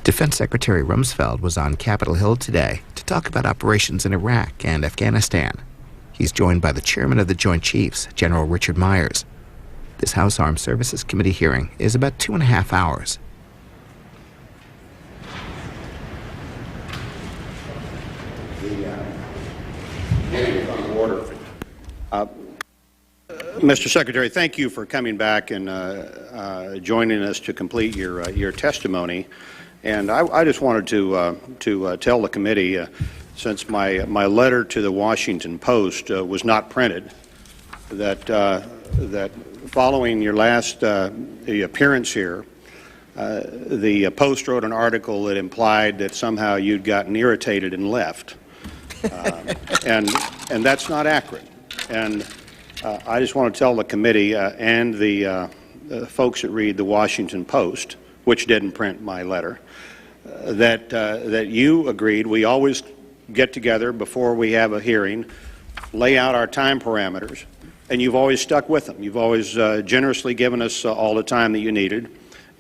Defense Secretary Rumsfeld was on Capitol Hill today to talk about operations in Iraq and Afghanistan. He's joined by the chairman of the Joint Chiefs, General Richard Myers. This House Armed Services Committee hearing is about 2.5 hours. Mr. Secretary, thank you for coming back and joining us to complete your testimony. And I just wanted to tell the committee, since my letter to the Washington Post was not printed, that following your last appearance here, the Post wrote an article that implied that somehow you'd gotten irritated and left, and that's not accurate. And I just want to tell the committee and the folks that read the Washington Post, which didn't print my letter, that you agreed. We always get together before we have a hearing, lay out our time parameters, and you've always stuck with them. You've always generously given us all the time that you needed.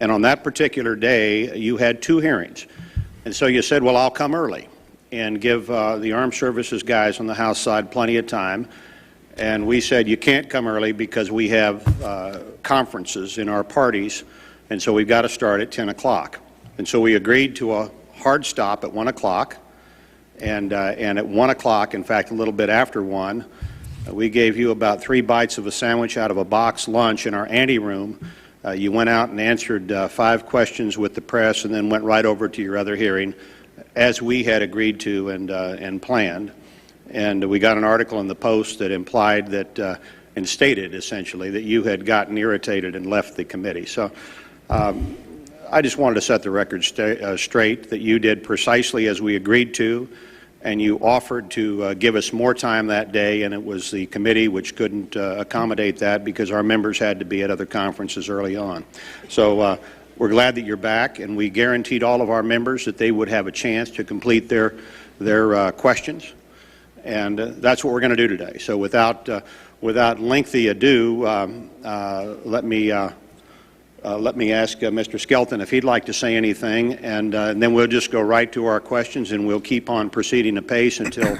And on that particular day, you had 2 hearings. And so you said, well, I'll come early and give the Armed Services guys on the House side plenty of time. And we said, you can't come early because we have conferences in our parties, and so we've got to start at 10 o'clock. And so we agreed to a hard stop at 1 o'clock, and at 1 o'clock, in fact, a little bit after 1, we gave you about 3 bites of a sandwich out of a box lunch in our anteroom. You went out and answered 5 questions with the press and then went right over to your other hearing, as we had agreed to and planned. And we got an article in the Post that implied that, and stated essentially, that you had gotten irritated and left the committee. So I just wanted to set the record straight that you did precisely as we agreed to, and you offered to give us more time that day, and it was the committee which couldn't accommodate that because our members had to be at other conferences early on. So we're glad that you're back, and we guaranteed all of our members that they would have a chance to complete their questions. And that's what we're going to do today. So without lengthy ado, let me ask Mr. Skelton if he'd like to say anything, and then we'll just go right to our questions, and we'll keep on proceeding apace until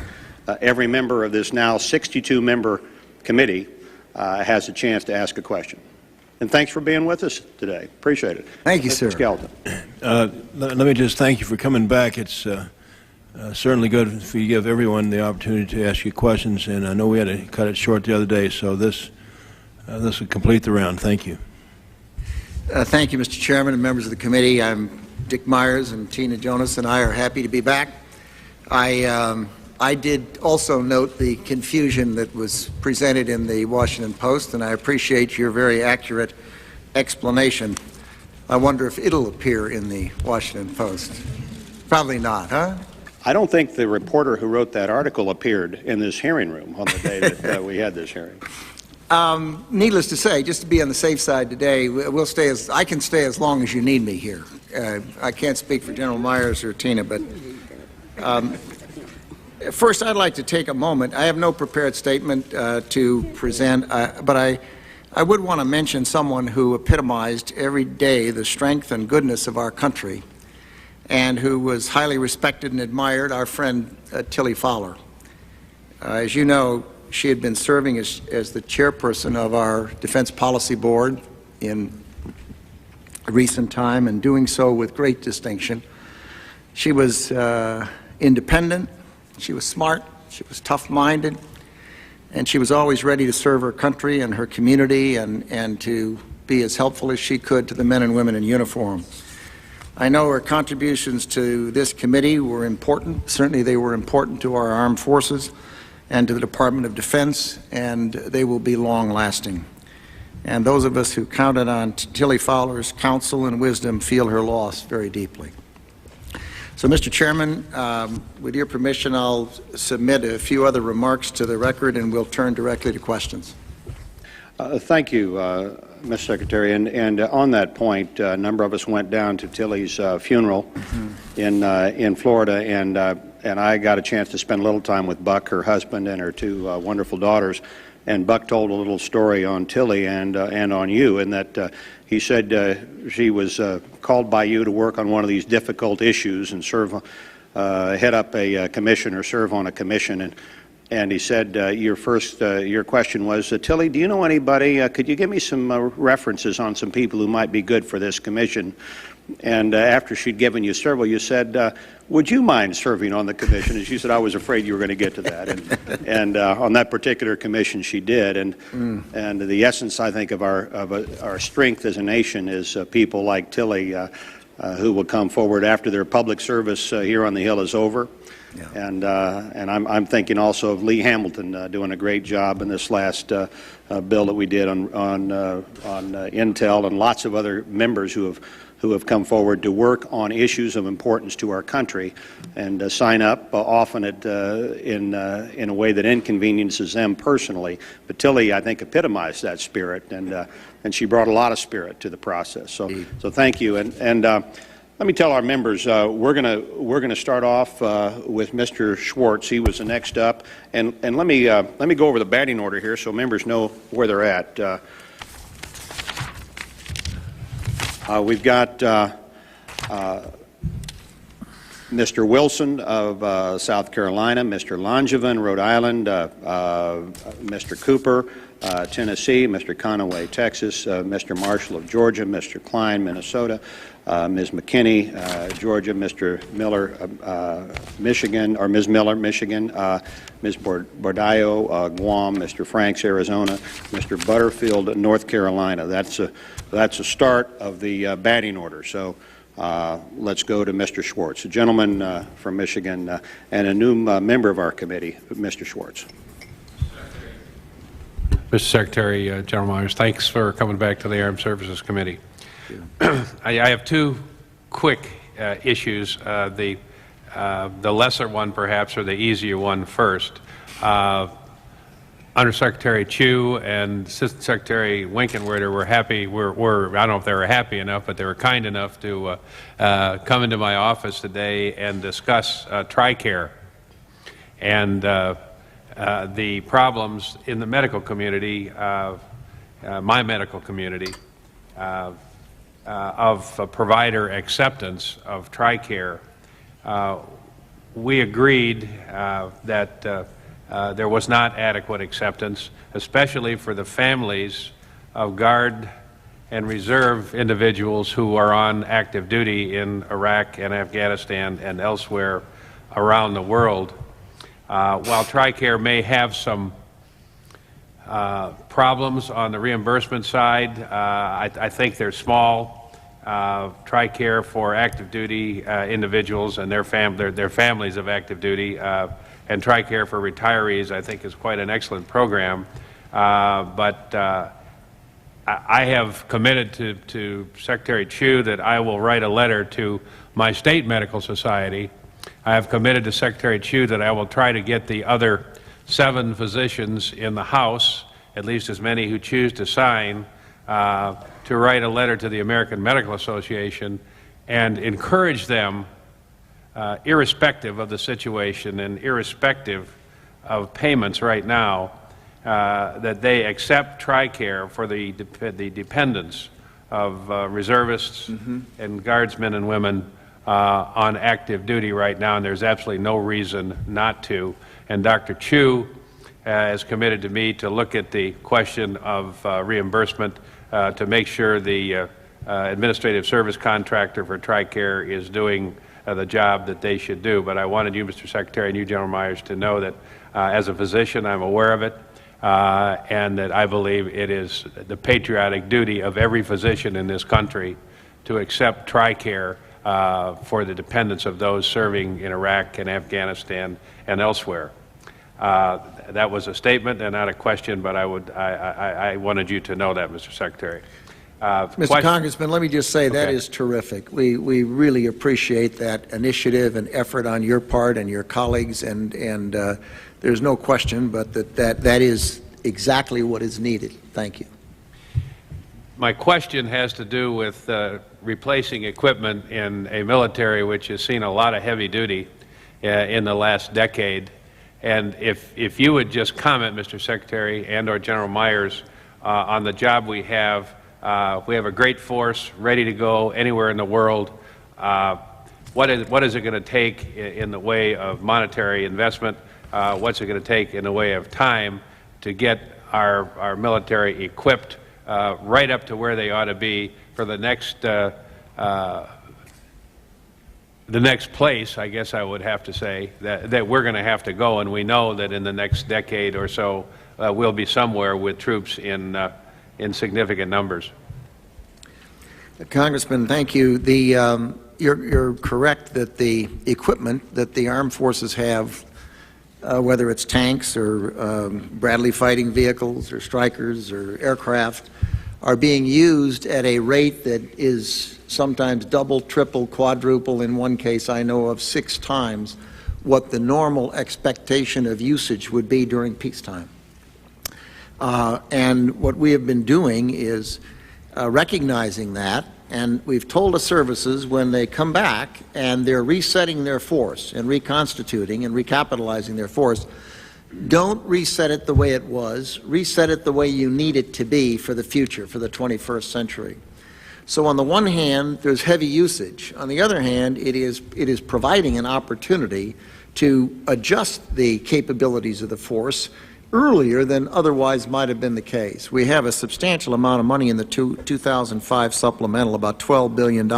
every member of this now 62-member committee has a chance to ask a question. And thanks for being with us today. Appreciate it. Thank you, Mr. sir. Skelton. Let me just thank you for coming back. It's certainly good if you give everyone the opportunity to ask you questions, and I know we had to cut it short the other day, so this will complete the round. Thank you. Thank you, Mr. Chairman and members of the committee. I'm Dick Myers, and Tina Jonas and I are happy to be back. I did also note the confusion that was presented in the Washington Post, and I appreciate your very accurate explanation. I wonder if it'll appear in the Washington Post. Probably not, huh? I don't think the reporter who wrote that article appeared in this hearing room on the day that we had this hearing. Needless to say, just to be on the safe side today, I can stay as long as you need me here. I can't speak for General Myers or Tina, but first I'd like to take a moment. I have no prepared statement to present, but I would want to mention someone who epitomized every day the strength and goodness of our country, and who was highly respected and admired, our friend Tilly Fowler. As you know, she had been serving as the chairperson of our Defense Policy Board in recent time, and doing so with great distinction. She was independent, she was smart, she was tough-minded, and she was always ready to serve her country and her community and to be as helpful as she could to the men and women in uniform. I know her contributions to this committee were important. Certainly they were important to our armed forces and to the Department of Defense, and they will be long-lasting. And those of us who counted on Tilly Fowler's counsel and wisdom feel her loss very deeply. So, Mr. Chairman, with your permission, I'll submit a few other remarks to the record, and we'll turn directly to questions. Thank you, Mr. Secretary. And on that point, a number of us went down to Tilly's funeral in Florida, and I got a chance to spend a little time with Buck, her husband, and her 2 wonderful daughters. and Buck told a little story on Tilly and on you, in that he said she was called by you to work on one of these difficult issues and head up a commission or serve on a commission, and he said your question was, Tilly, do you know anybody? Could you give me some references on some people who might be good for this commission? And after she'd given you several, you said, would you mind serving on the commission? And she said, I was afraid you were going to get to that. And on that particular commission, she did. And the essence, I think, of our strength as a nation is people like Tilly who will come forward after their public service here on the Hill is over. Yeah. And I'm thinking also of Lee Hamilton doing a great job in this last bill that we did on Intel, and lots of other members who have come forward to work on issues of importance to our country and sign up often in a way that inconveniences them personally. But Tilly, I think, epitomized that spirit, and she brought a lot of spirit to the process. So thank you. And let me tell our members, we're gonna start off with Mr. Schwartz. He was the next up, and let me go over the batting order here so members know where they're at. We've got Mr. Wilson of South Carolina, Mr. Langevin, Rhode Island, Mr. Cooper, Tennessee, Mr. Conaway, Texas, Mr. Marshall of Georgia, Mr. Klein, Minnesota, Ms. McKinney, Georgia, Mr. Miller, Michigan, or Ms. Miller, Michigan, Ms. Bordallo, Guam, Mr. Franks, Arizona, Mr. Butterfield, North Carolina. That's a start of the batting order. So let's go to Mr. Schwartz, a gentleman from Michigan and a new member of our committee, Mr. Schwartz. Mr. Secretary, General Myers, thanks for coming back to the Armed Services Committee. I have two quick issues. The lesser one, perhaps, or the easier one first. Undersecretary Chu and Assistant Secretary Winkenwerder were happy. I don't know if they were happy enough, but they were kind enough to come into my office today and discuss TRICARE and the problems in the medical community, my medical community, of provider acceptance of TRICARE. We agreed that there was not adequate acceptance, especially for the families of Guard and Reserve individuals who are on active duty in Iraq and Afghanistan and elsewhere around the world. While TRICARE may have some problems on the reimbursement side, I think they're small. TRICARE for active duty individuals and their families of active duty, and TRICARE for retirees, I think, is quite an excellent program. But I have committed to Secretary Chu that I will write a letter to my state medical society. I have committed to Secretary Chu that I will try to get the other 7 physicians in the House, at least as many who choose to sign, to write a letter to the American Medical Association and encourage them, irrespective of the situation and irrespective of payments right now, that they accept TRICARE for the dependents of reservists and guardsmen and women on active duty right now, and there's absolutely no reason not to. And Dr. Chu has committed to me to look at the question of reimbursement to make sure the administrative service contractor for TRICARE is doing the job that they should do. But I wanted you, Mr. Secretary, and you, General Myers, to know that as a physician, I'm aware of it, and that I believe it is the patriotic duty of every physician in this country to accept TRICARE for the dependents of those serving in Iraq and Afghanistan and elsewhere. That was a statement and not a question, but I wanted you to know that, Mr. Secretary. Mr. Congressman, let me just say that is terrific. We really appreciate that initiative and effort on your part and your colleagues, and there's no question but that is exactly what is needed. Thank you. My question has to do with replacing equipment in a military which has seen a lot of heavy duty in the last decade. And if you would just comment, Mr. Secretary and/or General Myers, on the job we have a great force ready to go anywhere in the world. What is it going to take in the way of monetary investment? What's it going to take in the way of time to get our military equipped right up to where they ought to be for the next place, I guess I would have to say, that we're going to have to go, and we know that in the next decade or so we'll be somewhere with troops in significant numbers. Congressman, thank you. You're correct that the equipment that the armed forces have, whether it's tanks or Bradley fighting vehicles or Strykers or aircraft, are being used at a rate that is sometimes double, triple, quadruple, in one case I know of 6 times what the normal expectation of usage would be during peacetime. And what we have been doing is recognizing that, and we've told the services when they come back and they're resetting their force and reconstituting and recapitalizing their force, don't reset it the way it was, reset it the way you need it to be for the future, for the 21st century. So on the one hand, there's heavy usage. On the other hand, it is providing an opportunity to adjust the capabilities of the force earlier than otherwise might have been the case. We have a substantial amount of money in the 2005 supplemental, about $12 billion,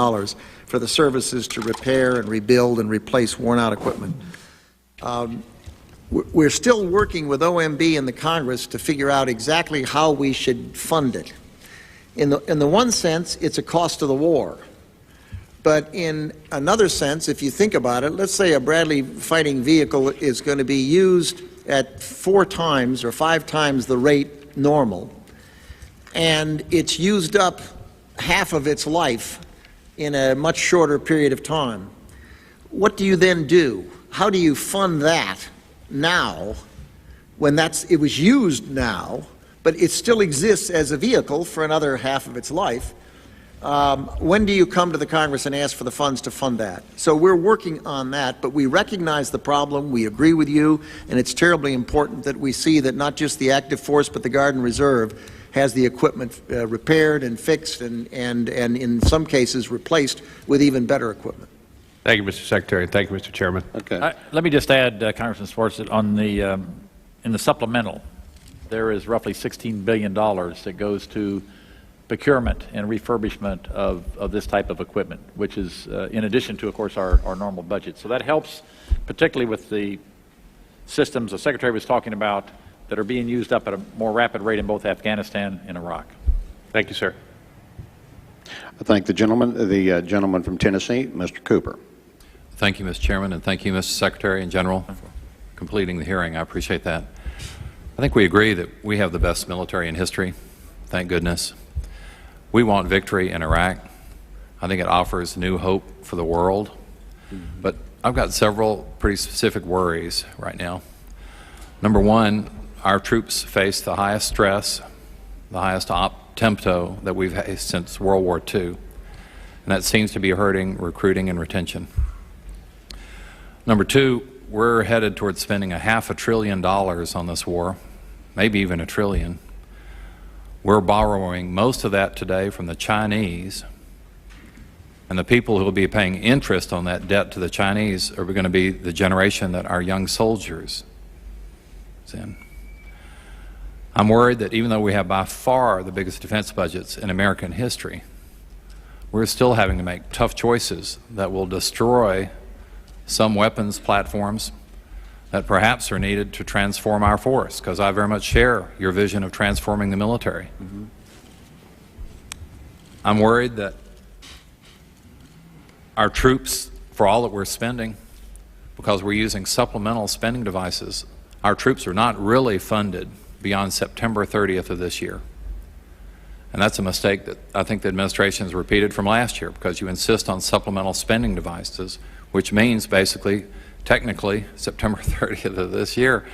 for the services to repair and rebuild and replace worn-out equipment. We're still working with OMB and the Congress to figure out exactly how we should fund it. In the one sense, it's a cost of the war. But in another sense, if you think about it, let's say a Bradley fighting vehicle is going to be used at 4 times or 5 times the rate normal, and it's used up half of its life in a much shorter period of time. What do you then do? How do you fund that now when it was used now, but it still exists as a vehicle for another half of its life? When do you come to the Congress and ask for the funds to fund that? So we're working on that, but we recognize the problem, we agree with you, and it's terribly important that we see that not just the active force but the Guard and Reserve has the equipment repaired and fixed and in some cases replaced with even better equipment. Thank you, Mr. Secretary. Thank you, Mr. Chairman. Okay. Let me just add, Congressman Schwartz, that on in the supplemental, there is roughly $16 billion that goes to procurement and refurbishment of this type of equipment, which is in addition to, of course, our normal budget. So that helps, particularly with the systems the Secretary was talking about that are being used up at a more rapid rate in both Afghanistan and Iraq. Thank you, sir. I thank the gentleman from Tennessee, Mr. Cooper. Thank you, Mr. Chairman, and thank you, Mr. Secretary and General, for completing the hearing. I appreciate that. I think we agree that we have the best military in history, thank goodness. We want victory in Iraq. I think it offers new hope for the world. But I've got several pretty specific worries right now. Number one, our troops face the highest stress, the highest op tempo that we've had since World War II. And that seems to be hurting recruiting and retention. Number two, we're headed towards spending $500 billion on this war, maybe even $1 trillion. We're borrowing most of that today from the Chinese, and the people who will be paying interest on that debt to the Chinese are going to be the generation that our young soldiers is in. I'm worried that even though we have by far the biggest defense budgets in American history, we're still having to make tough choices that will destroy some weapons platforms that perhaps are needed to transform our force, because I very much share your vision of transforming the military. I'm worried that our troops, for all that we're spending, because we're using supplemental spending devices, our troops are not really funded beyond September 30th of this year. And that's a mistake that I think the administration has repeated from last year, because you insist on supplemental spending devices, which means basically, technically, September 30th of this year,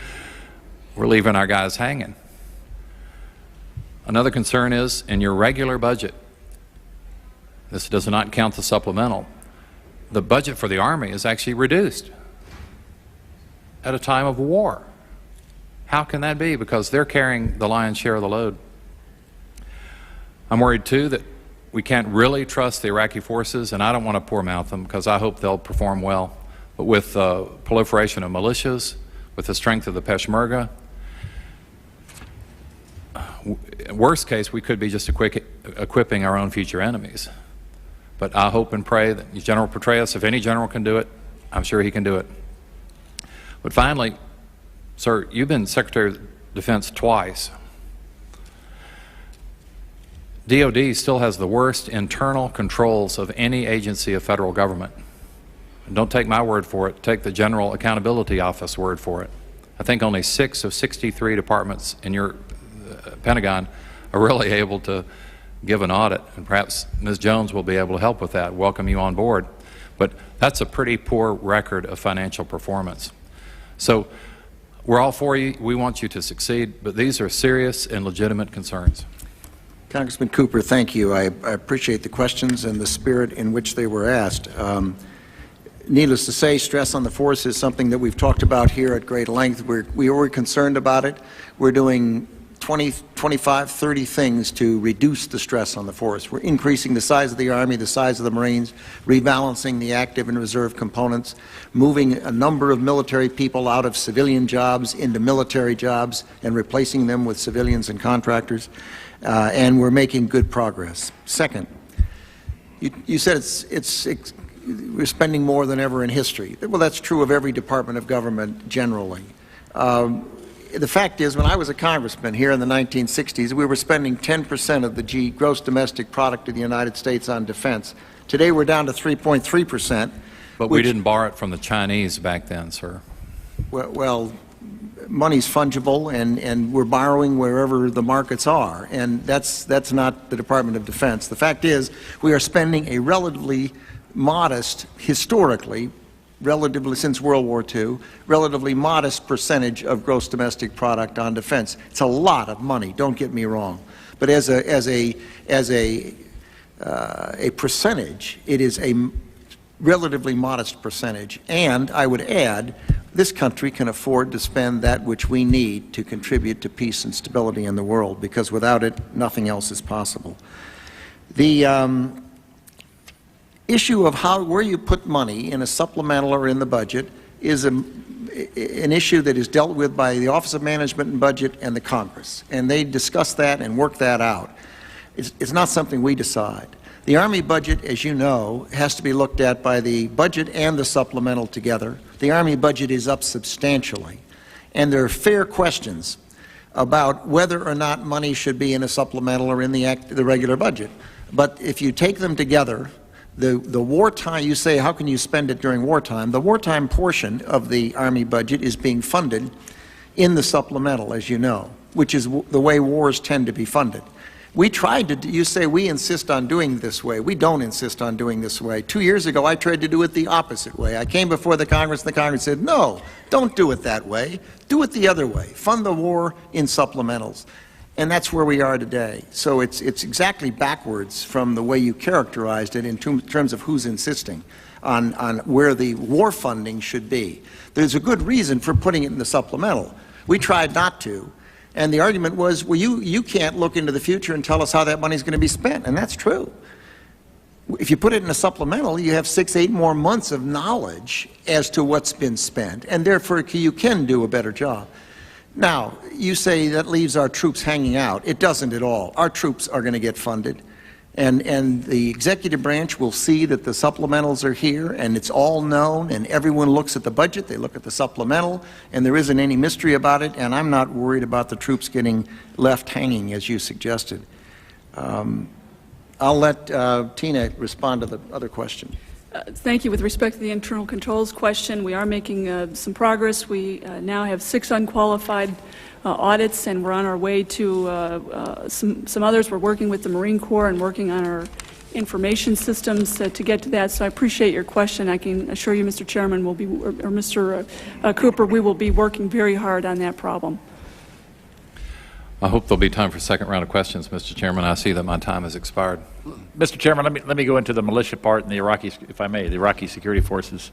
we're leaving our guys hanging. Another concern is in your regular budget, this does not count the supplemental, the budget for the Army is actually reduced. at a time of war. How can that be? Because they're carrying the lion's share of the load. I'm worried, too, that we can't really trust the Iraqi forces, and I don't want to poor-mouth them because I hope they'll perform well. But with proliferation of militias, with the strength of the Peshmerga, worst case, we could be just equipping our own future enemies. But I hope and pray that General Petraeus, if any general can do it, I'm sure he can do it. But finally, sir, you've been Secretary of Defense twice. DOD still has the worst internal controls of any agency of federal government. And don't take my word for it, take the General Accountability Office word for it. I think only 6 of 63 departments in your Pentagon are really able to give an audit, and perhaps Ms. Jones will be able to help with that, welcome you on board. But that's a pretty poor record of financial performance. So we're all for you, we want you to succeed, but these are serious and legitimate concerns. Congressman Cooper, thank you. I appreciate the questions and the spirit in which they were asked. Needless to say, stress on the force is something that we've talked about here at great length. We are concerned about it. We're doing 20, 25, 30 things to reduce the stress on the force. We're increasing the size of the Army, the size of the Marines, rebalancing the active and reserve components, moving a number of military people out of civilian jobs into military jobs and replacing them with civilians and contractors. And we're making good progress. Second, you said we're spending more than ever in history. Well, that's true of every department of government generally. The fact is, when I was a congressman here in the 1960s, we were spending 10% of the gross domestic product of the United States on defense. Today we're down to 3.3%. But we didn't borrow it from the Chinese back then, sir. Well, money's fungible, and we're borrowing wherever the markets are, and that's not the Department of Defense. The fact is, we are spending a relatively modest, historically, relatively since World War II, relatively modest percentage of gross domestic product on defense. It's a lot of money, don't get me wrong, but as a percentage, it is a relatively modest percentage. And I would add, this country can afford to spend that which we need to contribute to peace and stability in the world, because without it, nothing else is possible. The issue of where you put money in a supplemental or in the budget is an issue that is dealt with by the Office of Management and Budget and the Congress, and they discuss that and work that out. It's not something we decide. The Army budget, as you know, has to be looked at by the budget and the supplemental together. The Army budget is up substantially, and there are fair questions about whether or not money should be in a supplemental or in the regular budget. But if you take them together, the wartime, you say, how can you spend it during wartime? The wartime portion of the Army budget is being funded in the supplemental, as you know, which is the way wars tend to be funded. We tried to, you say we insist on doing this way. We don't insist on doing this way. 2 years ago, I tried to do it the opposite way. I came before the Congress, and the Congress said, no, don't do it that way. Do it the other way. Fund the war in supplementals. And that's where we are today. So it's exactly backwards from the way you characterized it in terms of who's insisting on where the war funding should be. There's a good reason for putting it in the supplemental. We tried not to. And the argument was, well, you can't look into the future and tell us how that money is going to be spent. And that's true. If you put it in a supplemental, you have 6, 8 more months of knowledge as to what's been spent. And therefore, you can do a better job. Now, you say that leaves our troops hanging out. It doesn't at all. Our troops are going to get funded. And the executive branch will see that the supplementals are here, and it's all known, and everyone looks at the budget, they look at the supplemental, and there isn't any mystery about it, and I'm not worried about the troops getting left hanging, as you suggested. I'll let Tina respond to the other question. Thank you. With respect to the internal controls question, we are making some progress. We now have 6 unqualified audits, and we're on our way to some others. We're working with the Marine Corps and working on our information systems to get to that. So I appreciate your question. I can assure you, Mr. Chairman, or Mr. Cooper, we will be working very hard on that problem. I hope there'll be time for a second round of questions, Mr. Chairman. I see that my time has expired. Mr. Chairman, let me go into the militia part and the Iraqi, if I may, the Iraqi security forces.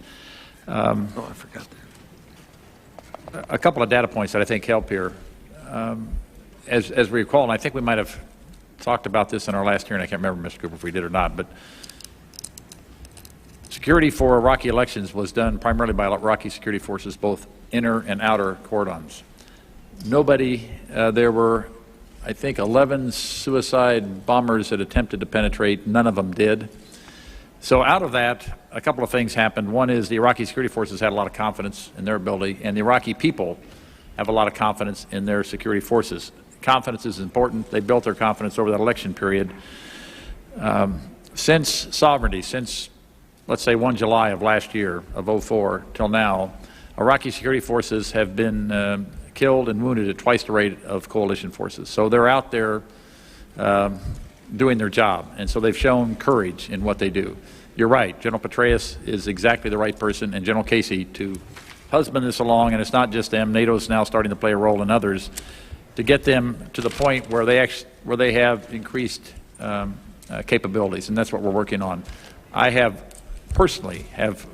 Oh, I forgot that. A couple of data points that I think help here. As we recall, and I think we might have talked about this in our last hearing, I can't remember, Mr. Cooper, if we did or not, but security for Iraqi elections was done primarily by Iraqi security forces, both inner and outer cordons. Nobody, there were, I think, 11 suicide bombers that attempted to penetrate. None of them did. So out of that, a couple of things happened. One is the Iraqi security forces had a lot of confidence in their ability, and the Iraqi people have a lot of confidence in their security forces. Confidence is important. They built their confidence over that election period. Since sovereignty, since, let's say, 1 July of last year, of '04, till now, Iraqi security forces have been killed and wounded at twice the rate of coalition forces. So they're out there doing their job, and so they've shown courage in what they do. You're right, General Petraeus is exactly the right person, and General Casey to husband this along, and it's not just them. NATO's now starting to play a role in others to get them to the point where they have increased capabilities, and that's what we're working on. I personally have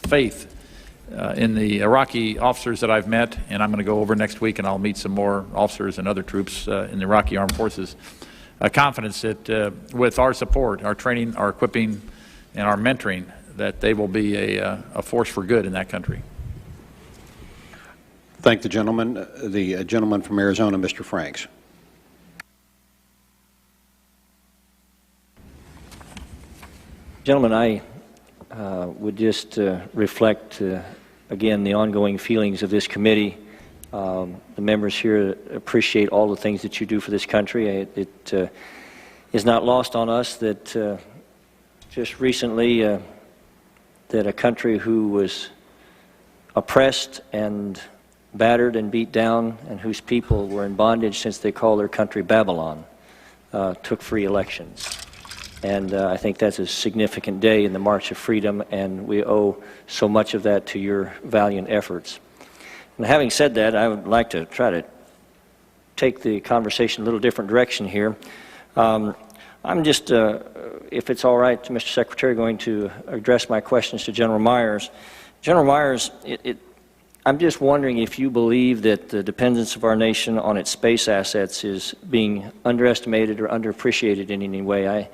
faith in the Iraqi officers that I've met, and I'm going to go over next week and I'll meet some more officers and other troops in the Iraqi Armed Forces. Confidence that with our support, our training, our equipping, and our mentoring, that they will be a force for good in that country. Thank the gentleman. The gentleman from Arizona, Mr. Franks. Gentlemen, I would just reflect again the ongoing feelings of this committee. The members here appreciate all the things that you do for this country. It is not lost on us that just recently that a country who was oppressed and battered and beat down and whose people were in bondage since they called their country Babylon took free elections. And I think that's a significant day in the March of Freedom, and we owe so much of that to your valiant efforts. And having said that, I would like to try to take the conversation a little different direction here. I'm just, if it's all right, Mr. Secretary, going to address my questions to General Myers. General Myers, I'm just wondering if you believe that the dependence of our nation on its space assets is being underestimated or underappreciated in any way.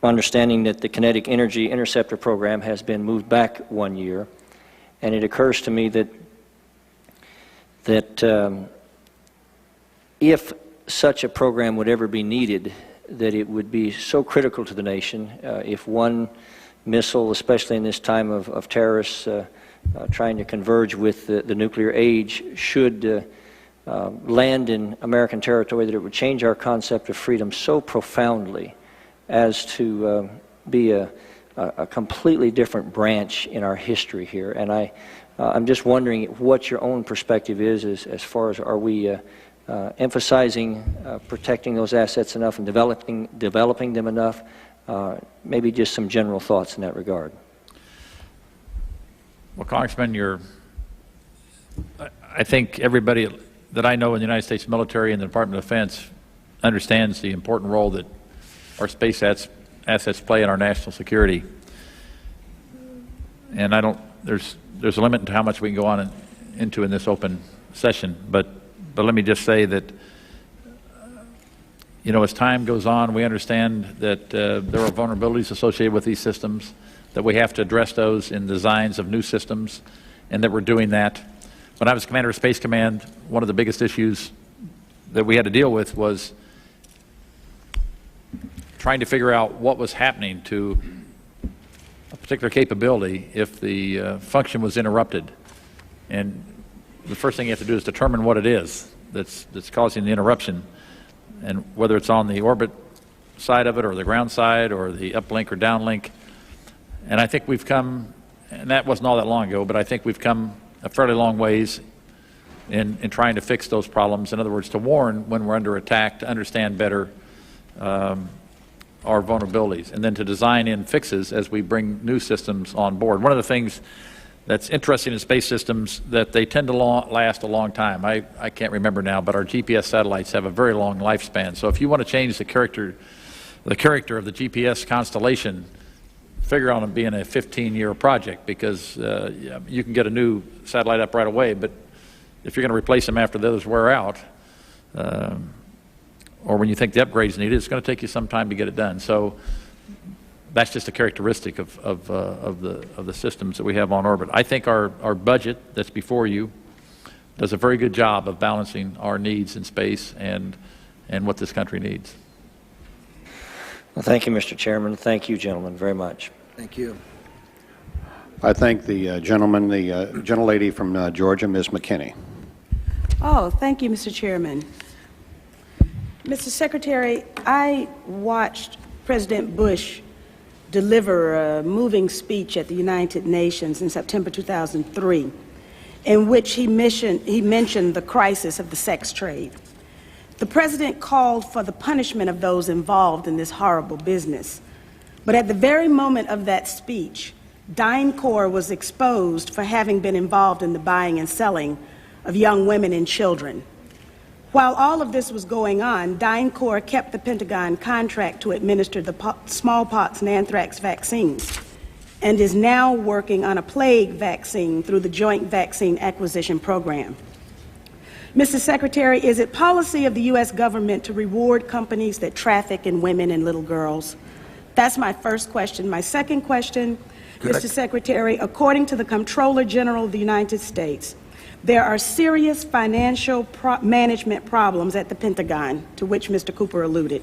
Understanding that the Kinetic Energy Interceptor program has been moved back 1 year, and it occurs to me that if such a program would ever be needed, that it would be so critical to the nation if one missile, especially in this time of terrorists trying to converge with the nuclear age, should land in American territory, that it would change our concept of freedom so profoundly as to be a completely different branch in our history here. And I'm just wondering what your own perspective is as far as, are we emphasizing protecting those assets enough and developing them enough? Maybe just some general thoughts in that regard. Well, Congressman, I think everybody that I know in the United States military and the Department of Defense understands the important role that our space assets play in our national security. And there's a limit to how much we can go on into in this open session, but let me just say that, you know, as time goes on, we understand that there are vulnerabilities associated with these systems, that we have to address those in designs of new systems, and that we're doing that. When I was commander of Space Command, one of the biggest issues that we had to deal with was trying to figure out what was happening to a particular capability if the function was interrupted. And the first thing you have to do is determine what it is that's causing the interruption, and whether it's on the orbit side of it or the ground side or the uplink or downlink. And I think we've come, and that wasn't all that long ago, but I think we've come a fairly long ways in trying to fix those problems. In other words, to warn when we're under attack, to understand better our vulnerabilities, and then to design in fixes as we bring new systems on board. One of the things that's interesting in space systems, that they tend to last a long time. I can't remember now, but our GPS satellites have a very long lifespan. So if you want to change the character of the GPS constellation figure on it being a 15-year project, because you can get a new satellite up right away, but if you're going to replace them after the others wear out, or when you think the upgrade's needed, it's going to take you some time to get it done. So that's just a characteristic of the systems that we have on orbit. I think our budget that's before you does a very good job of balancing our needs in space and what this country needs. Well, thank you, Mr. Chairman. Thank you, gentlemen, very much. Thank you. I thank the gentleman, the gentlelady from Georgia, Ms. McKinney. Oh, thank you, Mr. Chairman. Mr. Secretary, I watched President Bush deliver a moving speech at the United Nations in September 2003, in which he mentioned the crisis of the sex trade. The President called for the punishment of those involved in this horrible business. But at the very moment of that speech, DynCorp was exposed for having been involved in the buying and selling of young women and children. While all of this was going on, DynCorp kept the Pentagon contract to administer the smallpox and anthrax vaccines and is now working on a plague vaccine through the Joint Vaccine Acquisition Program. Mr. Secretary, is it policy of the U.S. government to reward companies that traffic in women and little girls? That's my first question. My second question, Mr. Secretary, according to the Comptroller General of the United States, there are serious financial management problems at the Pentagon, to which Mr. Cooper alluded.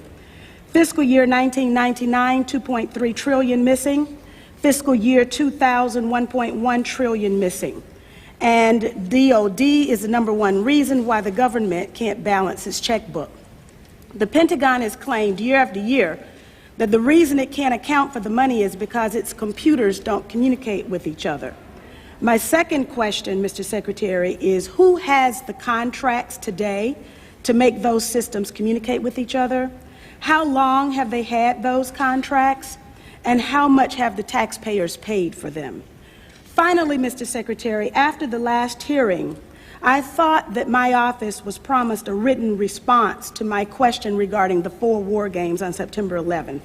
Fiscal year 1999, $2.3 trillion missing. Fiscal year 2000, $1.1 trillion missing. And DOD is the #1 reason why the government can't balance its checkbook. The Pentagon has claimed year after year that the reason it can't account for the money is because its computers don't communicate with each other. My second question, Mr. Secretary, is who has the contracts today to make those systems communicate with each other? How long have they had those contracts? And how much have the taxpayers paid for them? Finally, Mr. Secretary, after the last hearing, I thought that my office was promised a written response to my question regarding the 4 war games on September 11th.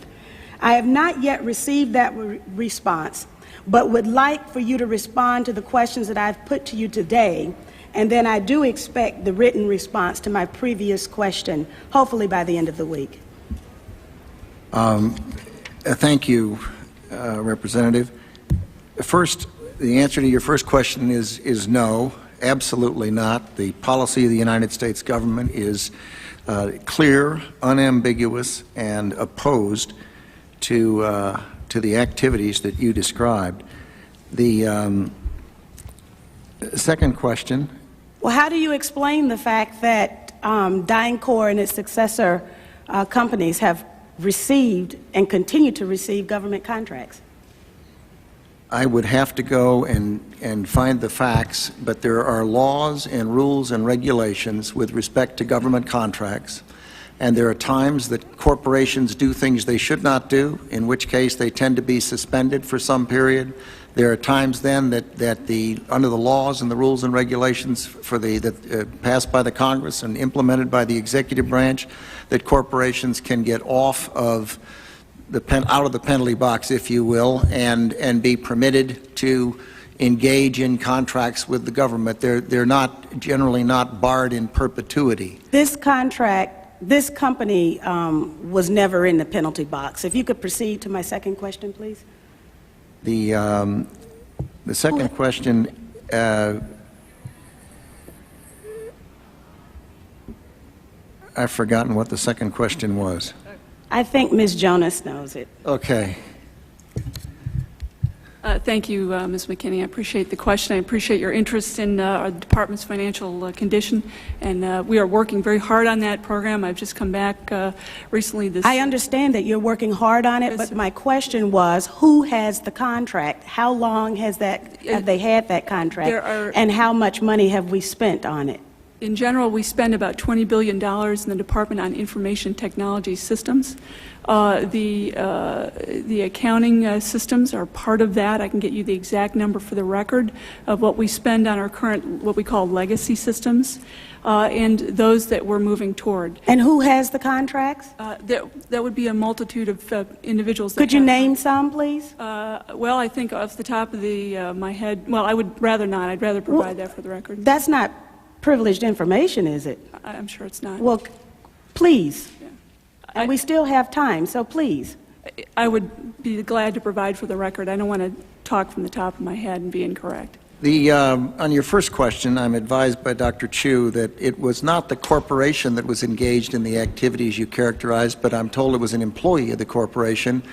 I have not yet received that response, but would like for you to respond to the questions that I've put to you today, and then I do expect the written response to my previous question, hopefully by the end of the week. Thank you, Representative. First, the answer to your first question is no, absolutely not. The policy of the United States government is clear, unambiguous, and opposed to the activities that you described. The second question. Well, how do you explain the fact that DynCorp and its successor companies have received and continue to receive government contracts? I would have to go and find the facts, but there are laws and rules and regulations with respect to government contracts, and there are times that corporations do things they should not do, in which case they tend to be suspended for some period. There are times then that under the laws and the rules and regulations passed by the Congress and implemented by the executive branch, that corporations can get off of out of the penalty box, if you will, and be permitted to engage in contracts with the government. They're not generally not barred in perpetuity. This company was never in the penalty box. If you could proceed to my second question, please. The second question, I've forgotten what the second question was. I think Ms. Jonas knows it. Okay. Thank you, Ms. McKinney. I appreciate the question. I appreciate your interest in our department's financial condition, and we are working very hard on that program. I've just come back recently. I understand that you're working hard on it, but my question was, who has the contract? How long have they had that contract, and how much money have we spent on it? In general, we spend about $20 billion in the Department on information technology systems. The accounting systems are part of that. I can get you the exact number for the record of what we spend on our current, what we call legacy systems, and those that we're moving toward. And who has the contracts? That would be a multitude of individuals. Could you name some, please? Well, I think off the top of my head, well, I would rather not. I'd rather provide that for the record. That's not privileged information, is it? I'm sure it's not. Well, please. Yeah. And we still have time, so please. I would be glad to provide for the record. I don't want to talk from the top of my head and be incorrect. On your first question, I'm advised by Dr. Chu that it was not the corporation that was engaged in the activities you characterized, but I'm told it was an employee of the corporation,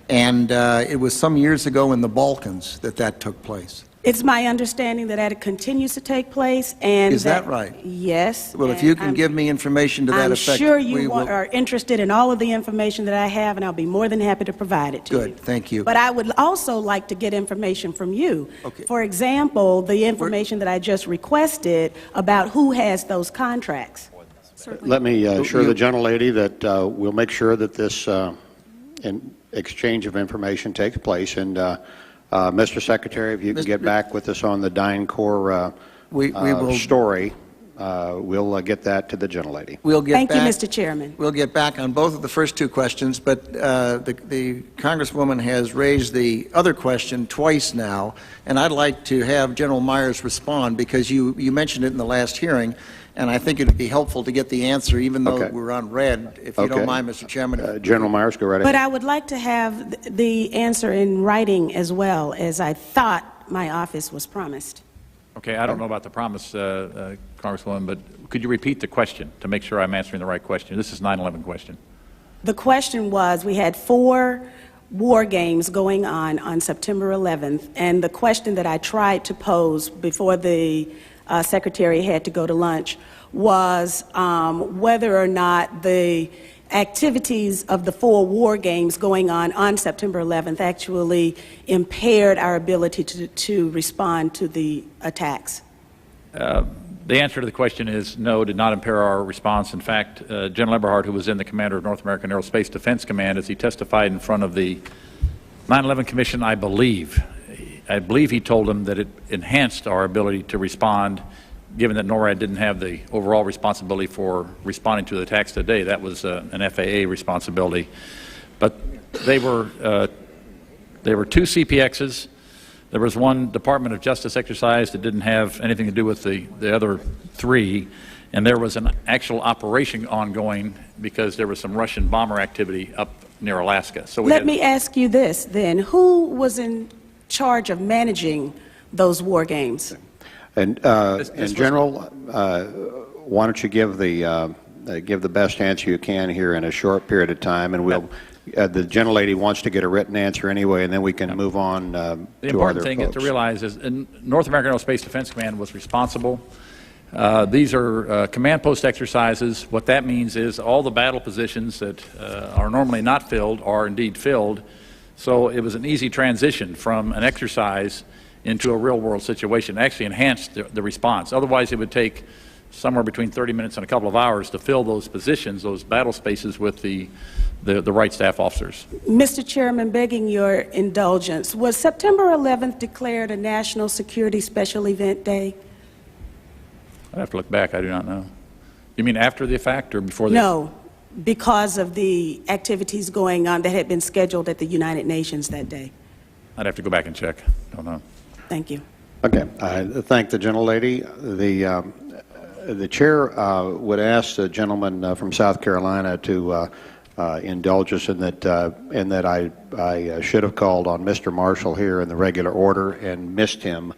and it was some years ago in the Balkans that took place. It's my understanding that it continues to take place, and is that right? Yes. Well, if you can give me information to that effect, I'm sure you are interested in all of the information that I have, and I'll be more than happy to provide it to you. Good, thank you. But I would also like to get information from you. Okay. For example, the information that I just requested about who has those contracts. Certainly. Let me assure the gentlelady that we'll make sure that this exchange of information takes place, and Mr. Secretary, if you can get back with us on the DynCorp story, we'll get that to the gentlelady. Thank you, Mr. Chairman. We'll get back on both of the first two questions, but the Congresswoman has raised the other question twice now, and I'd like to have General Myers respond because you mentioned it in the last hearing, and I think it would be helpful to get the answer even though we're on red, if you don't mind, Mr. Chairman. General Myers, go right ahead. But I would like to have the answer in writing as well, as I thought my office was promised. Okay, I don't know about the promise, Congresswoman, but could you repeat the question to make sure I'm answering the right question? This is 9/11 question. The question was, we had 4 war games going on September 11th, and the question that I tried to pose before the Secretary had to go to lunch was whether or not the activities of the 4 war games going on September 11th actually impaired our ability to respond to the attacks. The answer to the question is no, did not impair our response. In fact, General Eberhard, who was then the commander of North American Aerospace Defense Command, as he testified in front of the 9/11 Commission, I believe he told them that it enhanced our ability to respond, given that NORAD didn't have the overall responsibility for responding to the attacks today. That was an FAA responsibility. But they were 2 CPXs. There was 1 Department of Justice exercise that didn't have anything to do with the other 3. And there was an actual operation ongoing because there was some Russian bomber activity up near Alaska. So let me ask you this then. Who was in charge of managing those war games? And General, why don't you give the best answer you can here in a short period of time, and we'll. The gentlelady wants to get a written answer anyway, and then we can move on to other folks. The important thing is to realize is North American Aerospace Defense Command was responsible. These are command post exercises. What that means is all the battle positions that are normally not filled are indeed filled. So it was an easy transition from an exercise into a real-world situation. It actually enhanced the response. Otherwise, it would take somewhere between 30 minutes and a couple of hours to fill those positions, those battle spaces, with the right staff officers. Mr. Chairman, begging your indulgence, was September 11th declared a National Security Special Event Day? I'd have to look back. I do not know. You mean after the fact or before the? No, because of the activities going on that had been scheduled at the United Nations that day. I'd have to go back and check. Don't know. Thank you. Okay. I thank the gentlelady. The chair would ask the gentleman from South Carolina to indulge us in that I should have called on Mr. Marshall here in the regular order and missed him,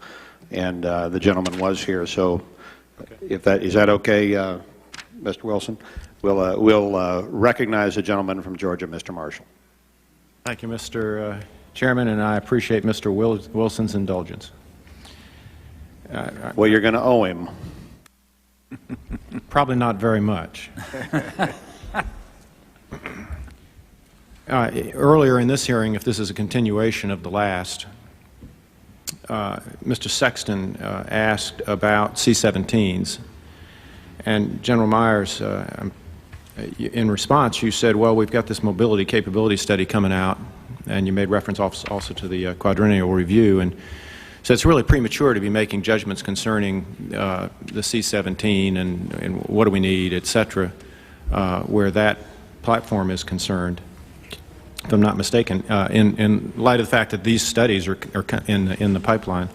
and the gentleman was here. So, if that is that okay, Mr. Wilson? We'll recognize the gentleman from Georgia, Mr. Marshall. Thank you, Mr. Chairman, and I appreciate Mr. Wilson's indulgence. Well, you're going to owe him. Probably not very much. Earlier in this hearing, if this is a continuation of the last, Mr. Sexton asked about C-17s, and General Myers, I'm in response, you said, well, we've got this mobility capability study coming out, and you made reference also to the quadrennial review. And so it's really premature to be making judgments concerning the C-17 and what do we need, et cetera, where that platform is concerned, if I'm not mistaken, in light of the fact that these studies are in the pipeline.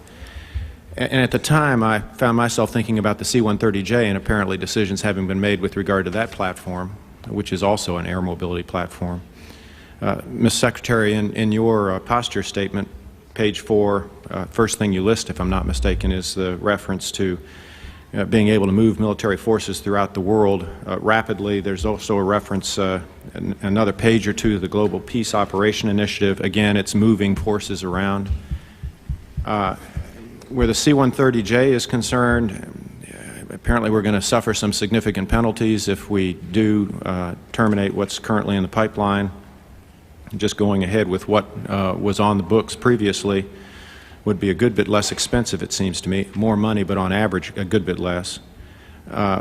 And at the time, I found myself thinking about the C-130J and apparently decisions having been made with regard to that platform, which is also an air mobility platform. Ms. Secretary, in your posture statement, page 4, first thing you list, if I'm not mistaken, is the reference to being able to move military forces throughout the world rapidly. There's also a reference, another page or two, to the Global Peace Operation Initiative. Again, it's moving forces around. Where the C-130J is concerned, apparently we're going to suffer some significant penalties if we do terminate what's currently in the pipeline. Just going ahead with what was on the books previously would be a good bit less expensive, it seems to me. More money, but on average a good bit less.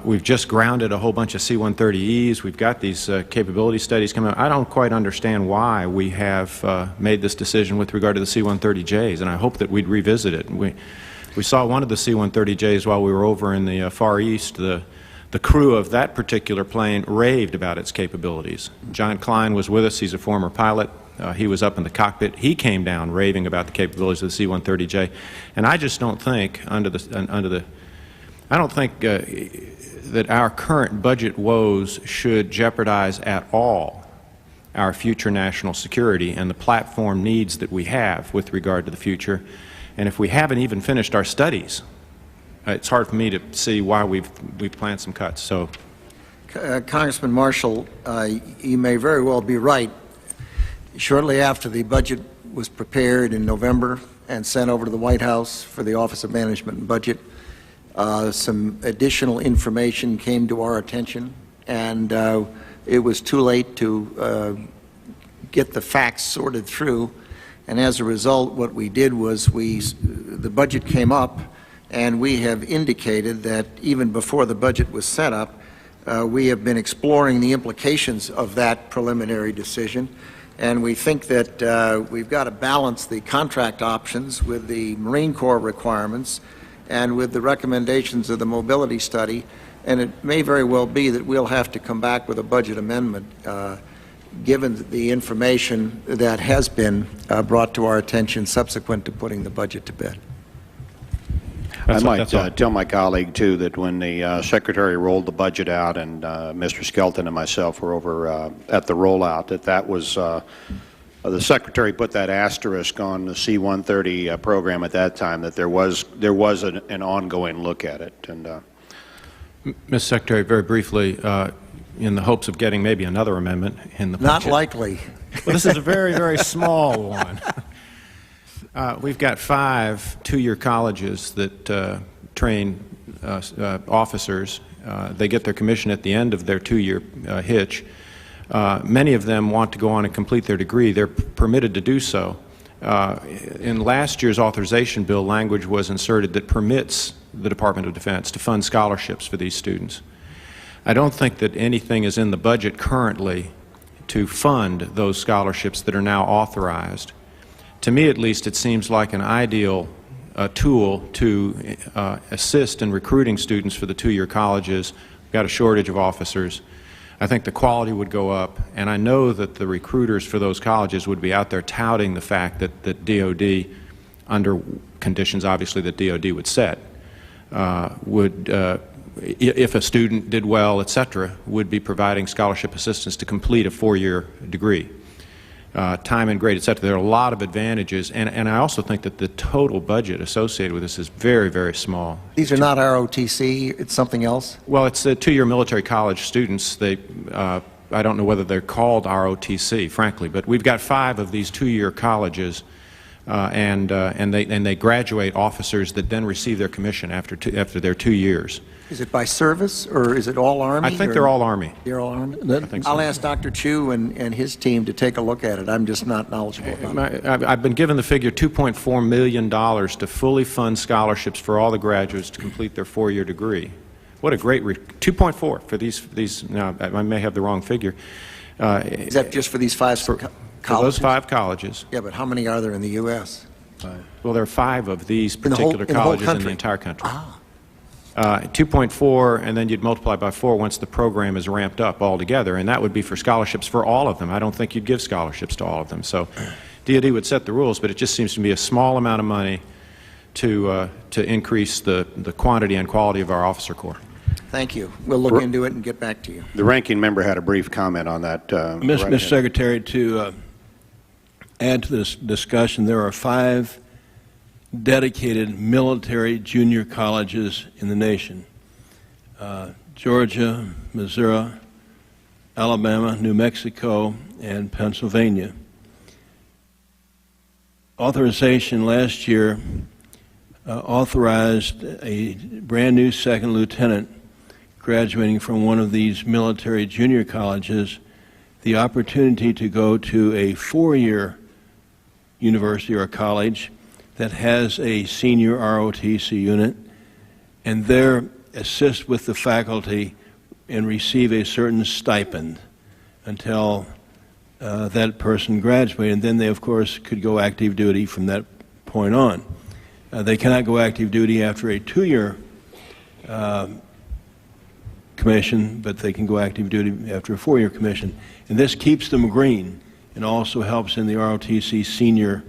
We've just grounded a whole bunch of C-130Es. We've got these capability studies coming out. I don't quite understand why we have made this decision with regard to the C-130Js, and I hope that we'd revisit it. We saw one of the C-130Js while we were over in the Far East. The crew of that particular plane raved about its capabilities. John Klein was with us. He's a former pilot. He was up in the cockpit. He came down raving about the capabilities of the C-130J. And I just don't think I don't think that our current budget woes should jeopardize at all our future national security and the platform needs that we have with regard to the future. And if we haven't even finished our studies, it's hard for me to see why we've planned some cuts. So, Congressman Marshall, you may very well be right. Shortly after the budget was prepared in November and sent over to the White House for the Office of Management and Budget, some additional information came to our attention, and it was too late to get the facts sorted through. And as a result, what we did was the budget came up, and we have indicated that even before the budget was set up, we have been exploring the implications of that preliminary decision. And we think that we've got to balance the contract options with the Marine Corps requirements and with the recommendations of the mobility study. And it may very well be that we'll have to come back with a budget amendment given the information that has been brought to our attention subsequent to putting the budget to bed. I might tell my colleague, too, that when the Secretary rolled the budget out and Mr. Skelton and myself were over at the rollout, that was the Secretary put that asterisk on the C-130 program at that time, that there was an ongoing look at it. And Ms. Secretary, very briefly, in the hopes of getting maybe another amendment in the budget. Not likely. Well, this is a very, very small one. We've got 5 two-year colleges that train officers. They get their commission at the end of their 2-year hitch. Many of them want to go on and complete their degree. They're permitted to do so. In last year's authorization bill, language was inserted that permits the Department of Defense to fund scholarships for these students. I don't think that anything is in the budget currently to fund those scholarships that are now authorized. To me, at least, it seems like an ideal tool to assist in recruiting students for the 2-year colleges. We've got a shortage of officers. I think the quality would go up, and I know that the recruiters for those colleges would be out there touting the fact that DOD, under conditions obviously that DOD would set, if a student did well, etc., would be providing scholarship assistance to complete a 4-year degree. Time and grade, etc. There are a lot of advantages, and I also think that the total budget associated with this is very, very small. These are not ROTC, it's something else? Well, it's the 2-year military college students. I don't know whether they're called ROTC, frankly, but we've got 5 of these 2-year colleges, and they graduate officers that then receive their commission after their 2 years. Is it by service, or is it all Army? I think they're all Army. They're all Army? I think so. I'll ask Dr. Chu and his team to take a look at it. I'm just not knowledgeable about it. I've been given the figure $2.4 million to fully fund scholarships for all the graduates to complete their 4-year degree. What a great 2.4 for these. Now I may have the wrong figure. Is that just for these colleges? For those 5 colleges. Yeah, but how many are there in the U.S.? Well, there are 5 of these particular in the whole colleges in the entire country. 2.4, and then you'd multiply by 4 once the program is ramped up altogether, and that would be for scholarships for all of them. I don't think you'd give scholarships to all of them. So DoD would set the rules, but it just seems to be a small amount of money to increase the quantity and quality of our officer corps. Thank you. We'll look into it and get back to you. The ranking member had a brief comment on that. Mr. Secretary, to add to this discussion, there are 5 dedicated military junior colleges in the nation: Georgia, Missouri, Alabama, New Mexico, and Pennsylvania. Authorization last year authorized a brand new second lieutenant graduating from one of these military junior colleges the opportunity to go to a 4-year university or college that has a senior ROTC unit, and there assist with the faculty and receive a certain stipend until that person graduated. And then they, of course, could go active duty from that point on. They cannot go active duty after a 2-year commission, but they can go active duty after a 4-year commission. And this keeps them green and also helps in the ROTC senior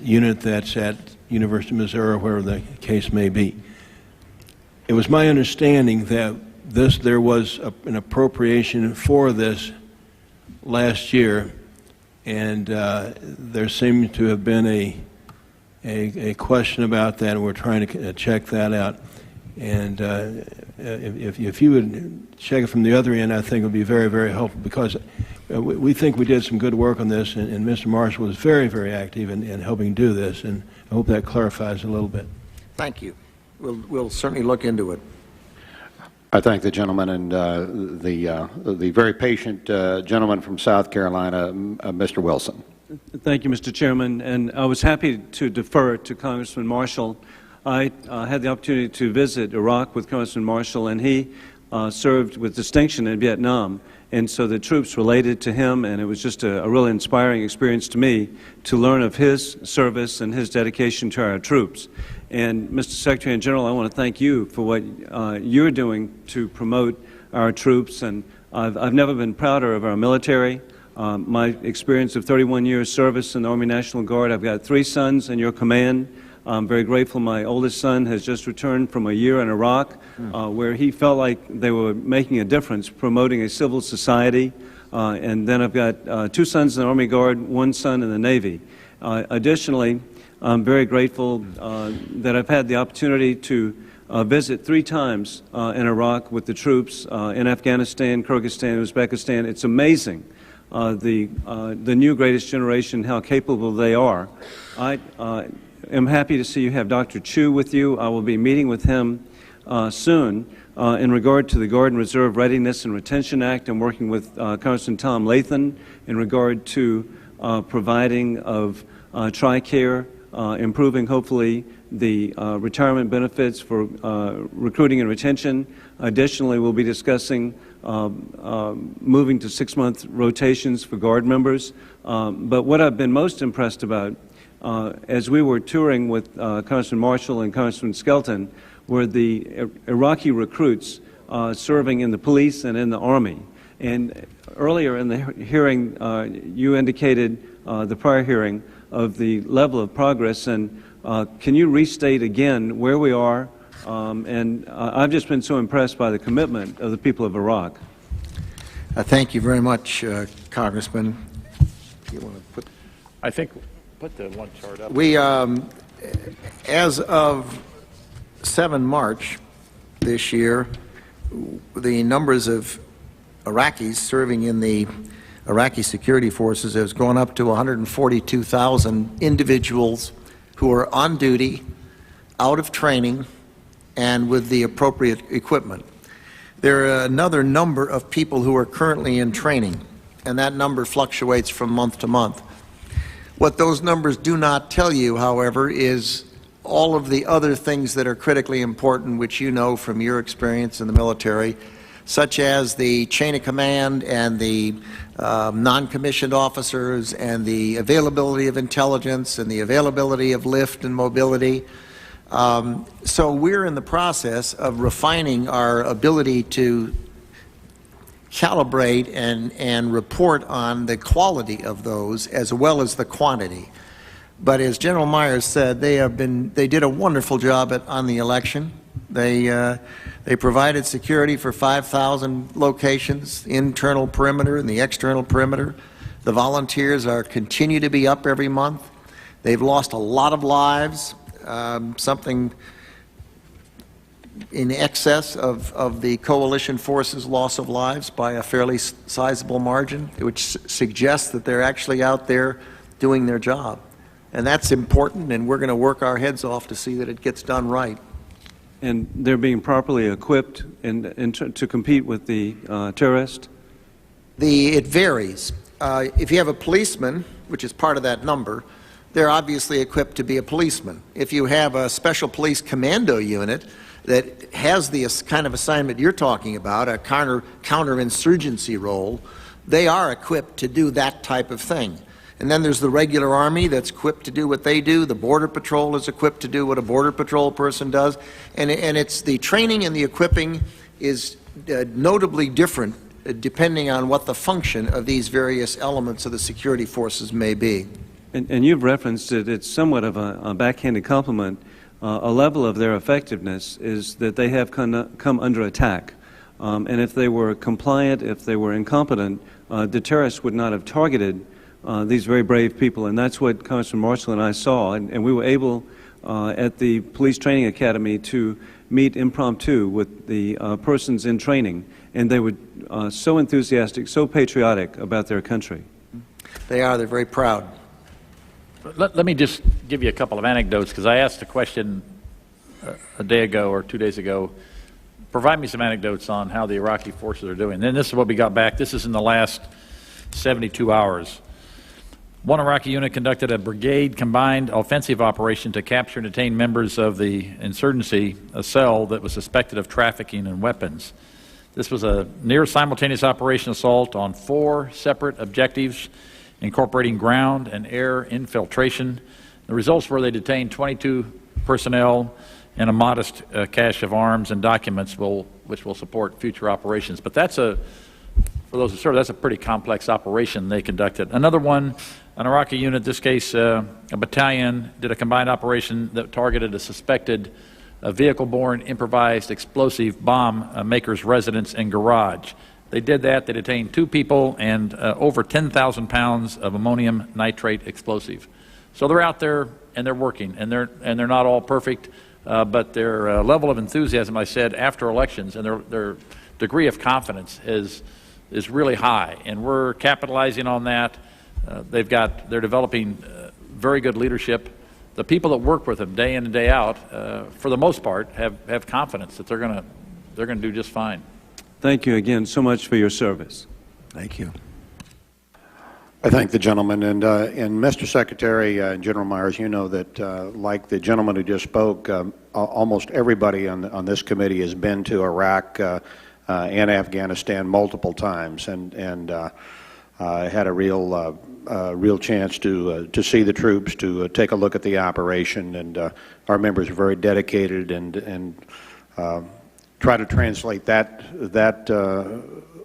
unit that's at University of Missouri, wherever the case may be. It was my understanding that there was an appropriation for this last year, and there seemed to have been a question about that, and we're trying to check that out. And if you would check it from the other end, I think it would be very, very helpful, because we think we did some good work on this, and Mr. Marshall was very, very active in helping do this, and I hope that clarifies a little bit. Thank you. We'll certainly look into it. I thank the gentleman and the very patient gentleman from South Carolina, Mr. Wilson. Thank you, Mr. Chairman, and I was happy to defer to Congressman Marshall. I had the opportunity to visit Iraq with Congressman Marshall, and he served with distinction in Vietnam. And so the troops related to him, and it was just a really inspiring experience to me to learn of his service and his dedication to our troops. And Mr. Secretary General, I want to thank you for what you're doing to promote our troops. And I've never been prouder of our military. My experience of 31 years service in the Army National Guard, I've got 3 sons in your command. I'm very grateful. My oldest son has just returned from a year in Iraq where he felt like they were making a difference, promoting a civil society. And then I've got 2 sons in the Army Guard, 1 son in the Navy. Additionally, I'm very grateful that I've had the opportunity to visit 3 times in Iraq with the troops in Afghanistan, Kyrgyzstan, Uzbekistan. It's amazing the new greatest generation, how capable they are. I'm happy to see you have Dr. Chu with you. I will be meeting with him soon in regard to the Guard and Reserve Readiness and Retention Act. I'm working with Congressman Tom Lathan in regard to providing of TRICARE, improving hopefully the retirement benefits for recruiting and retention. Additionally, we'll be discussing moving to 6-month rotations for Guard members. But what I've been most impressed about as we were touring with Congressman Marshall and Congressman Skelton were the Iraqi recruits serving in the police and in the Army. And earlier in the hearing, you indicated, the prior hearing, of the level of progress. And can you restate again where we are? And I've just been so impressed by the commitment of the people of Iraq. Thank you very much, Congressman. You want to put? I think put the one chart up. We, as of 7 March this year, the numbers of Iraqis serving in the Iraqi security forces has gone up to 142,000 individuals who are on duty, out of training, and with the appropriate equipment. There are another number of people who are currently in training, and that number fluctuates from month to month. What those numbers do not tell you, however, is all of the other things that are critically important, which you know from your experience in the military, such as the chain of command and the non-commissioned officers and the availability of intelligence and the availability of lift and mobility. So we're in the process of refining our ability to calibrate and report on the quality of those as well as the quantity. But as General Myers said, they did a wonderful job on the election. They provided security for 5,000 locations, internal perimeter and the external perimeter. The volunteers continue to be up every month. They've lost a lot of lives, something in excess of the coalition forces' loss of lives by a fairly sizable margin, which suggests that they're actually out there doing their job. And that's important, and we're going to work our heads off to see that it gets done right. And they're being properly equipped to compete with the terrorist? It varies. If you have a policeman, which is part of that number, they're obviously equipped to be a policeman. If you have a special police commando unit that has the kind of assignment you're talking about, a counterinsurgency role, they are equipped to do that type of thing. And then there's the regular Army that's equipped to do what they do. The Border Patrol is equipped to do what a Border Patrol person does. And it's the training and the equipping is notably different depending on what the function of these various elements of the security forces may be. And you've referenced it. It's somewhat of a backhanded compliment. A level of their effectiveness is that they have come under attack. And if they were compliant, if they were incompetent, the terrorists would not have targeted these very brave people, and that's what Congressman Marshall and I saw, and we were able at the Police Training Academy to meet impromptu with the persons in training, and they were so enthusiastic, so patriotic about their country. They're very proud. Let me just give you a couple of anecdotes, because I asked a question a day ago or 2 days ago. Provide me some anecdotes on how the Iraqi forces are doing. Then this is what we got back. This is in the last 72 hours. One Iraqi unit conducted a brigade combined offensive operation to capture and detain members of the insurgency, a cell that was suspected of trafficking in weapons. This was a near simultaneous operation assault on 4 separate objectives, incorporating ground and air infiltration. The results were they detained 22 personnel and a modest cache of arms and documents which will support future operations. But that's for those who serve, that's a pretty complex operation they conducted. Another one, an Iraqi unit, this case a battalion, did a combined operation that targeted a suspected vehicle-borne improvised explosive bomb maker's residence and garage. They did that. They detained 2 people and over 10,000 pounds of ammonium nitrate explosive. So they're out there and they're working, and they're not all perfect, but their level of enthusiasm, I said, after elections, and their degree of confidence is really high, and we're capitalizing on that. They're developing very good leadership. The people that work with them day in and day out, for the most part, have confidence that they're going to do just fine. Thank you again so much for your service. Thank you. I thank the gentleman, and Mr. Secretary, General Myers, you know that like the gentleman who just spoke, almost everybody on this committee has been to Iraq and Afghanistan multiple times, and had a real chance to see the troops, to take a look at the operation, and our members are very dedicated and try to translate that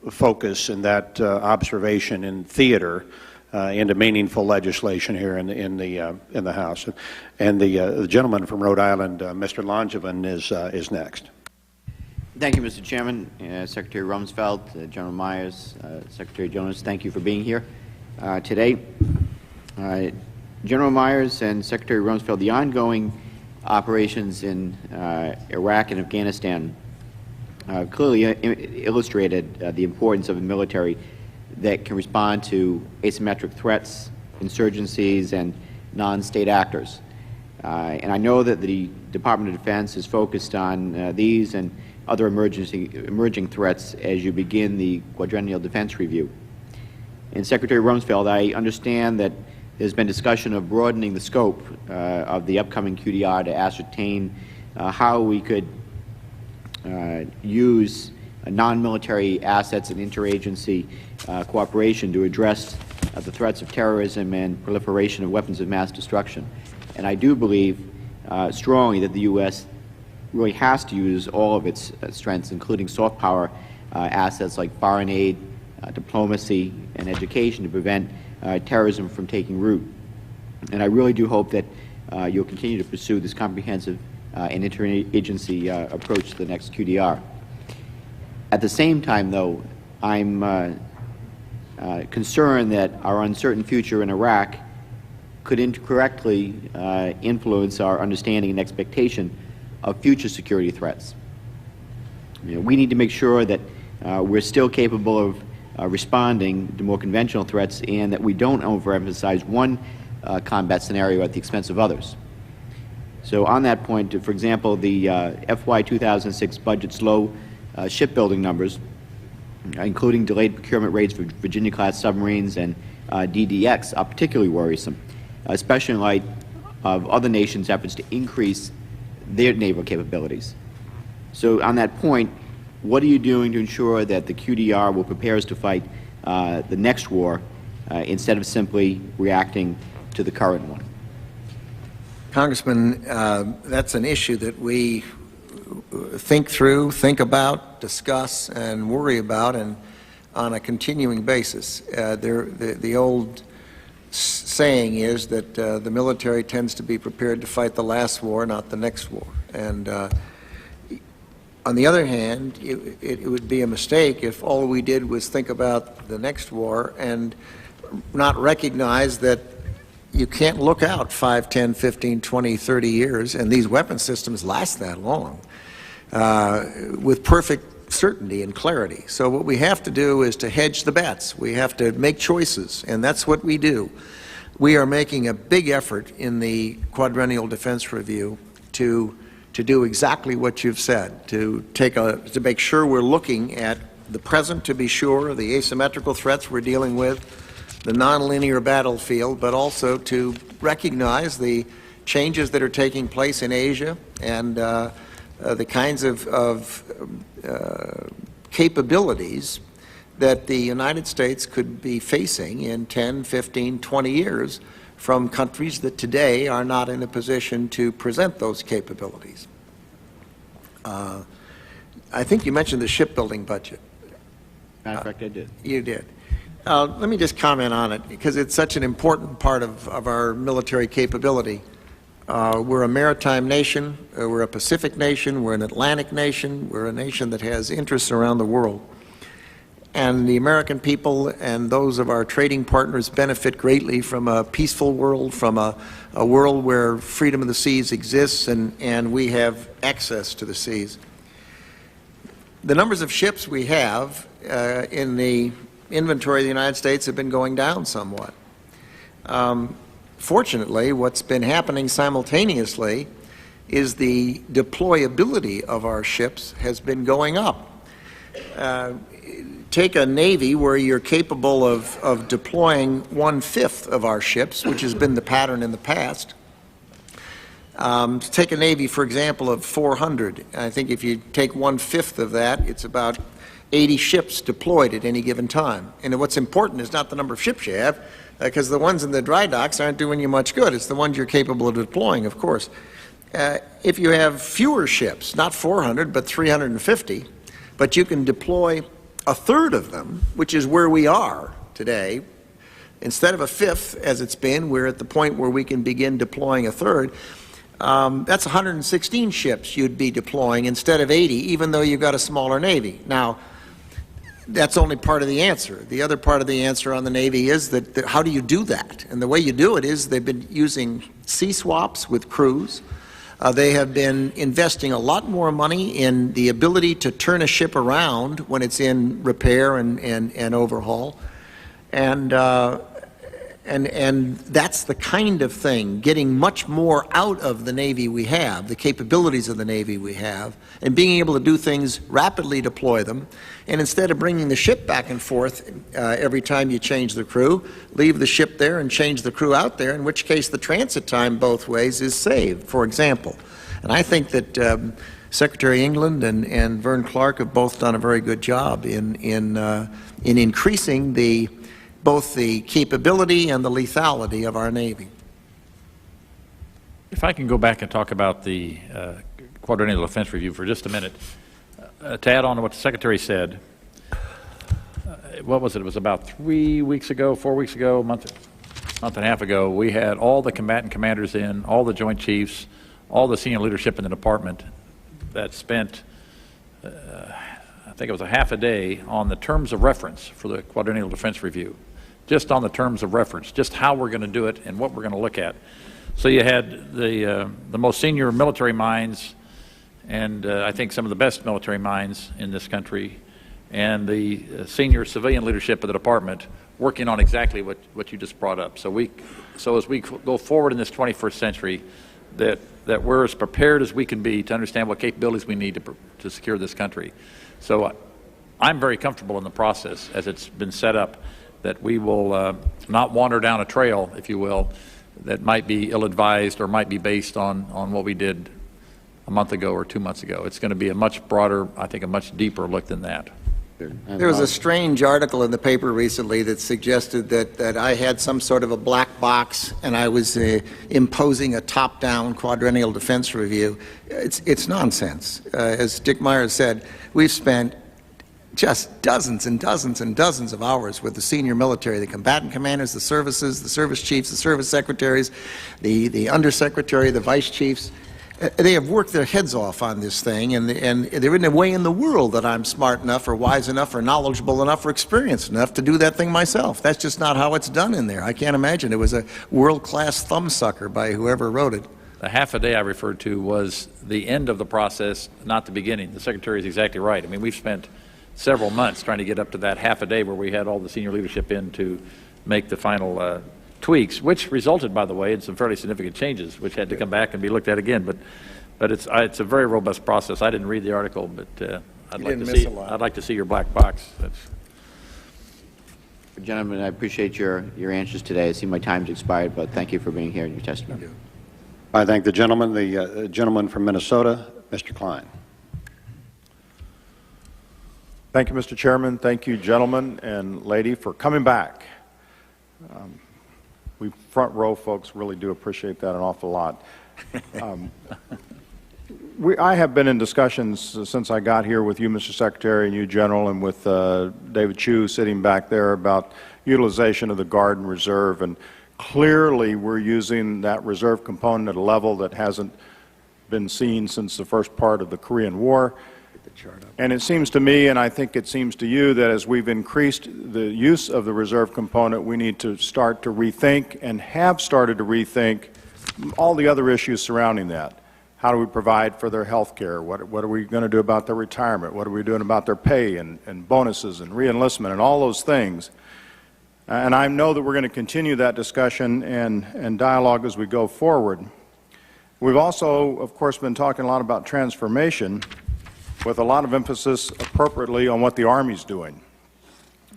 focus and that observation in theater into meaningful legislation here in the House. And the gentleman from Rhode Island, Mr. Langevin, is next. Thank you, Mr. Chairman, Secretary Rumsfeld, General Myers, Secretary Jonas. Thank you for being here today. General Myers and Secretary Rumsfeld, the ongoing operations in Iraq and Afghanistan clearly illustrated the importance of a military that can respond to asymmetric threats, insurgencies, and non-state actors. And I know that the Department of Defense is focused on these and other emerging threats as you begin the quadrennial defense review. And Secretary Rumsfeld, I understand that there's been discussion of broadening the scope of the upcoming QDR to ascertain how we could use non-military assets and interagency cooperation to address the threats of terrorism and proliferation of weapons of mass destruction. And I do believe strongly that the U.S. really has to use all of its strengths, including soft power assets like foreign aid, diplomacy, and education to prevent terrorism from taking root. And I really do hope that you'll continue to pursue this comprehensive and interagency approach to the next QDR. At the same time, though, I'm concerned that our uncertain future in Iraq could incorrectly influence our understanding and expectation of future security threats. We need to make sure that we're still capable of responding to more conventional threats and that we don't overemphasize one combat scenario at the expense of others. So on that point, for example, the FY 2006 budget's low shipbuilding numbers, including delayed procurement rates for Virginia-class submarines and DDX, are particularly worrisome, especially in light of other nations' efforts to increase their naval capabilities. So on that point, what are you doing to ensure that the QDR will prepare us to fight the next war instead of simply reacting to the current one? Congressman, that's an issue that we think through, think about, discuss, and worry about, and on a continuing basis. The old saying is that the military tends to be prepared to fight the last war, not the next war. And on the other hand, it would be a mistake if all we did was think about the next war and not recognize that you can't look out 5, 10, 15, 20, 30 years, and these weapon systems last that long, with perfect certainty and clarity. So what we have to do is to hedge the bets. We have to make choices, and that's what we do. We are making a big effort in the Quadrennial Defense Review to do exactly what you've said, to make sure we're looking at the present, to be sure, the asymmetrical threats we're dealing with, the nonlinear battlefield, but also to recognize the changes that are taking place in Asia and the kinds of capabilities that the United States could be facing in 10, 15, 20 years from countries that today are not in a position to present those capabilities. I think you mentioned the shipbuilding budget. Matter of fact, I did. You did. Let me just comment on it, because it's such an important part of our military capability. We're a maritime nation, we're a Pacific nation, we're an Atlantic nation, we're a nation that has interests around the world. And the American people and those of our trading partners benefit greatly from a peaceful world, from a world where freedom of the seas exists and we have access to the seas. The numbers of ships we have in the inventory of the United States have been going down somewhat. Fortunately, what's been happening simultaneously is the deployability of our ships has been going up. Take a Navy where you're capable of deploying 1/5 of our ships, which has been the pattern in the past. Take a Navy, for example, of 400. I think if you take 1/5 of that, it's about 80 ships deployed at any given time. And what's important is not the number of ships you have, because the ones in the dry docks aren't doing you much good. It's the ones you're capable of deploying, of course. If you have fewer ships, not 400, but 350, but you can deploy 1/3 of them, which is where we are today, instead of 1/5 as it's been, we're at the point where we can begin deploying 1/3. That's 116 ships you'd be deploying instead of 80, even though you've got a smaller Navy. Now, that's only part of the answer. The other part of the answer on the Navy is that how do you do that? And the way you do it is they've been using sea swaps with crews. They have been investing a lot more money in the ability to turn a ship around when it's in repair and overhaul. And And that's the kind of thing, getting much more out of the Navy we have, the capabilities of the Navy we have, and being able to do things, rapidly deploy them, and instead of bringing the ship back and forth every time you change the crew, leave the ship there and change the crew out there, in which case the transit time both ways is saved, for example. And I think that Secretary England and Vern Clark have both done a very good job in increasing both the capability and the lethality of our Navy. If I can go back and talk about the Quadrennial Defense Review for just a minute, to add on to what the Secretary said, what was it? It was about 3 weeks ago, 4 weeks ago, month and a half ago, we had all the combatant commanders in, all the Joint Chiefs, all the senior leadership in the department that spent I think it was a half a day on the terms of reference for the Quadrennial Defense Review, just on the terms of reference, just how we're going to do it and what we're going to look at. So you had the most senior military minds and I think some of the best military minds in this country and the senior civilian leadership of the department working on exactly what you just brought up. So as we go forward in this 21st century, that we're as prepared as we can be to understand what capabilities we need to secure this country. So I'm very comfortable in the process as it's been set up that we will not wander down a trail, if you will, that might be ill-advised or might be based on what we did a month ago or 2 months ago. It's going to be a much broader, I think a much deeper look than that. There was a strange article in the paper recently that suggested that I had some sort of a black box and I was imposing a top-down quadrennial defense review. It's nonsense. As Dick Myers said, we've spent just dozens and dozens and dozens of hours with the senior military, the combatant commanders, the services, the service chiefs, the service secretaries, the undersecretary, the vice chiefs. They have worked their heads off on this thing, and there isn't a way in the world that I'm smart enough or wise enough or knowledgeable enough or experienced enough to do that thing myself. That's just not how it's done in there. I can't imagine. It was a world-class thumbsucker by whoever wrote it. The half a day I referred to was the end of the process, not the beginning. The Secretary is exactly right. I mean, we've spent several months trying to get up to that half a day where we had all the senior leadership in to make the final tweaks, which resulted, by the way, in some fairly significant changes, which had to come back and be looked at again. But it's a very robust process. I didn't read the article, but I'd like to see your black box. Gentlemen, I appreciate your answers today. I see my time's expired, but thank you for being here in your testimony. I thank the gentleman. The gentleman from Minnesota, Mr. Klein. Thank you, Mr. Chairman. Thank you, gentlemen and lady, for coming back. We front row folks really do appreciate that an awful lot. I have been in discussions since I got here with you, Mr. Secretary, and you, General, and with David Chu sitting back there about utilization of the Guard and Reserve. And clearly we're using that reserve component at a level that hasn't been seen since the first part of the Korean War. And it seems to me, and I think it seems to you, that as we've increased the use of the reserve component, we need to start to rethink and have started to rethink all the other issues surrounding that. How do we provide for their health care? What are we going to do about their retirement? What are we doing about their pay and bonuses and reenlistment and all those things? And I know that we're going to continue that discussion and dialogue as we go forward. We've also, of course, been talking a lot about transformation, with a lot of emphasis appropriately on what the Army's doing.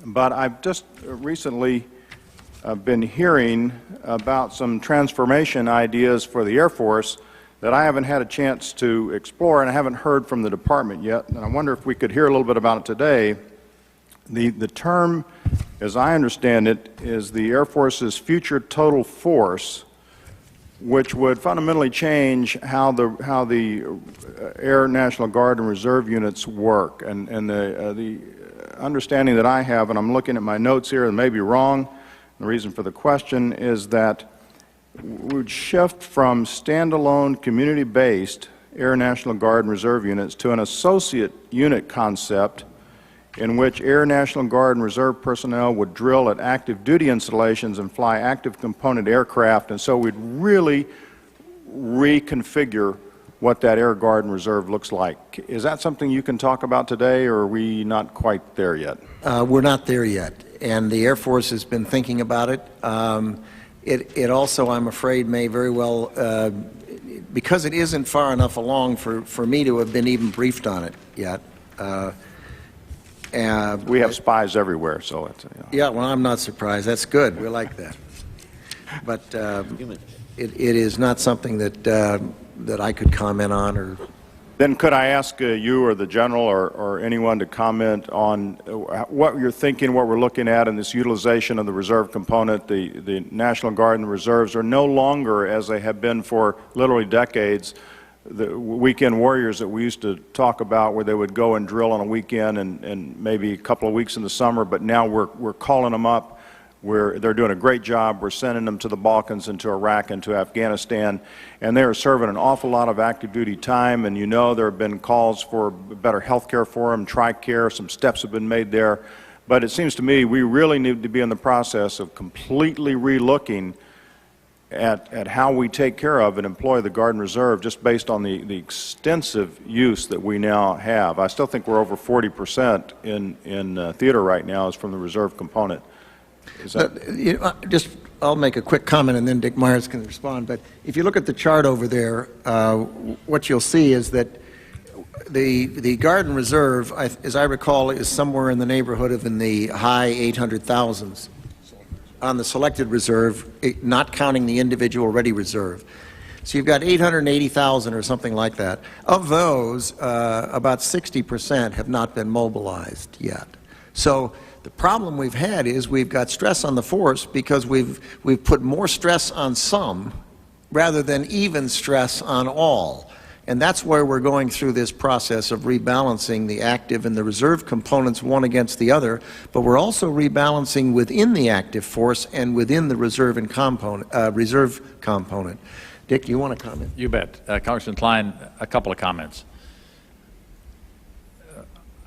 But I've just recently been hearing about some transformation ideas for the Air Force that I haven't had a chance to explore, and I haven't heard from the Department yet, and I wonder if we could hear a little bit about it today. The term, as I understand it, is the Air Force's future total force, which would fundamentally change how the Air National Guard and Reserve units work. And the understanding that I have, and I'm looking at my notes here and may be wrong, the reason for the question is that we would shift from standalone community-based Air National Guard and Reserve units to an associate unit concept in which Air National Guard and Reserve personnel would drill at active duty installations and fly active component aircraft, and so we'd really reconfigure what that Air Guard and Reserve looks like. Is that something you can talk about today, or are we not quite there yet? We're not there yet, and the Air Force has been thinking about it. It also, I'm afraid, may very well, because it isn't far enough along for me to have been even briefed on it yet. We have spies everywhere, so it's... Yeah, well, I'm not surprised. That's good. We like that. But it is not something that I could comment on. Or then could I ask you or the General or anyone to comment on what you're thinking, what we're looking at in this utilization of the reserve component? The National Guard and the reserves are no longer, as they have been for literally decades, the weekend warriors that we used to talk about, where they would go and drill on a weekend and maybe a couple of weeks in the summer, but now we're calling them up. They're doing a great job. We're sending them to the Balkans and to Iraq and to Afghanistan, and they are serving an awful lot of active duty time. And you know, there have been calls for better health care for them, TRICARE, some steps have been made there. But it seems to me we really need to be in the process of completely relooking at how we take care of and employ the Guard and Reserve, just based on the extensive use that we now have. I still think we're over 40% in theater right now is from the reserve component. I'll make a quick comment and then Dick Myers can respond. But if you look at the chart over there, what you'll see is that the Guard and Reserve, as I recall, is somewhere in the neighborhood of in the high 800,000s on the selected reserve, not counting the individual ready reserve. So you've got 880,000 or something like that. Of those, about 60% have not been mobilized yet. So the problem we've had is we've got stress on the force because we've put more stress on some rather than even stress on all. And that's where we're going through this process of rebalancing the active and the reserve components one against the other, but we're also rebalancing within the active force and within the reserve component. Dick, you want to comment? You bet. Congressman Klein, a couple of comments.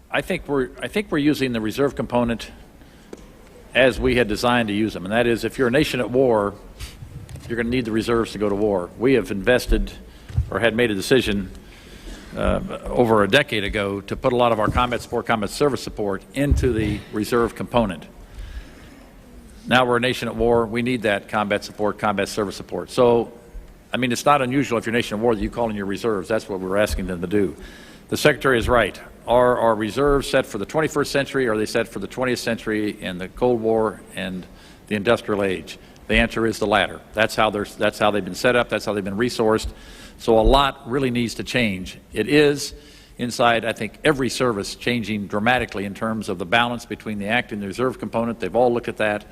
I think we're using the reserve component as we had designed to use them, and that is, if you're a nation at war, you're going to need the reserves to go to war. We have invested, or had made a decision over a decade ago, to put a lot of our combat support, combat service support into the reserve component. Now we're a nation at war. We need that combat support, combat service support. So, I mean, it's not unusual if you're a nation at war that you call in your reserves. That's what we're asking them to do. The Secretary is right. Are our reserves set for the 21st century, or are they set for the 20th century and the Cold War and the industrial age? The answer is the latter. That's how they've been set up. That's how they've been resourced. So a lot really needs to change. It is inside, I think, every service changing dramatically in terms of the balance between the active and the reserve component. They've all looked at that.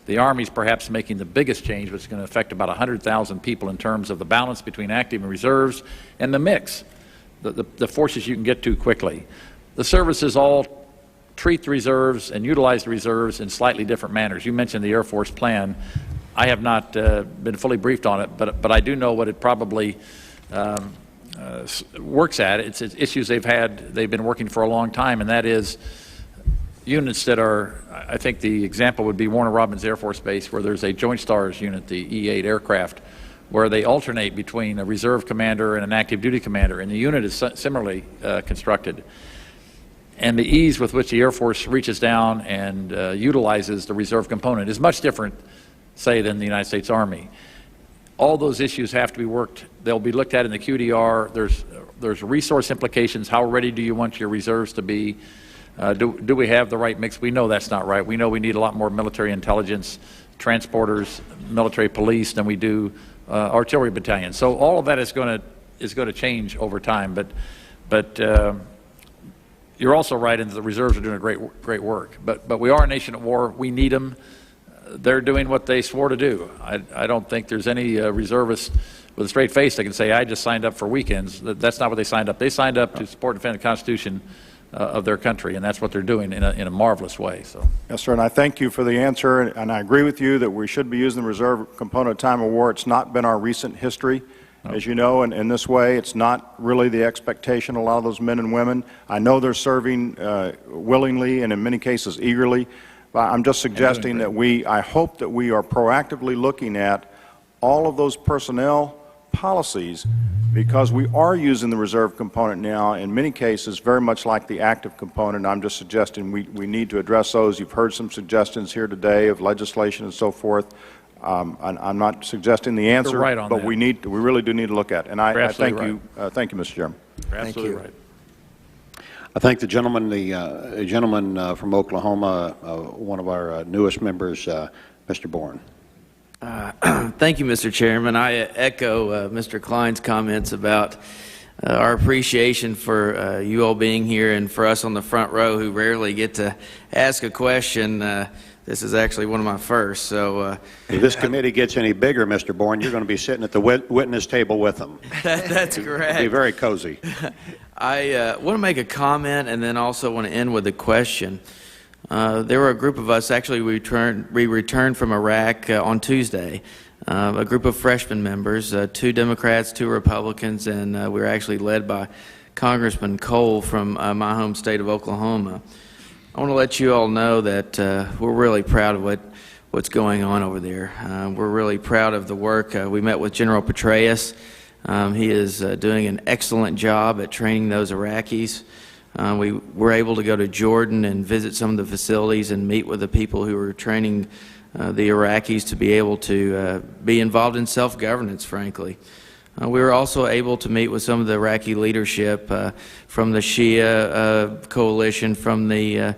The Army's perhaps making the biggest change, which is going to affect about 100,000 people in terms of the balance between active and reserves and the mix. The forces you can get to quickly. The services all treat the reserves and utilize the reserves in slightly different manners. You mentioned the Air Force plan. I have not been fully briefed on it, but I do know what it probably works at. It's issues they've been working for a long time, and that is units that are, I think the example would be Warner Robins Air Force Base, where there's a Joint Stars unit, the E-8 aircraft, where they alternate between a reserve commander and an active duty commander, and the unit is similarly constructed. And the ease with which the Air Force reaches down and utilizes the reserve component is much different, say, than the United States Army. All those issues have to be worked. They'll be looked at in the QDR. There's resource implications. How ready do you want your reserves to be? Do we have the right mix? We know that's not right. We know we need a lot more military intelligence, transporters, military police than we do artillery battalions. So all of that is going to change over time. But you're also right in that the reserves are doing great work. But we are a nation at war. We need them. They're doing what they swore to do. I don't think there's any reservist with a straight face that can say, I just signed up for weekends. That's not what they signed up. They signed up to support and defend the Constitution of their country, and that's what they're doing in a marvelous way. So. Yes, sir, and I thank you for the answer, and I agree with you that we should be using the reserve component at time of war. It's not been our recent history, as you know, and in this way, it's not really the expectation of a lot of those men and women. I know they're serving willingly and in many cases eagerly. I'm just suggesting that I hope that we are proactively looking at all of those personnel policies, because we are using the reserve component now in many cases very much like the active component. I'm just suggesting we need to address those. You've heard some suggestions here today of legislation and so forth. I'm not suggesting the answer, right on but that. we really do need to look at it. And I thank you, thank you, Mr. Chairman. You're absolutely right. I thank the gentleman, from Oklahoma, one of our newest members, Mr. Bourne. Thank you, Mr. Chairman. I echo Mr. Klein's comments about our appreciation for you all being here, and for us on the front row who rarely get to ask a question. This is actually one of my first. So, if this committee gets any bigger, Mr. Bourne, you're going to be sitting at the witness table with them. That's correct. It'll be very cozy. I want to make a comment and then also want to end with a question. There were a group of us, actually we returned from Iraq on Tuesday, a group of freshman members, 2 Democrats, 2 Republicans, and we were actually led by Congressman Cole from my home state of Oklahoma. I want to let you all know that we're really proud of what's going on over there. We're really proud of the work. We met with General Petraeus. He is doing an excellent job at training those Iraqis. We were able to go to Jordan and visit some of the facilities and meet with the people who are training the Iraqis to be able to be involved in self-governance, frankly. We were also able to meet with some of the Iraqi leadership from the Shia coalition, from the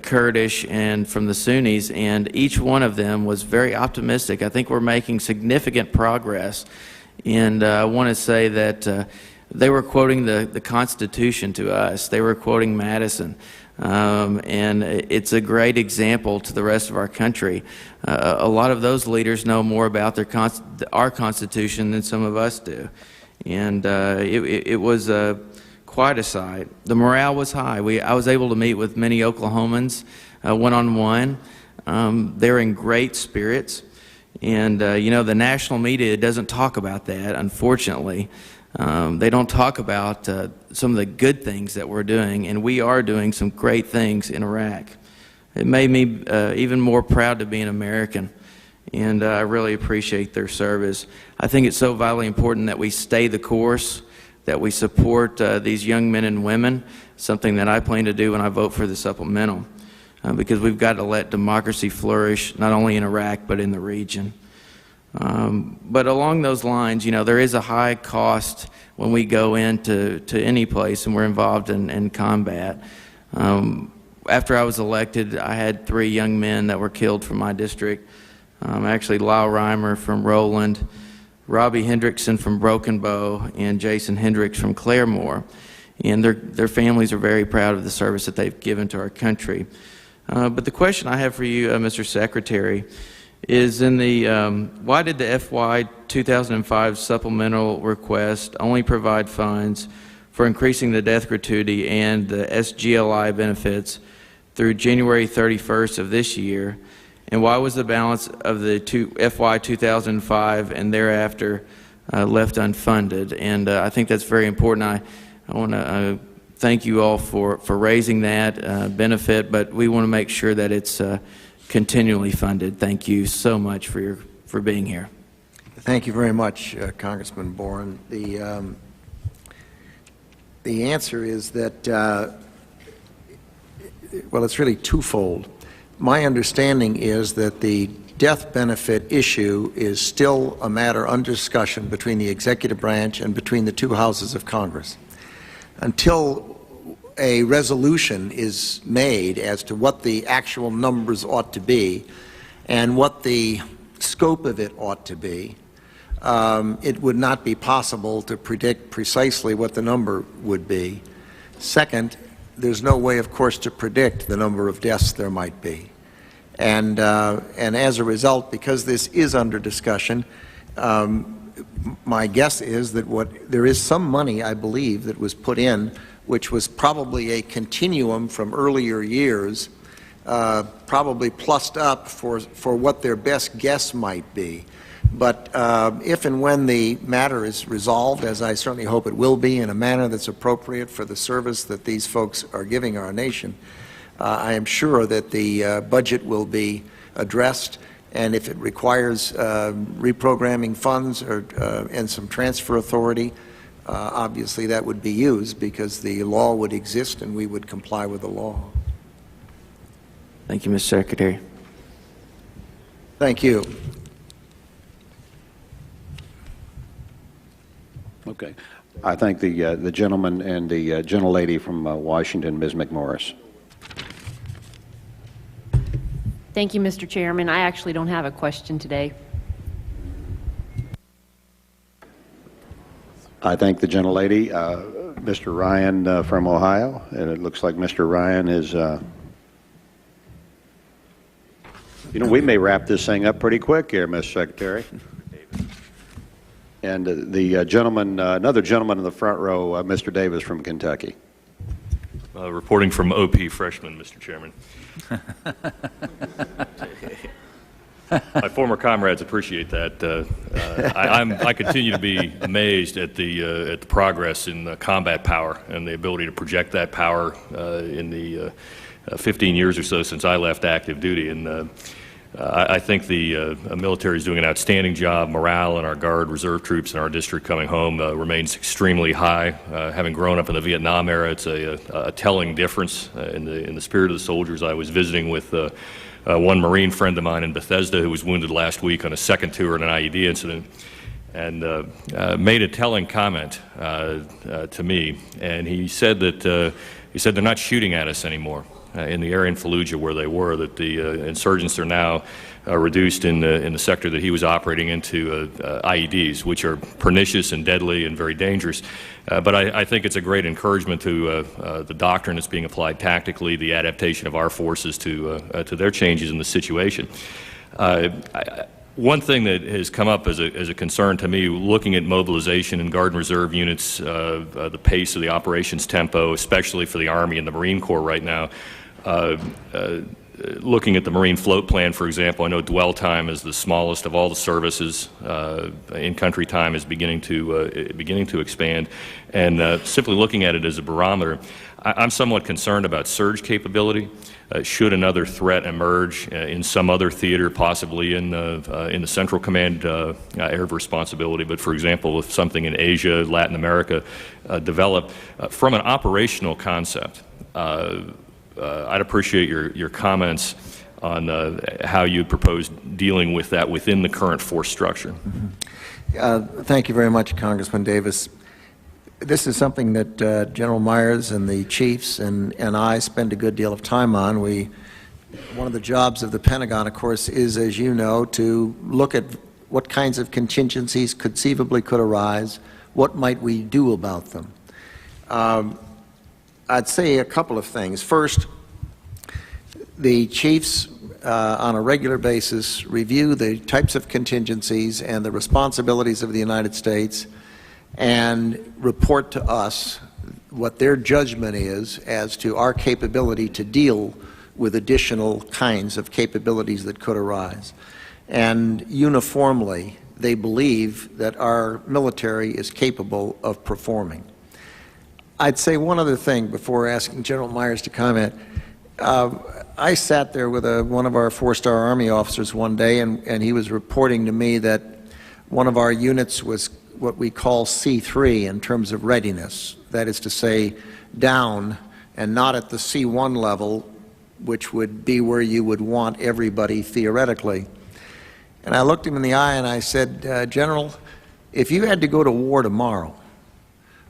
Kurdish, and from the Sunnis, and each one of them was very optimistic. I think we're making significant progress, and I want to say that they were quoting the Constitution to us. They were quoting Madison. And it's a great example to the rest of our country. A lot of those leaders know more about our Constitution than some of us do. And it was quite a sight. The morale was high. I was able to meet with many Oklahomans one-on-one. They're in great spirits. And, you know, the national media doesn't talk about that, unfortunately. They don't talk about some of the good things that we're doing, and we are doing some great things in Iraq. It made me even more proud to be an American, and I really appreciate their service. I think it's so vitally important that we stay the course, that we support these young men and women, something that I plan to do when I vote for the supplemental, because we've got to let democracy flourish, not only in Iraq, but in the region. But along those lines, you know, there is a high cost when we go into any place and we're involved in combat. After I was elected, I had 3 young men that were killed from my district. Actually, Lyle Reimer from Rowland, Robbie Hendrickson from Broken Bow, and Jason Hendricks from Claremore. And their families are very proud of the service that they've given to our country. But the question I have for you, Mr. Secretary, is in the why did the FY 2005 supplemental request only provide funds for increasing the death gratuity and the SGLI benefits through January 31st of this year, and why was the balance of the FY 2005 and thereafter left unfunded? And I think that's very important. I want to thank you all for raising that benefit, but we want to make sure that it's continually funded. Thank you so much for being here. Thank you very much, Congressman Bourne. The answer is that, well, it's really twofold. My understanding is that the death benefit issue is still a matter under discussion between the executive branch and between the 2 houses of Congress. Until a resolution is made as to what the actual numbers ought to be and what the scope of it ought to be, it would not be possible to predict precisely what the number would be. Second, there's no way, of course, to predict the number of deaths there might be. And as a result, because this is under discussion, my guess is that there is some money, I believe, that was put in, which was probably a continuum from earlier years, probably plussed up for what their best guess might be. But if and when the matter is resolved, as I certainly hope it will be, in a manner that's appropriate for the service that these folks are giving our nation, I am sure that the budget will be addressed And if it requires reprogramming funds or, and some transfer authority, obviously that would be used because the law would exist and we would comply with the law. Thank you, Mr. Secretary. Thank you. Okay. I thank the gentleman and the gentlelady from Washington, Ms. McMorris. Thank you, Mr. Chairman. I actually don't have a question today. I thank the gentlelady, Mr. Ryan from Ohio, and it looks like Mr. Ryan is, you know, we may wrap this thing up pretty quick here, Mr. Secretary. And the gentleman, another gentleman in the front row, Mr. Davis from Kentucky. Reporting from OP freshman, Mr. Chairman. My former comrades appreciate that. I continue to be amazed at the progress in combat power and the ability to project that power in the 15 years or so since I left active duty. And I think the military is doing an outstanding job. Morale in our Guard reserve troops in our district coming home remains extremely high. Having grown up in the Vietnam era, it's a telling difference in the spirit of the soldiers. I was visiting with one Marine friend of mine in Bethesda who was wounded last week on a second tour in an IED incident, and made a telling comment to me. And he said that they're not shooting at us anymore. In the area in Fallujah where they were, that the insurgents are now reduced in the sector that he was operating into IEDs, which are pernicious and deadly and very dangerous. But I think it's a great encouragement to the doctrine that's being applied tactically, the adaptation of our forces to their changes in the situation. One thing that has come up as a concern to me, looking at mobilization and Guard and Reserve units, the pace of the operations tempo, especially for the Army and the Marine Corps right now, looking at the Marine Float Plan, for example, I know dwell time is the smallest of all the services. In-country time is beginning to expand, and simply looking at it as a barometer, I'm somewhat concerned about surge capability. Should another threat emerge in some other theater, possibly in the Central Command area of responsibility, but for example, if something in Asia, Latin America develop, from an operational concept, I'd appreciate your comments on how you propose dealing with that within the current force structure. Mm-hmm. Thank you very much, Congressman Davis. This is something that General Myers and the chiefs and I spend a good deal of time on. One of the jobs of the Pentagon, of course, is, as you know, to look at what kinds of contingencies conceivably could arise, what might we do about them. I'd say a couple of things. First, the chiefs on a regular basis review the types of contingencies and the responsibilities of the United States and report to us what their judgment is as to our capability to deal with additional kinds of capabilities that could arise. And uniformly, they believe that our military is capable of performing. I'd say one other thing before asking General Myers to comment. I sat there with one of our four-star Army officers one day, and he was reporting to me that one of our units was what we call C3 in terms of readiness. That is to say, down and not at the C1 level, which would be where you would want everybody theoretically. And I looked him in the eye and I said, General, if you had to go to war tomorrow,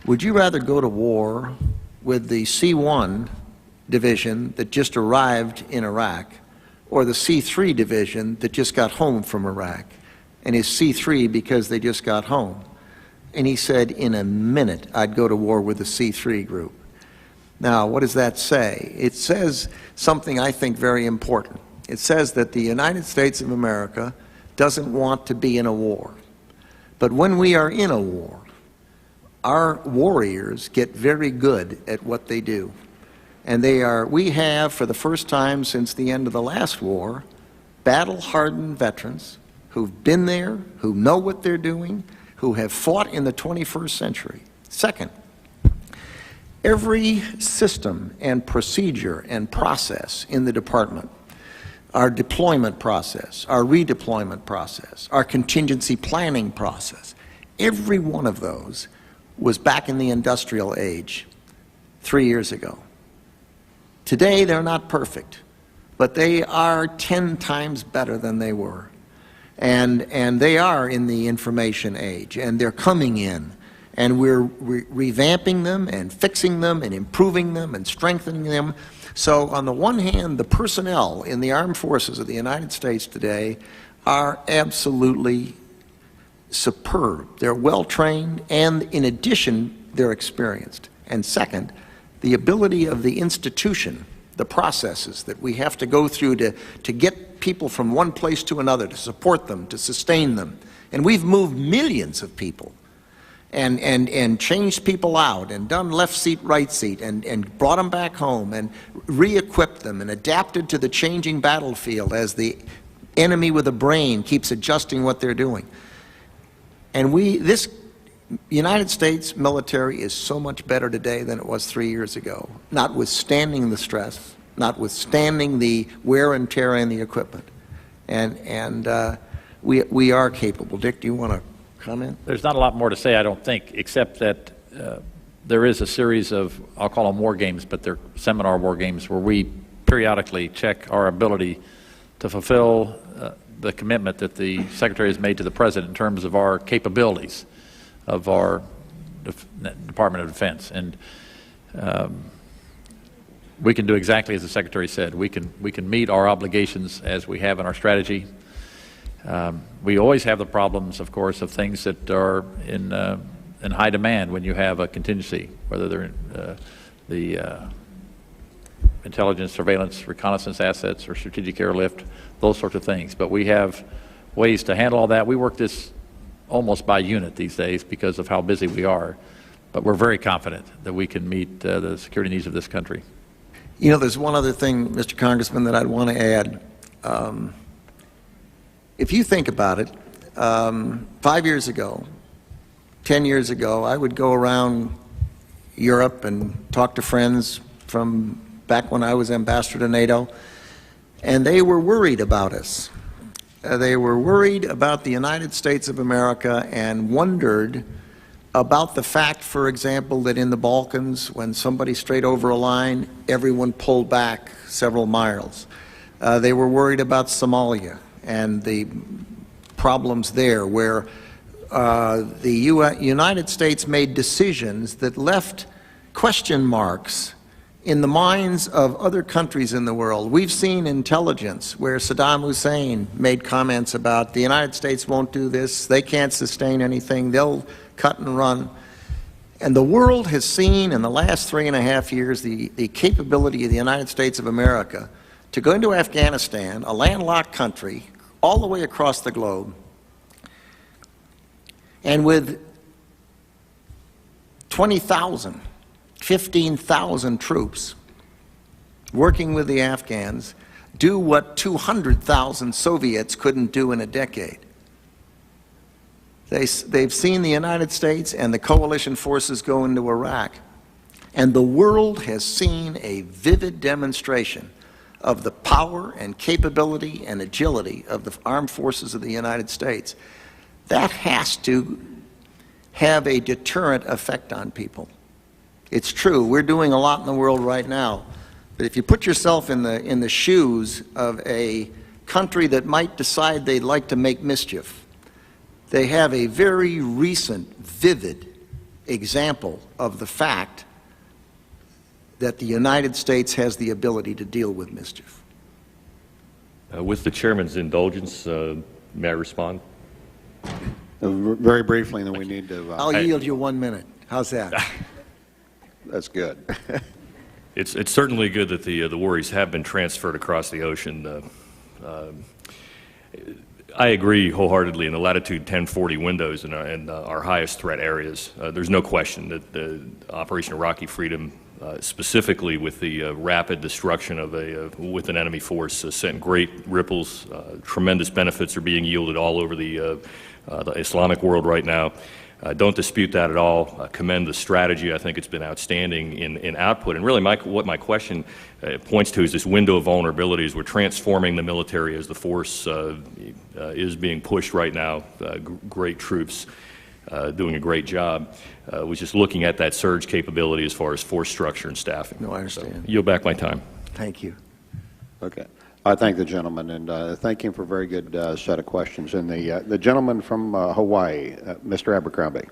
would you rather go to war with the C1 division that just arrived in Iraq or the C3 division that just got home from Iraq and is C3 because they just got home? And he said, in a minute, I'd go to war with the C3 group. Now, what does that say? It says something I think very important. It says that the United States of America doesn't want to be in a war. But when we are in a war, our warriors get very good at what they do. And we have, for the first time since the end of the last war, battle-hardened veterans who've been there, who know what they're doing, who have fought in the 21st century. Second, every system and procedure and process in the department our deployment process, our redeployment process, our contingency planning process. Every one of those was back in the industrial age 3 years ago. Today, they're not perfect, but they are 10 times better than they were. And they are in the information age, and they're coming in. And we're revamping them and fixing them and improving them and strengthening them. So on the one hand, the personnel in the armed forces of the United States today are absolutely superb. They're well trained, and in addition, they're experienced. And second, the ability of the institution, the processes that we have to go through to get people from one place to another, to support them, to sustain them. And we've moved millions of people and changed people out and done left seat, right seat, and brought them back home and re-equipped them and adapted to the changing battlefield as the enemy with a brain keeps adjusting what they're doing. And this United States military is so much better today than it was 3 years ago, notwithstanding the stress, notwithstanding the wear and tear in the equipment. And we are capable. Dick, do you want to comment? There's not a lot more to say, I don't think, except that there is a series of, I'll call them war games, but they're seminar war games, where we periodically check our ability to fulfill the commitment that the Secretary has made to the President in terms of our capabilities of our Department of Defense. And we can do exactly as the Secretary said. We can meet our obligations as we have in our strategy. We always have the problems, of course, of things that are in high demand when you have a contingency, whether they're the intelligence, surveillance, reconnaissance assets, or strategic airlift, those sorts of things. But we have ways to handle all that. We work this almost by unit these days because of how busy we are. But we're very confident that we can meet the security needs of this country. You know, there's one other thing, Mr. Congressman, that I'd want to add. If you think about it, 5 years ago, 10 years ago, I would go around Europe and talk to friends from back when I was ambassador to NATO, and they were worried about us. They were worried about the United States of America and wondered about the fact, for example, that in the Balkans, when somebody strayed over a line, everyone pulled back several miles. They were worried about Somalia and the problems there, where the United States made decisions that left question marks in the minds of other countries in the world. We've seen intelligence where Saddam Hussein made comments about the United States won't do this, they can't sustain anything, they'll cut and run. And the world has seen in the last 3.5 years the capability of the United States of America to go into Afghanistan, a landlocked country, all the way across the globe, and with 20,000, 15,000 troops working with the Afghans, do what 200,000 Soviets couldn't do in a decade. They've seen the United States and the coalition forces go into Iraq, and the world has seen a vivid demonstration of the power and capability and agility of the armed forces of the United States. That has to have a deterrent effect on people. It's true, we're doing a lot in the world right now, but if you put yourself in the shoes of a country that might decide they'd like to make mischief, they have a very recent, vivid example of the fact that the United States has the ability to deal with mischief. With the Chairman's indulgence, may I respond? Very briefly, then we need to... I'll yield you 1 minute. How's that? That's good. It's certainly good that the worries have been transferred across the ocean. I agree wholeheartedly in the latitude 1040 windows in our highest threat areas. There's no question that the Operation Iraqi Freedom, specifically with the rapid destruction of with an enemy force, sent great ripples. Tremendous benefits are being yielded all over the Islamic world right now. Don't dispute that at all. Commend the strategy. I think it's been outstanding in output. And really what my question points to is this window of vulnerabilities. We're transforming the military as the force is being pushed right now. Great troops doing a great job. Was just looking at that surge capability as far as force structure and staffing. No, I understand. So, yield back my time. Thank you. Okay. I thank the gentleman, and thank him for a very good set of questions. And the gentleman from Hawaii, Mr. Abercrombie.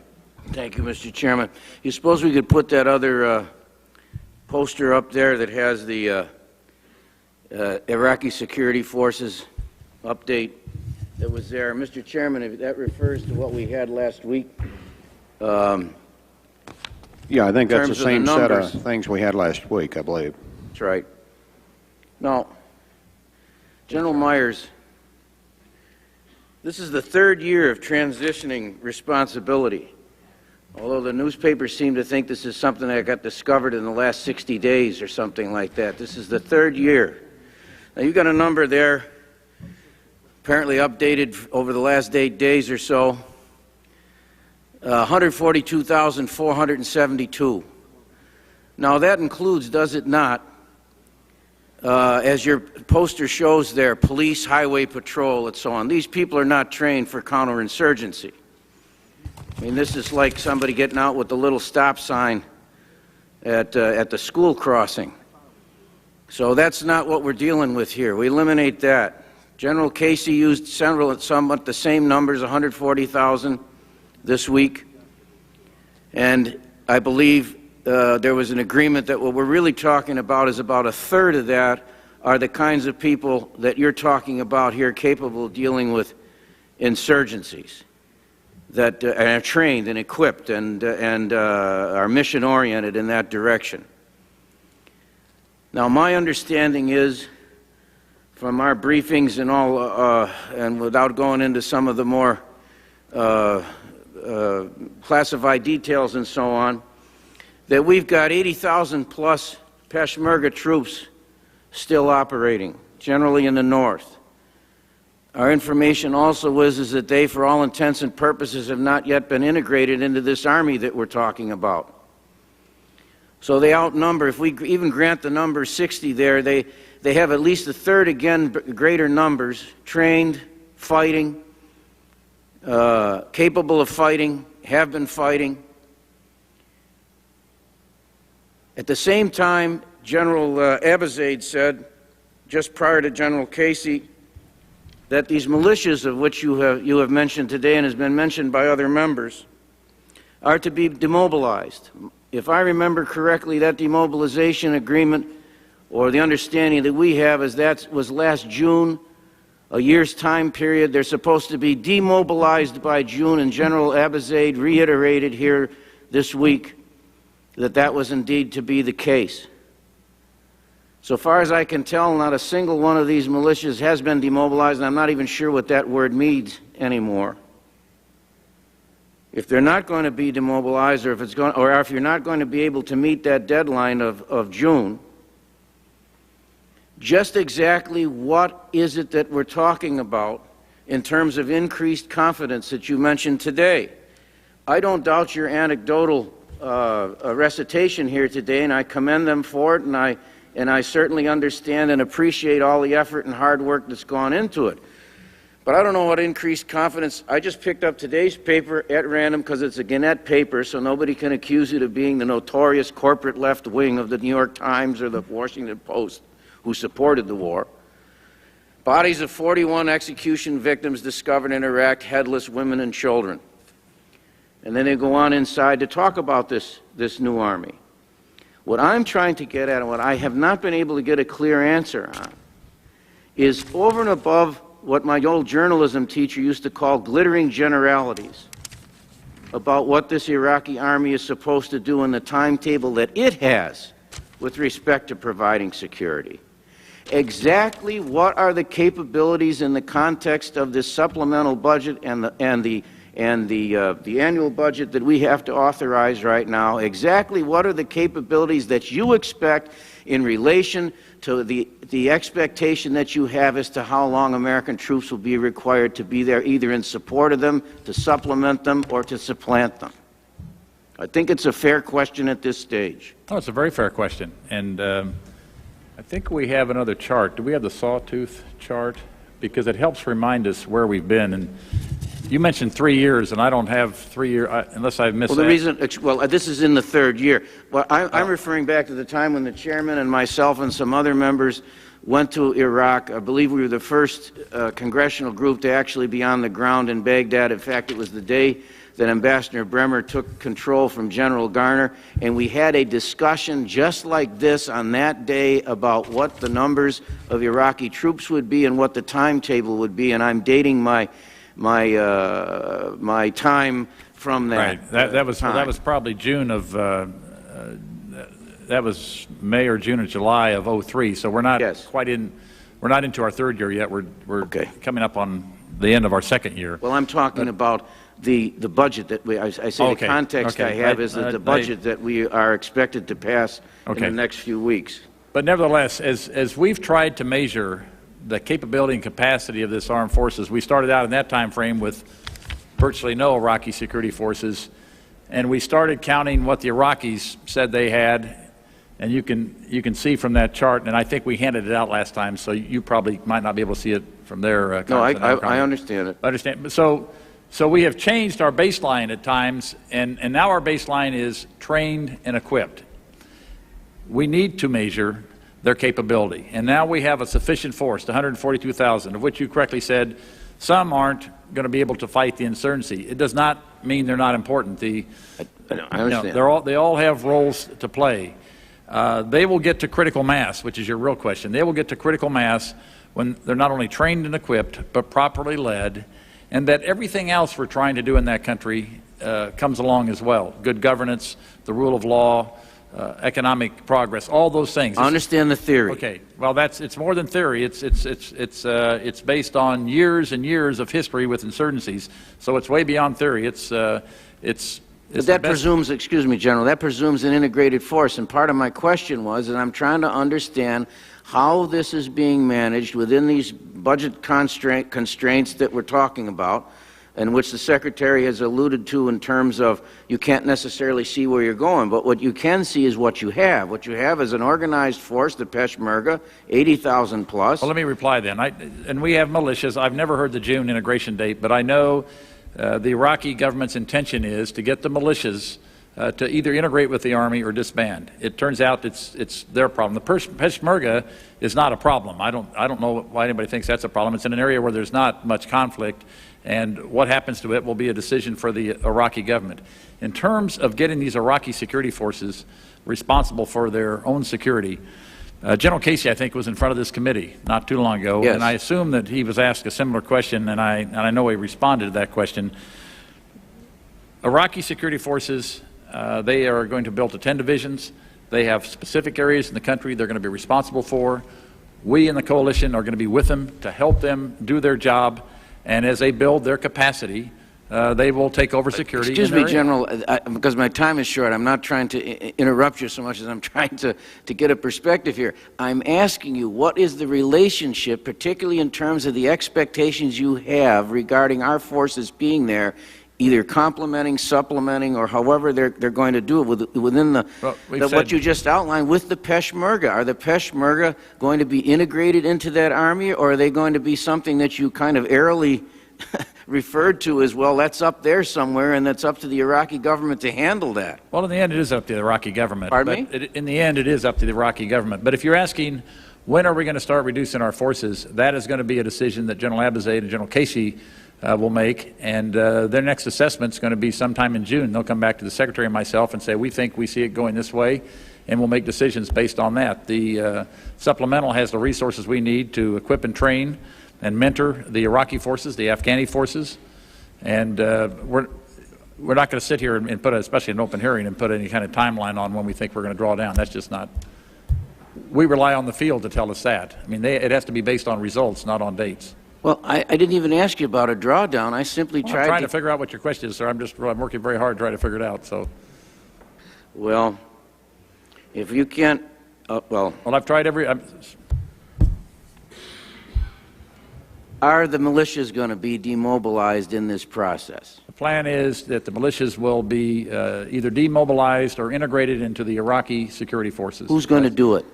Thank you, Mr. Chairman. You suppose we could put that other poster up there that has the Iraqi security forces update that was there? Mr. Chairman, if that refers to what we had last week. Yeah, I think that's the same set of things we had last week, I believe. That's right. Now, General Myers, this is the third year of transitioning responsibility. Although the newspapers seem to think this is something that got discovered in the last 60 days or something like that. This is the third year. Now, you've got a number there, apparently updated over the last 8 days or so, 142,472. Now, that includes, does it not, as your poster shows there, police, highway patrol, and so on. These people are not trained for counterinsurgency. I mean, this is like somebody getting out with a little stop sign at the school crossing. So that's not what we're dealing with here. We eliminate that. General Casey used somewhat the same numbers, 140,000 this week. And I believe there was an agreement that what we're really talking about is about a third of that are the kinds of people that you're talking about here capable of dealing with insurgencies that are trained and equipped and are mission-oriented in that direction. Now, my understanding is, from our briefings and all, and without going into some of the more classified details and so on, that we've got 80,000 plus Peshmerga troops still operating, generally in the north. Our information also is that they, for all intents and purposes, have not yet been integrated into this army that we're talking about. So they outnumber, if we even grant the number 60 there, they have at least a third, again, greater numbers, trained, fighting, capable of fighting, have been fighting. At the same time, General Abizaid said, just prior to General Casey, that these militias of which you have mentioned today and has been mentioned by other members are to be demobilized. If I remember correctly, that demobilization agreement, or the understanding that we have, is that was last June, a year's time period. They're supposed to be demobilized by June, and General Abizaid reiterated here this week that that was indeed to be the case. So far as I can tell, not a single one of these militias has been demobilized, and I'm not even sure what that word means anymore. If they're not going to be demobilized, or if you're not going to be able to meet that deadline of June, just exactly what is it that we're talking about in terms of increased confidence that you mentioned today? I don't doubt your anecdotal recitation here today, and I commend them for it, and I certainly understand and appreciate all the effort and hard work that's gone into it. But I don't know what increased confidence. I just picked up today's paper at random because it's a Gannett paper, so nobody can accuse it of being the notorious corporate left wing of the New York Times or the Washington Post who supported the war. Bodies of 41 execution victims discovered in Iraq, headless, women and children. And then they go on inside to talk about this new army. What I'm trying to get at, and what I have not been able to get a clear answer on, is over and above what my old journalism teacher used to call glittering generalities about what this Iraqi army is supposed to do in the timetable that it has with respect to providing security. Exactly what are the capabilities in the context of this supplemental budget and and the annual budget that we have to authorize right now, exactly what are the capabilities that you expect in relation to the expectation that you have as to how long American troops will be required to be there, either in support of them, to supplement them, or to supplant them? I think it's a fair question at this stage. Oh, it's a very fair question. And I think we have another chart. Do we have the sawtooth chart? Because it helps remind us where we've been. And you mentioned 3 years, and I don't have 3 years, unless I've missed well, this is in the third year. Well, I'm referring back to the time when the chairman and myself and some other members went to Iraq. I believe we were the first congressional group to actually be on the ground in Baghdad. In fact, it was the day that Ambassador Bremer took control from General Garner, and we had a discussion just like this on that day about what the numbers of Iraqi troops would be and what the timetable would be, and I'm dating my time from that. Right. That was probably June of that was May or June or July of '03. So we're not quite in. We're not into our third year yet. We're coming up on the end of our second year. Well, I'm talking about the budget that I say the context I have is that the budget that we are expected to pass in the next few weeks. But nevertheless, as we've tried to measure the capability and capacity of this armed forces, we started out in that time frame with virtually no Iraqi security forces, and we started counting what the Iraqis said they had, and you can see from that chart, and I think we handed it out last time, so you probably might not be able to see it from there. No, I understand it. I understand. So we have changed our baseline at times, and now our baseline is trained and equipped. We need to measure their capability, and now we have a sufficient force, 142,000, of which you correctly said some aren't going to be able to fight the insurgency. It does not mean they're not important. I understand. They all have roles to play. They will get to critical mass, which is your real question. They will get to critical mass when they're not only trained and equipped, but properly led, and that everything else we're trying to do in that country comes along as well. Good governance, the rule of law, economic progress, all those things. I understand the theory. Okay. Well, it's more than theory. It's based on years and years of history with insurgencies. So it's way beyond theory. But that presumes, excuse me, General, that presumes an integrated force. And part of my question was, and I'm trying to understand how this is being managed within these budget constraints that we're talking about, and which the Secretary has alluded to in terms of you can't necessarily see where you're going, but what you can see is what you have. What you have is an organized force, the Peshmerga, 80,000 plus. Well, let me reply then. And we have militias. I've never heard the June integration date, but I know the Iraqi government's intention is to get the militias to either integrate with the Army or disband. It turns out it's their problem. The Peshmerga is not a problem. I don't know why anybody thinks that's a problem. It's in an area where there's not much conflict, and what happens to it will be a decision for the Iraqi government. In terms of getting these Iraqi security forces responsible for their own security, General Casey, I think, was in front of this committee not too long ago, and I assume that he was asked a similar question, and I know he responded to that question. Iraqi security forces, they are going to build to 10 divisions. They have specific areas in the country they're going to be responsible for. We in the coalition are going to be with them to help them do their job, and as they build their capacity, they will take over security. Excuse me, General, because my time is short. I'm not trying to interrupt you so much as I'm trying to get a perspective here. I'm asking you, what is the relationship, particularly in terms of the expectations you have regarding our forces being there, either complementing, supplementing, or however they're going to do it within what you just outlined with the Peshmerga? Are the Peshmerga going to be integrated into that army, or are they going to be something that you kind of airily referred to as, well, that's up there somewhere, and that's up to the Iraqi government to handle that? Well, in the end, it is up to the Iraqi government. Pardon me? In the end, it is up to the Iraqi government. But if you're asking, when are we going to start reducing our forces, that is going to be a decision that General Abizaid and General Casey will make, and their next assessment is going to be sometime in June. They'll come back to the Secretary and myself and say, we think we see it going this way, and we'll make decisions based on that. The supplemental has the resources we need to equip and train and mentor the Iraqi forces, the Afghani forces, and we're not going to sit here and put, especially an open hearing, and put any kind of timeline on when we think we're going to draw down. That's just not. We rely on the field to tell us that. I mean, it has to be based on results, not on dates. Well, I didn't even ask you about a drawdown. I simply Well, tried I'm trying to figure out what your question is, sir. I'm working very hard trying to figure it out. So, Well, if you can't, well, I've tried are the militias going to be demobilized in this process? The plan is that the militias will be either demobilized or integrated into the Iraqi security forces. Who's going to do it?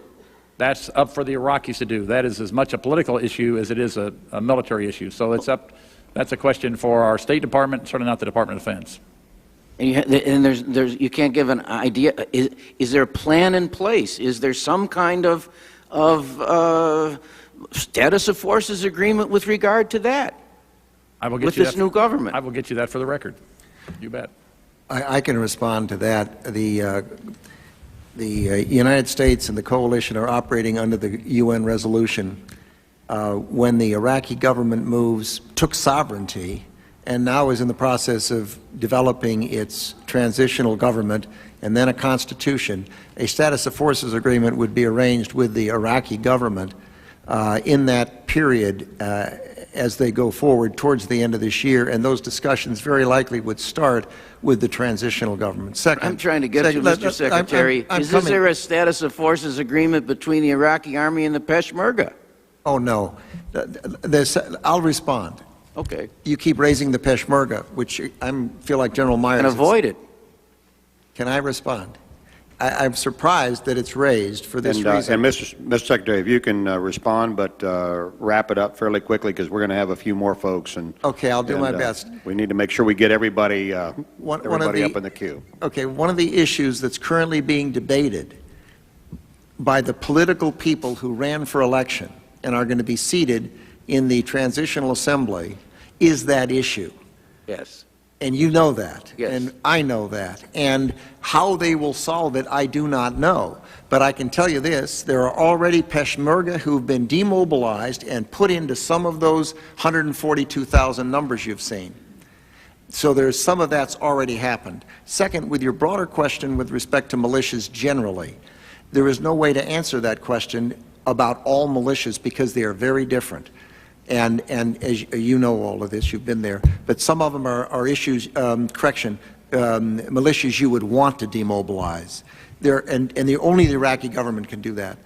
That's up for the Iraqis to do. That is as much a political issue as it is a military issue. So that's a question for our State Department, certainly not the Department of Defense. And you can't give an idea. Is there a plan in place? Is there some kind of status of forces agreement with regard to that? I will get with you this that, new government. I will get you that for the record. You bet. I can respond to that. The United States and the coalition are operating under the UN resolution. When the Iraqi government took sovereignty, and now is in the process of developing its transitional government and then a constitution, a status of forces agreement would be arranged with the Iraqi government in that period as they go forward towards the end of this year, and those discussions very likely would start with the transitional government. Second, I'm trying to get you, Mr. Secretary. Is there a status of forces agreement between the Iraqi army and the Peshmerga? Oh, no. I'll respond. Okay. You keep raising the Peshmerga, which I feel like General Myers. And avoid it. Can I respond? I'm surprised that it's raised for this reason. And Mr. Secretary, if you can respond, but wrap it up fairly quickly, because we're going to have a few more folks. Okay, I'll do my best. We need to make sure we get everybody, up in the queue. Okay, one of the issues that's currently being debated by the political people who ran for election and are going to be seated in the Transitional Assembly is that issue. Yes. And you know that. Yes. And I know that. And how they will solve it, I do not know. But I can tell you this, there are already Peshmerga who've been demobilized and put into some of those 142,000 numbers you've seen. So there's some of that's already happened. Second, with your broader question with respect to militias generally, there is no way to answer that question about all militias because they are very different. And as you know all of this, you've been there, but some of them are issues, militias you would want to demobilize. Only the Iraqi government can do that.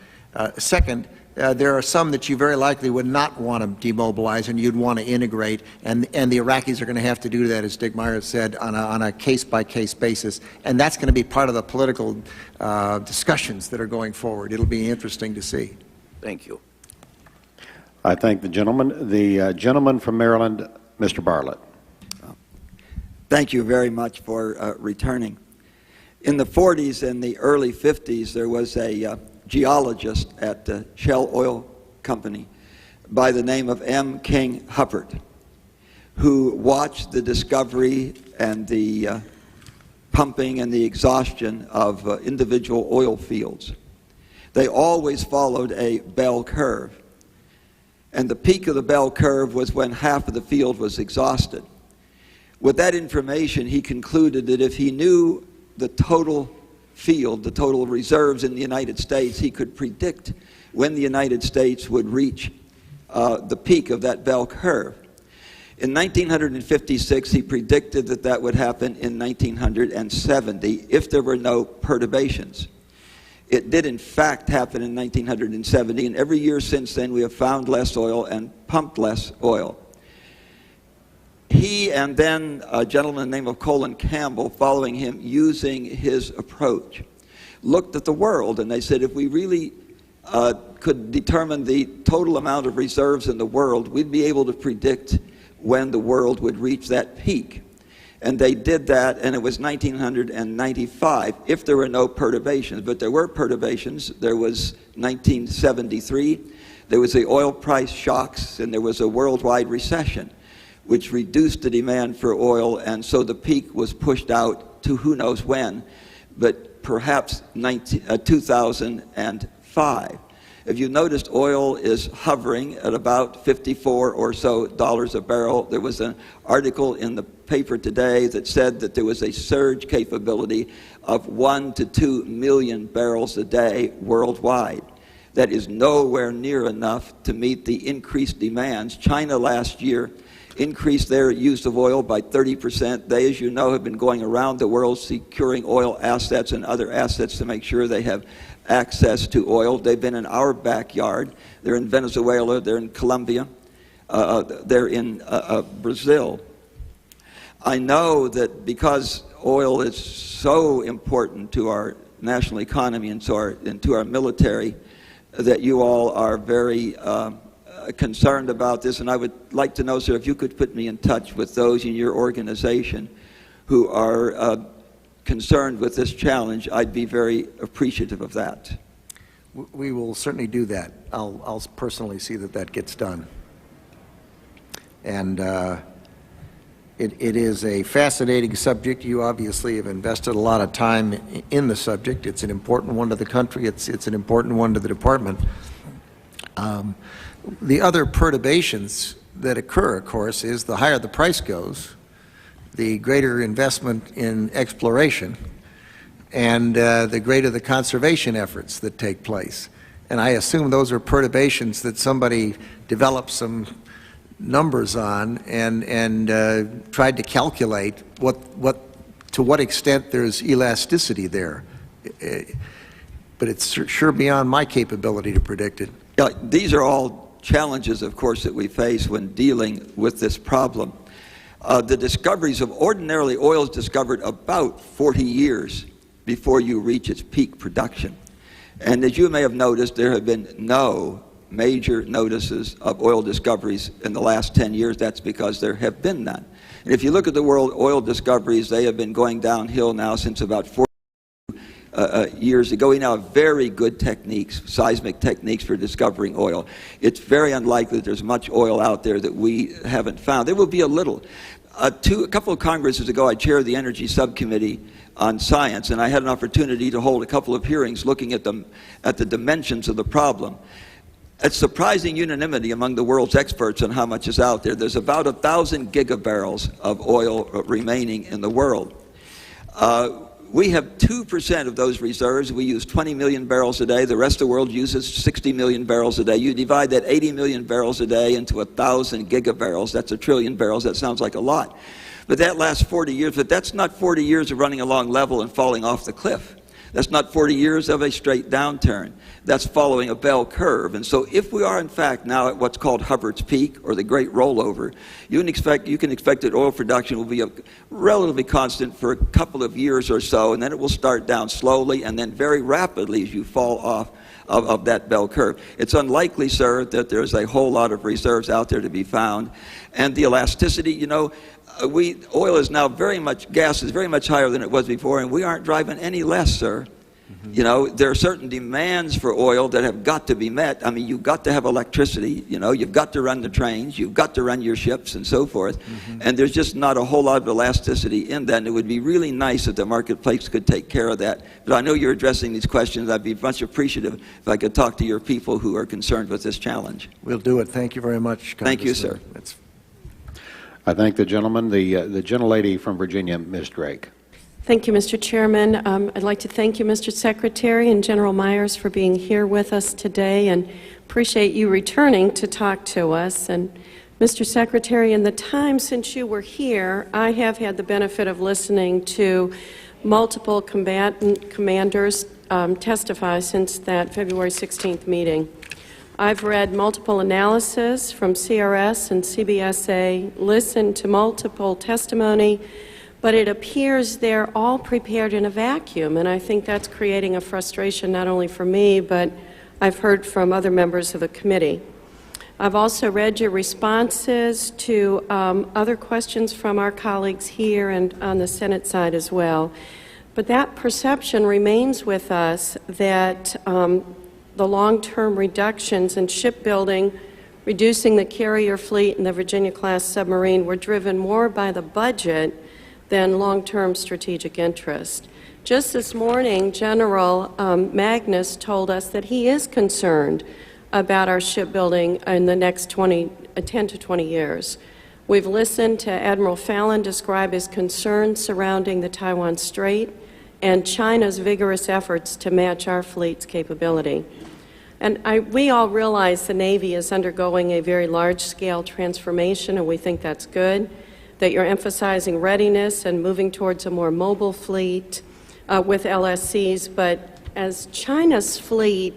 Second, there are some that you very likely would not want to demobilize and you'd want to integrate, and the Iraqis are going to have to do that, as Dick Myers said, on a case-by-case basis, and that's going to be part of the political discussions that are going forward. It'll be interesting to see. Thank you. I thank the gentleman. The gentleman from Maryland, Mr. Bartlett. Thank you very much for returning. In the 40s and the early 50s, there was a geologist at the Shell Oil Company by the name of M. King Hubbard, who watched the discovery and the pumping and the exhaustion of individual oil fields. They always followed a bell curve. And the peak of the bell curve was when half of the field was exhausted. With that information, he concluded that if he knew the total field, the total reserves in the United States, he could predict when the United States would reach the peak of that bell curve. In 1956, he predicted that that would happen in 1970 if there were no perturbations. It did, in fact, happen in 1970, and every year since then we have found less oil and pumped less oil. He and then a gentleman named Colin Campbell, following him, using his approach, looked at the world, and they said if we really could determine the total amount of reserves in the world, we'd be able to predict when the world would reach that peak. And they did that, and it was 1995, if there were no perturbations. But there were perturbations. There was 1973. There was the oil price shocks, and there was a worldwide recession, which reduced the demand for oil, and so the peak was pushed out to who knows when, but perhaps 2005. If you noticed, oil is hovering at about $54 or so a barrel. There was an article in the paper today that said that there was a surge capability of 1 to 2 million barrels a day worldwide. that is nowhere near enough to meet the increased demands. China last year increased their use of oil by 30%. They, as you know, have been going around the world securing oil assets and other assets to make sure they have access to oil. They've been in our backyard. They're in Venezuela. They're in Colombia. They're in Brazil. I know that because oil is so important to our national economy and to our military, that you all are very concerned about this, and I would like to know, sir, if you could put me in touch with those in your organization who are concerned with this challenge. I'd be very appreciative of that. We will certainly do that. I'll personally see that that gets done. And it is a fascinating subject. You obviously have invested a lot of time in the subject. It's an important one to the country. It's an important one to the department. The other perturbations that occur, of course, is the higher the price goes, the greater investment in exploration, and the greater the conservation efforts that take place. And I assume those are perturbations that somebody developed some numbers on and tried to calculate to what extent there's elasticity there. But it's sure beyond my capability to predict it. These are all challenges, of course, that we face when dealing with this problem. The discoveries of ordinarily oil is discovered about 40 years before you reach its peak production. And as you may have noticed, there have been no major notices of oil discoveries in the last 10 years. That's because there have been none. And if you look at the world oil discoveries, they have been going downhill now since about 40 years ago. We now have very good techniques, seismic techniques for discovering oil. It's very unlikely that there's much oil out there that we haven't found. There will be a little. A couple of Congresses ago, I chaired the Energy Subcommittee on Science, and I had an opportunity to hold a couple of hearings looking at the dimensions of the problem. It's surprising unanimity among the world's experts on how much is out there. There's about 1,000 gigabarrels of oil remaining in the world. We have 2% of those reserves. We use 20 million barrels a day. The rest of the world uses 60 million barrels a day. You divide that 80 million barrels a day into 1,000 gigabarrels. That's 1 trillion barrels. That sounds like a lot. But that lasts 40 years. But that's not 40 years of running along level and falling off the cliff. That's not 40 years of a straight downturn. That's following a bell curve. And so if we are, in fact, now at what's called Hubbard's Peak, or the Great Rollover, you can expect that oil production will be relatively constant for a couple of years or so, and then it will start down slowly and then very rapidly as you fall off of that bell curve. It's unlikely, sir, that there's a whole lot of reserves out there to be found. And the elasticity, you know, oil is now gas is very much higher than it was before, and we aren't driving any less, sir. Mm-hmm. You know, there are certain demands for oil that have got to be met. I mean, you've got to have electricity, you know, you've got to run the trains, you've got to run your ships and so forth. Mm-hmm. And there's just not a whole lot of elasticity in that, and it would be really nice if the marketplace could take care of that. But I know you're addressing these questions. I'd be much appreciative if I could talk to your people who are concerned with this challenge. We'll do it. Thank you very much, Congressman. Thank you, sir. I thank the gentleman. The gentlelady from Virginia, Ms. Drake. Thank you, Mr. Chairman. I'd like to thank you, Mr. Secretary, and General Myers for being here with us today, and appreciate you returning to talk to us. And Mr. Secretary, in the time since you were here, I have had the benefit of listening to multiple combatant commanders testify since that February 16th meeting. I've read multiple analysis from CRS and CBSA, listened to multiple testimony, but it appears they're all prepared in a vacuum, and I think that's creating a frustration not only for me, but I've heard from other members of the committee. I've also read your responses to other questions from our colleagues here and on the Senate side as well. But that perception remains with us that the long-term reductions in shipbuilding, reducing the carrier fleet and the Virginia-class submarine were driven more by the budget than long-term strategic interest. Just this morning, General Magnus told us that he is concerned about our shipbuilding in the next 10 to 20 years. We've listened to Admiral Fallon describe his concerns surrounding the Taiwan Strait and China's vigorous efforts to match our fleet's capability. And we all realize the Navy is undergoing a very large-scale transformation, and we think that's good, that you're emphasizing readiness and moving towards a more mobile fleet with LSCs. But as China's fleet,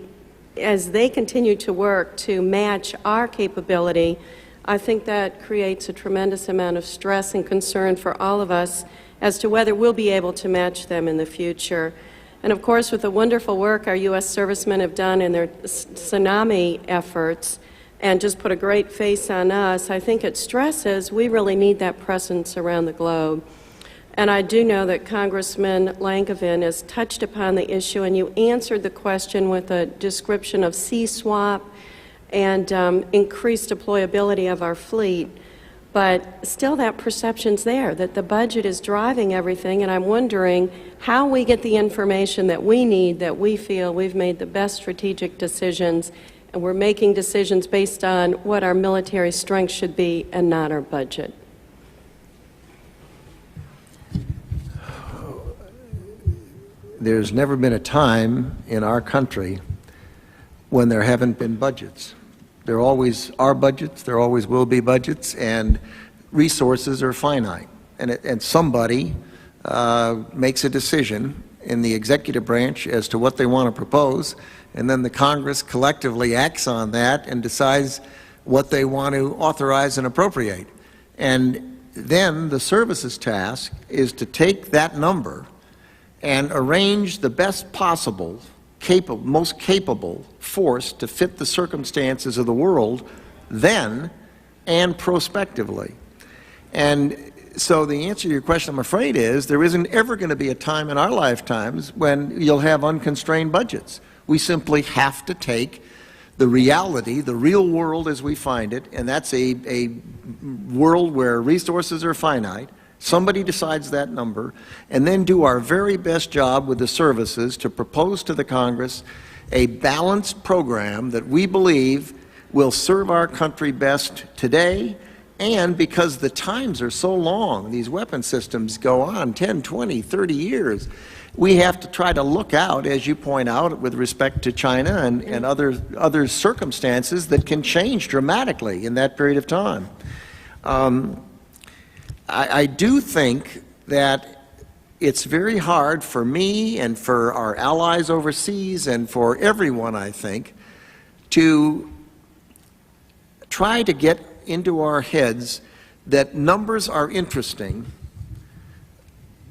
as they continue to work to match our capability, I think that creates a tremendous amount of stress and concern for all of us as to whether we'll be able to match them in the future. And of course, with the wonderful work our U.S. servicemen have done in their tsunami efforts and just put a great face on us, I think it stresses we really need that presence around the globe. And I do know that Congressman Langevin has touched upon the issue, and you answered the question with a description of CSWAP and increased deployability of our fleet. But still that perception's there, that the budget is driving everything, and I'm wondering how we get the information that we need, that we feel we've made the best strategic decisions, and we're making decisions based on what our military strength should be and not our budget. There's never been a time in our country when there haven't been budgets. There always are budgets, there always will be budgets, and resources are finite. And somebody makes a decision in the executive branch as to what they want to propose, and then the Congress collectively acts on that and decides what they want to authorize and appropriate. And then the services task is to take that number and arrange the best possible, most capable force to fit the circumstances of the world then and prospectively. And so the answer to your question, I'm afraid, is there isn't ever going to be a time in our lifetimes when you'll have unconstrained budgets. We simply have to take the reality, the real world as we find it, and that's a world where resources are finite. Somebody decides that number, and then do our very best job with the services to propose to the Congress a balanced program that we believe will serve our country best today, and because the times are so long, these weapon systems go on 10, 20, 30 years, we have to try to look out, as you point out, with respect to China and other circumstances that can change dramatically in that period of time. I do think that it's very hard for me and for our allies overseas and for everyone, I think, to try to get into our heads that numbers are interesting,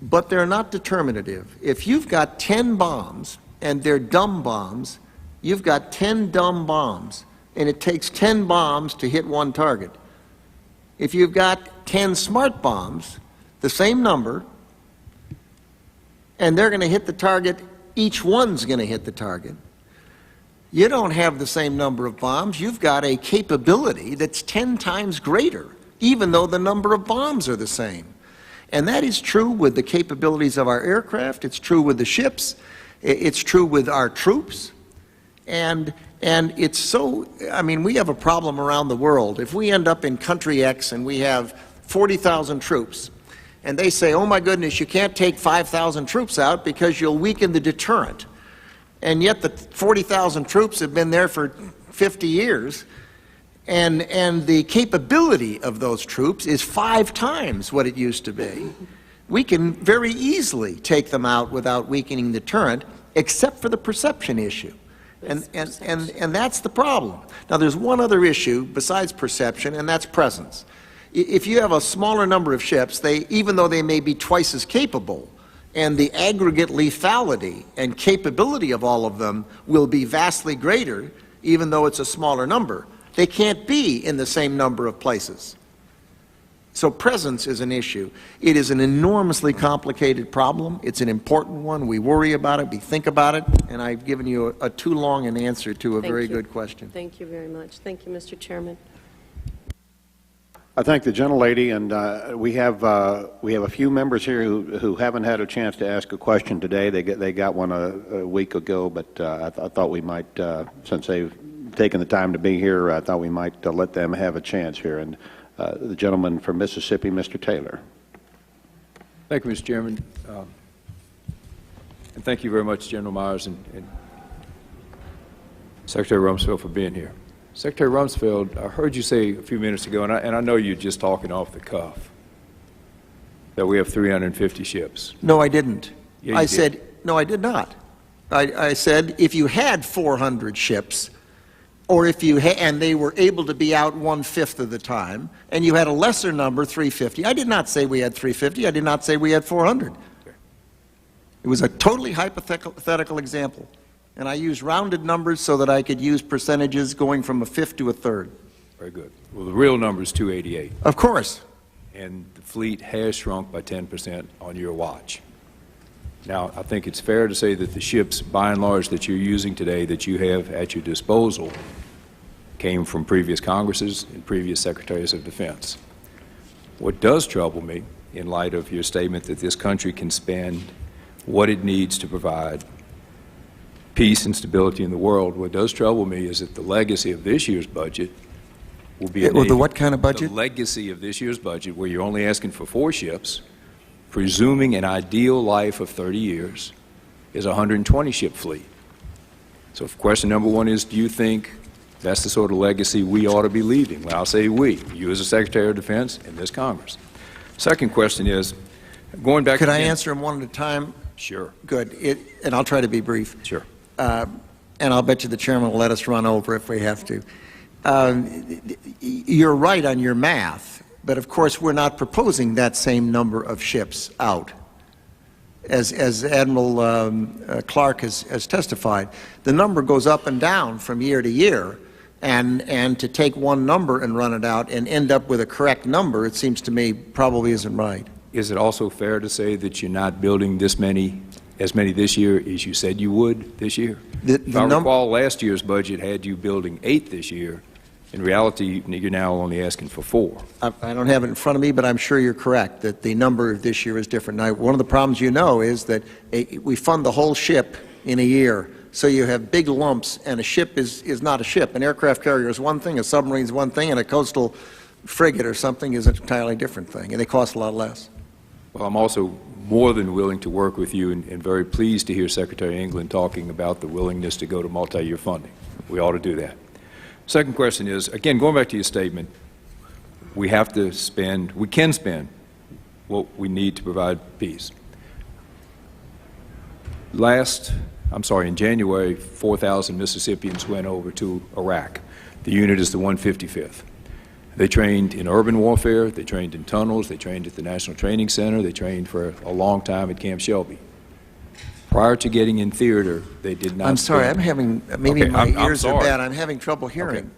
but they're not determinative. If you've got 10 bombs and they're dumb bombs, you've got 10 dumb bombs, and it takes 10 bombs to hit one target. If you've got 10 smart bombs, the same number, and they're going to hit the target, each one's going to hit the target. You don't have the same number of bombs. You've got a capability that's 10 times greater, even though the number of bombs are the same. And that is true with the capabilities of our aircraft. It's true with the ships. It's true with our troops. And it's so, I mean, we have a problem around the world. If we end up in country X and we have 40,000 troops, and they say, oh my goodness, you can't take 5,000 troops out because you'll weaken the deterrent. And yet the 40,000 troops have been there for 50 years, and the capability of those troops is 5 times what it used to be. We can very easily take them out without weakening the deterrent, except for the perception issue. And that's the problem. Now, there's one other issue besides perception, and that's presence. If you have a smaller number of ships, even though they may be twice as capable, and the aggregate lethality and capability of all of them will be vastly greater, even though it's a smaller number, they can't be in the same number of places. So presence is an issue. It is an enormously complicated problem. It's an important one. We worry about it. We think about it. And I've given you a too long an answer to a very good question. Thank you very much. Thank you, Mr. Chairman. I thank the gentlelady, and we have a few members here who haven't had a chance to ask a question today. They got one a week ago, but I thought we might, since they've taken the time to be here, I thought we might let them have a chance here. And the gentleman from Mississippi, Mr. Taylor. Thank you, Mr. Chairman. And thank you very much, General Myers and Secretary Rumsfeld, for being here. Secretary Rumsfeld, I heard you say a few minutes ago, and I know you're just talking off the cuff, that we have 350 ships. No, I didn't. Yeah, you I did. said, no, I did not. I said if you had 400 ships, or if you and they were able to be out 1/5 of the time, and you had a lesser number, 350. I did not say we had 350. I did not say we had 400. It was a totally hypothetical example. And I used rounded numbers so that I could use percentages going from 1/5 to 1/3. Very good. Well, the real number is 288. Of course. And the fleet has shrunk by 10% on your watch. Now, I think it's fair to say that the ships, by and large, that you're using today, that you have at your disposal, came from previous Congresses and previous Secretaries of Defense. What does trouble me, in light of your statement that this country can spend what it needs to provide peace and stability in the world, what does trouble me is that the legacy of this year's budget will be The what kind of budget? The legacy of this year's budget, where you're only asking for 4 ships, presuming an ideal life of 30 years, is a 120-ship fleet. So question number 1 is, do you think that's the sort of legacy we ought to be leaving? Well, I'll say we, you as a Secretary of Defense and this Congress. Second question is, going back Could to... I answer them one at a time? Sure. Good. And I'll try to be brief. Sure. And I'll bet you the chairman will let us run over if we have to. You're right on your math, but of course we're not proposing that same number of ships out. As Admiral Clark has testified, the number goes up and down from year to year, and to take one number and run it out and end up with a correct number, it seems to me, probably isn't right. Is it also fair to say that you're not building as many this year as you said you would this year? If I recall, last year's budget had you building 8 this year. In reality, you're now only asking for 4. I don't have it in front of me, but I'm sure you're correct that the number this year is different. Now, one of the problems you know is that we fund the whole ship in a year, so you have big lumps, and a ship is not a ship. An aircraft carrier is one thing, a submarine is one thing, and a coastal frigate or something is an entirely different thing, and they cost a lot less. Well, I'm also more than willing to work with you and very pleased to hear Secretary England talking about the willingness to go to multi-year funding. We ought to do that. Second question is, again, going back to your statement, we can spend what we need to provide peace. In January, 4,000 Mississippians went over to Iraq. The unit is the 155th. They trained in urban warfare, they trained in tunnels, they trained at the National Training Center, they trained for a long time at Camp Shelby. Prior to getting in theater, they did not... I'm sorry, I'm having, maybe my ears are sorry. bad, I'm having trouble hearing.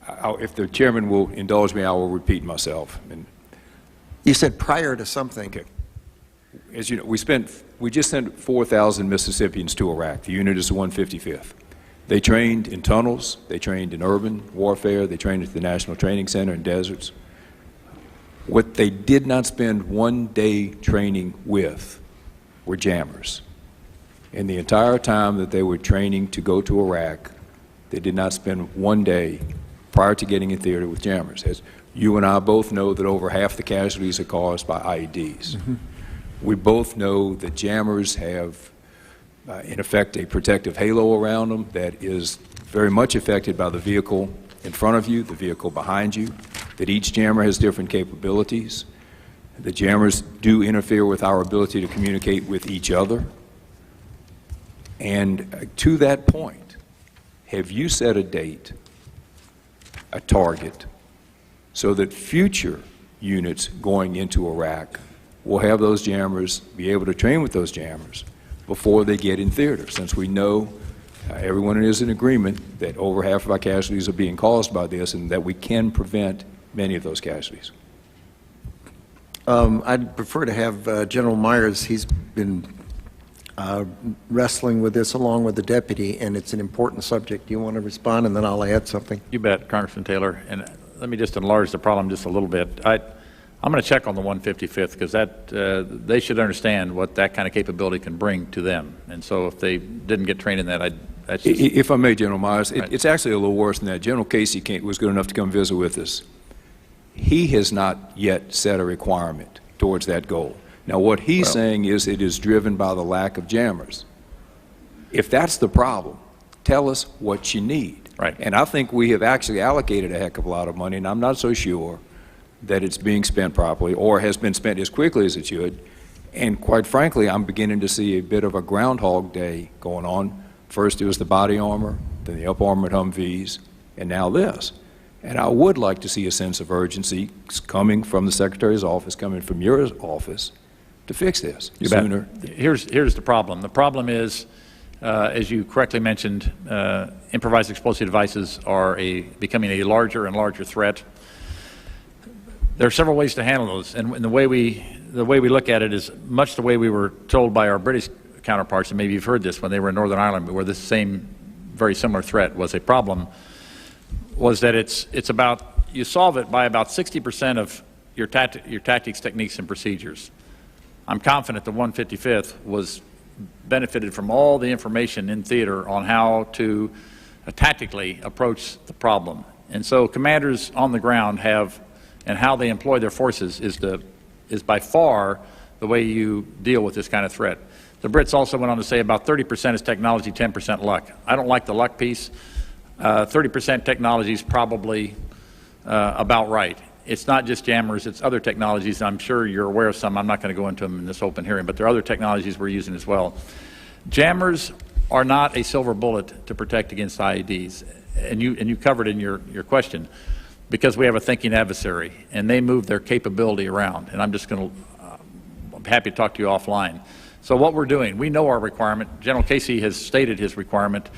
Okay. If the chairman will indulge me, I will repeat myself. You said prior to something. Okay. As you know, we just sent 4,000 Mississippians to Iraq. The unit is the 155th. They trained in tunnels, they trained in urban warfare, they trained at the National Training Center in deserts. What they did not spend one day training with were jammers. In the entire time that they were training to go to Iraq, they did not spend one day prior to getting in theater with jammers. As you and I both know that over half the casualties are caused by IEDs. Mm-hmm. We both know that jammers have, in effect, a protective halo around them that is very much affected by the vehicle in front of you, the vehicle behind you, that each jammer has different capabilities. The jammers do interfere with our ability to communicate with each other. And to that point, have you set a date, a target, so that future units going into Iraq will have those jammers, be able to train with those jammers before they get in theater, since we know everyone is in agreement that over half of our casualties are being caused by this and that we can prevent many of those casualties? I'd prefer to have General Myers. He's been wrestling with this along with the deputy, and it's an important subject. Do you want to respond, and then I'll add something? You bet, Congressman Taylor. And let me just enlarge the problem just a little bit. I'm going to check on the 155th because they should understand what that kind of capability can bring to them. And so if they didn't get trained in that, that's just... If I may, General Myers, right. It's actually a little worse than that. General Casey was good enough to come visit with us. He has not yet set a requirement towards that goal. Now, what he's saying is it is driven by the lack of jammers. If that's the problem, Tell us what you need. Right. And I think we have actually allocated a heck of a lot of money, and I'm not so sure that it's being spent properly or has been spent as quickly as it should. And quite frankly, I'm beginning to see a bit of a Groundhog Day going on. First it was the body armor, then the up armored Humvees, and now this. And I would like to see a sense of urgency coming from the Secretary's office, coming from your office, to fix this sooner. Here's the problem. The problem is, as you correctly mentioned, improvised explosive devices are becoming a larger and larger threat. There are several ways to handle those, and the way we look at it is much the way we were told by our British counterparts, and maybe you've heard this when they were in Northern Ireland, where this same very similar threat was a problem, was that it's about, you solve it by about 60% of your tactics, techniques, and procedures. I'm confident the 155th was benefited from all the information in theater on how to tactically approach the problem. And so commanders on the ground have, and how they employ their forces is by far the way you deal with this kind of threat. The Brits also went on to say about 30% is technology, 10% luck. I don't like the luck piece. 30% technology is probably about right. It's not just jammers, it's other technologies. I'm sure you're aware of some. I'm not going to go into them in this open hearing, but there are other technologies we're using as well. Jammers are not a silver bullet to protect against IEDs, and you covered in your question, because we have a thinking adversary, and they move their capability around. And I'm just going to, I'm happy to talk to you offline. So what we're doing, we know our requirement. General Casey has stated his requirement.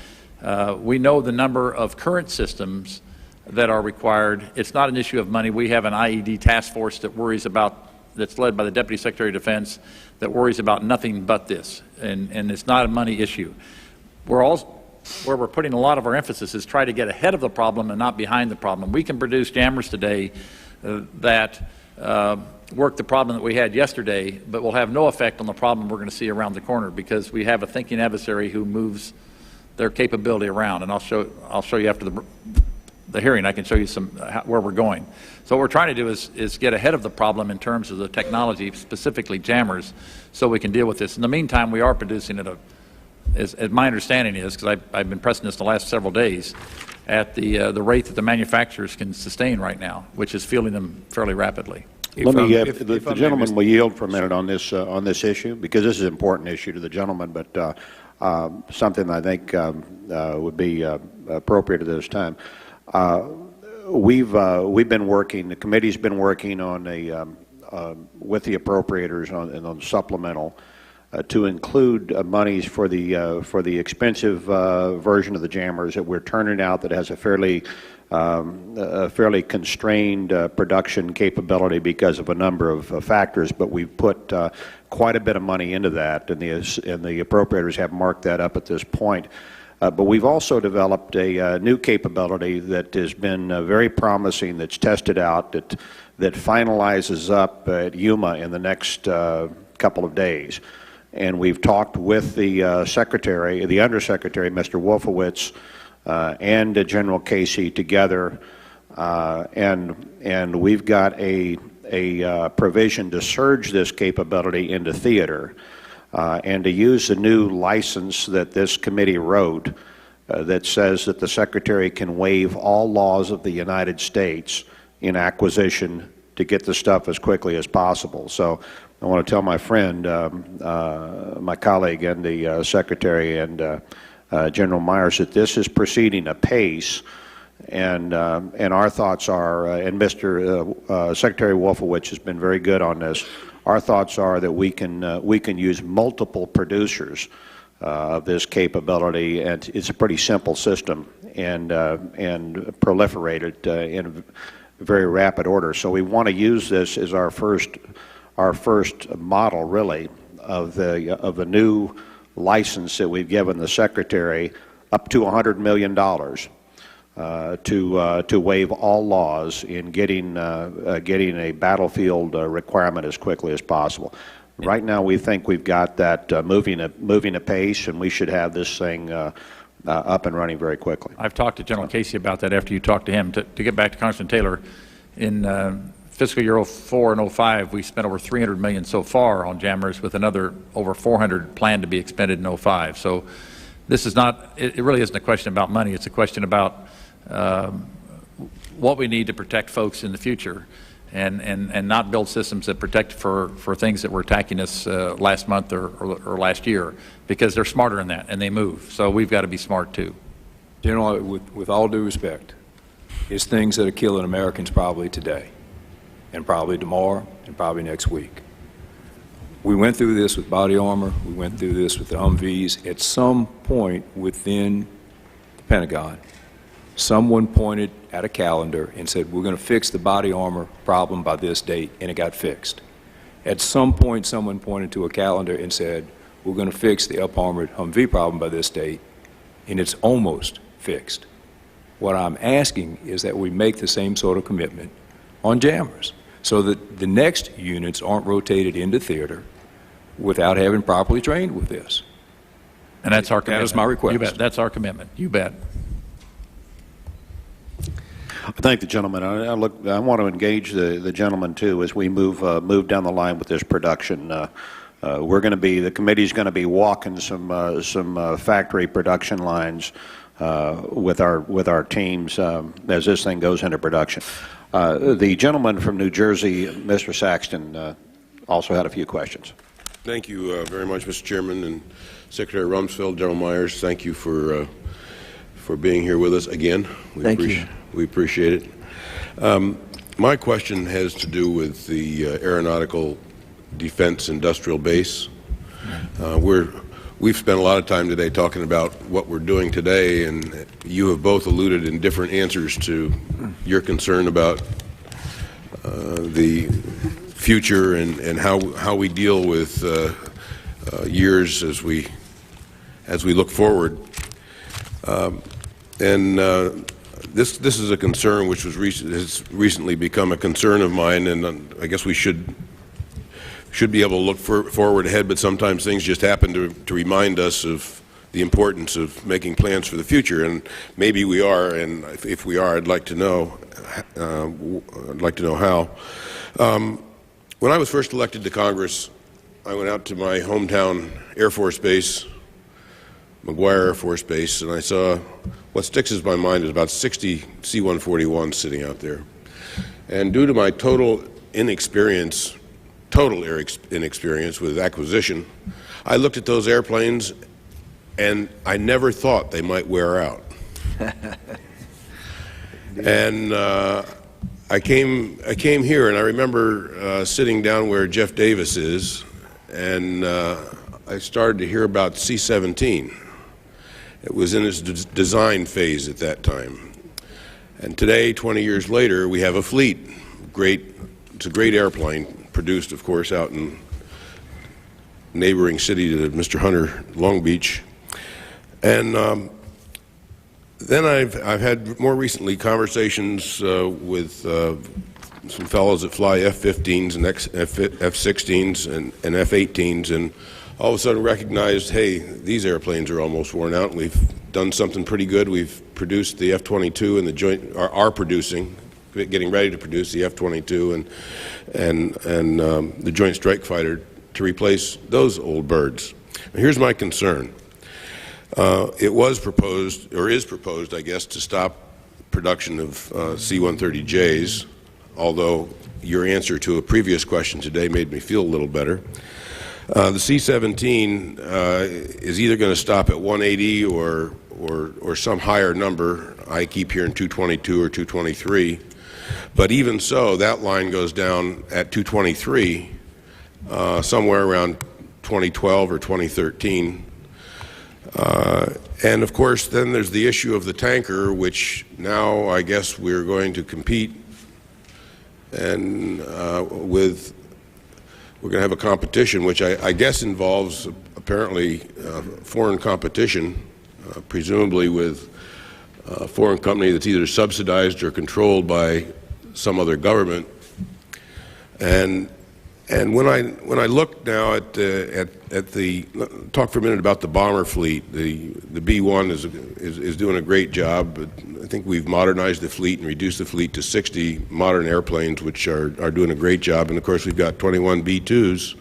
We know the number of current systems that are required. It's not an issue of money. We have an IED task force that worries about, that's led by the Deputy Secretary of Defense, that worries about nothing but this, and it's not a money issue. Where we're putting a lot of our emphasis is try to get ahead of the problem and not behind the problem. We can produce jammers today that work the problem that we had yesterday, but will have no effect on the problem we're going to see around the corner, because we have a thinking adversary who moves their capability around. And I'll show you after the hearing. I can show you where we're going. So what we're trying to do is get ahead of the problem in terms of the technology, specifically jammers, so we can deal with this. In the meantime, we are producing at as my understanding is, because I've been pressing this the last several days, at the rate that the manufacturers can sustain right now, which is fielding them fairly rapidly. Let me, the gentleman will yield for a minute on this issue, because this is an important issue to the gentleman, but something I think would be appropriate at this time. We've been working. The committee's been working on with the appropriators on supplemental to include monies for the expensive version of the jammers that we're turning out that has a fairly constrained production capability because of a number of factors, but we've put quite a bit of money into that, and the appropriators have marked that up at this point. But we've also developed a new capability that has been very promising, that's tested out, that finalizes up at Yuma in the next couple of days. And we've talked with the Secretary, the Undersecretary, Mr. Wolfowitz, and General Casey together, and we've got a provision to surge this capability into theater, and to use the new license that this committee wrote that says that the Secretary can waive all laws of the United States in acquisition to get the stuff as quickly as possible. So I want to tell my friend, my colleague, and the Secretary and General Myers that this is proceeding apace, and our thoughts are, and Mr. Secretary Wolfowitz has been very good on this. Our thoughts are that we can use multiple producers of this capability, and it's a pretty simple system, and proliferate it in very rapid order. So we want to use this as our first model, really, of the new license that we've given the Secretary, up to $100 million to waive all laws in getting a battlefield requirement as quickly as possible. Right now, we think we've got that moving apace, and we should have this thing up and running very quickly. I've talked to General Casey about that after you talked to him. To get back to Congressman Taylor, in fiscal year 04 and 05, we spent over $300 million so far on jammers, with another over $400 planned to be expended in 05. So this is not, it really isn't a question about money. It's a question about what we need to protect folks in the future, and not build systems that protect for things that were attacking us last month or last year, because they're smarter than that and they move. So we've got to be smart too. General, with all due respect, it's things that are killing Americans probably today, and probably tomorrow, and probably next week. We went through this with body armor. We went through this with the Humvees. At some point within the Pentagon, someone pointed at a calendar and said, we're going to fix the body armor problem by this date, and it got fixed. At some point, someone pointed to a calendar and said, we're going to fix the up-armored Humvee problem by this date, and it's almost fixed. What I'm asking is that we make the same sort of commitment on jammers, so that the next units aren't rotated into theater without having properly trained with this. And that's our commitment. That is my request. You bet. That's our commitment. You bet. I thank the gentleman. I want to engage the gentleman too as we move down the line with this production. We're going to be, the committee's going to be walking some factory production lines with our teams as this thing goes into production. The gentleman from New Jersey, Mr. Saxton, also had a few questions. Thank you very much, Mr. Chairman, and Secretary Rumsfeld, General Myers. Thank you for being here with us again. Thank you. We appreciate it. My question has to do with the Aeronautical Defense Industrial Base. We've spent a lot of time today talking about what we're doing today, and you have both alluded in different answers to your concern about the future and how we deal with years as we look forward. This is a concern which has recently become a concern of mine, and I guess we should be able to look forward ahead, but sometimes things just happen to remind us of the importance of making plans for the future, and maybe we are, and if we are, I'd like to know how. When I was first elected to Congress, I went out to my hometown Air Force Base, McGuire Air Force Base, and I saw what sticks in my mind is about 60 C-141s sitting out there. And due to my total inexperience with acquisition, I looked at those airplanes and I never thought they might wear out. And I came here, and I remember sitting down where Jeff Davis is, and I started to hear about C-17. It was in its design phase at that time. And today, 20 years later, we have a fleet. It's a great airplane, produced, of course, out in neighboring city to Mr. Hunter, Long Beach. And then I've had more recently conversations with some fellows that fly F-15s and F-16s and F-18s, and all of a sudden recognized, hey, these airplanes are almost worn out, and we've done something pretty good. We've produced the F-22, and the joint are producing, getting ready to produce the F-22 and the Joint Strike Fighter to replace those old birds. Now, here's my concern. It was proposed, or is proposed, I guess, to stop production of C-130Js, although your answer to a previous question today made me feel a little better. The C-17 is either going to stop at 180 or some higher number. I keep hearing 222 or 223. But even so, that line goes down at 223 somewhere around 2012 or 2013. And of course, then there's the issue of the tanker, which now I guess we're going to compete and we're going to have a competition, which I guess involves apparently foreign competition, presumably with a foreign company that's either subsidized or controlled by some other government. And when I look now at the talk for a minute about the bomber fleet, the B-1 is doing a great job. But I think we've modernized the fleet and reduced the fleet to 60 modern airplanes, which are doing a great job. And of course, we've got 21 B-2s.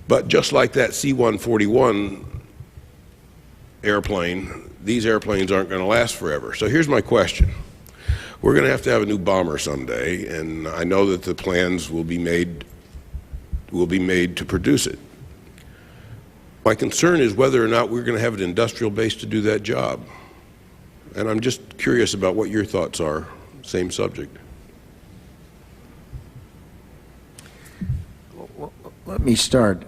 But just like that C-141 airplane, these airplanes aren't going to last forever. So here's my question. We're going to have a new bomber someday, and I know that the plans will be made to produce it. My concern is whether or not we're going to have an industrial base to do that job. And I'm just curious about what your thoughts are. Same subject. Well, let me start.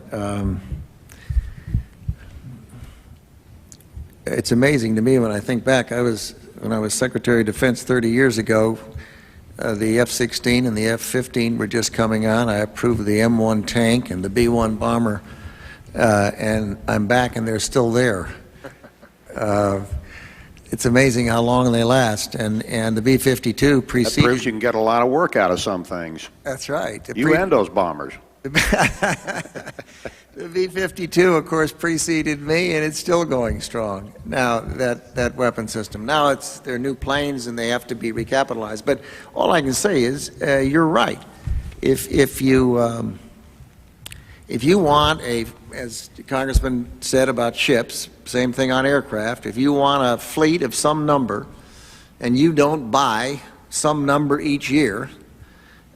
It's amazing to me when I think back. When I was Secretary of Defense 30 years ago, the F-16 and the F-15 were just coming on. I approved the M1 tank and the B-1 bomber, and I'm back and they're still there. It's amazing how long they last, and the B-52 preceded. That proves you can get a lot of work out of some things. That's right. You and those bombers. The B-52, of course, preceded me, and it's still going strong. Now, that weapon system. Now they're new planes, and they have to be recapitalized. But all I can say is, you're right. If you want as the Congressman said about ships, same thing on aircraft. If you want a fleet of some number, and you don't buy some number each year,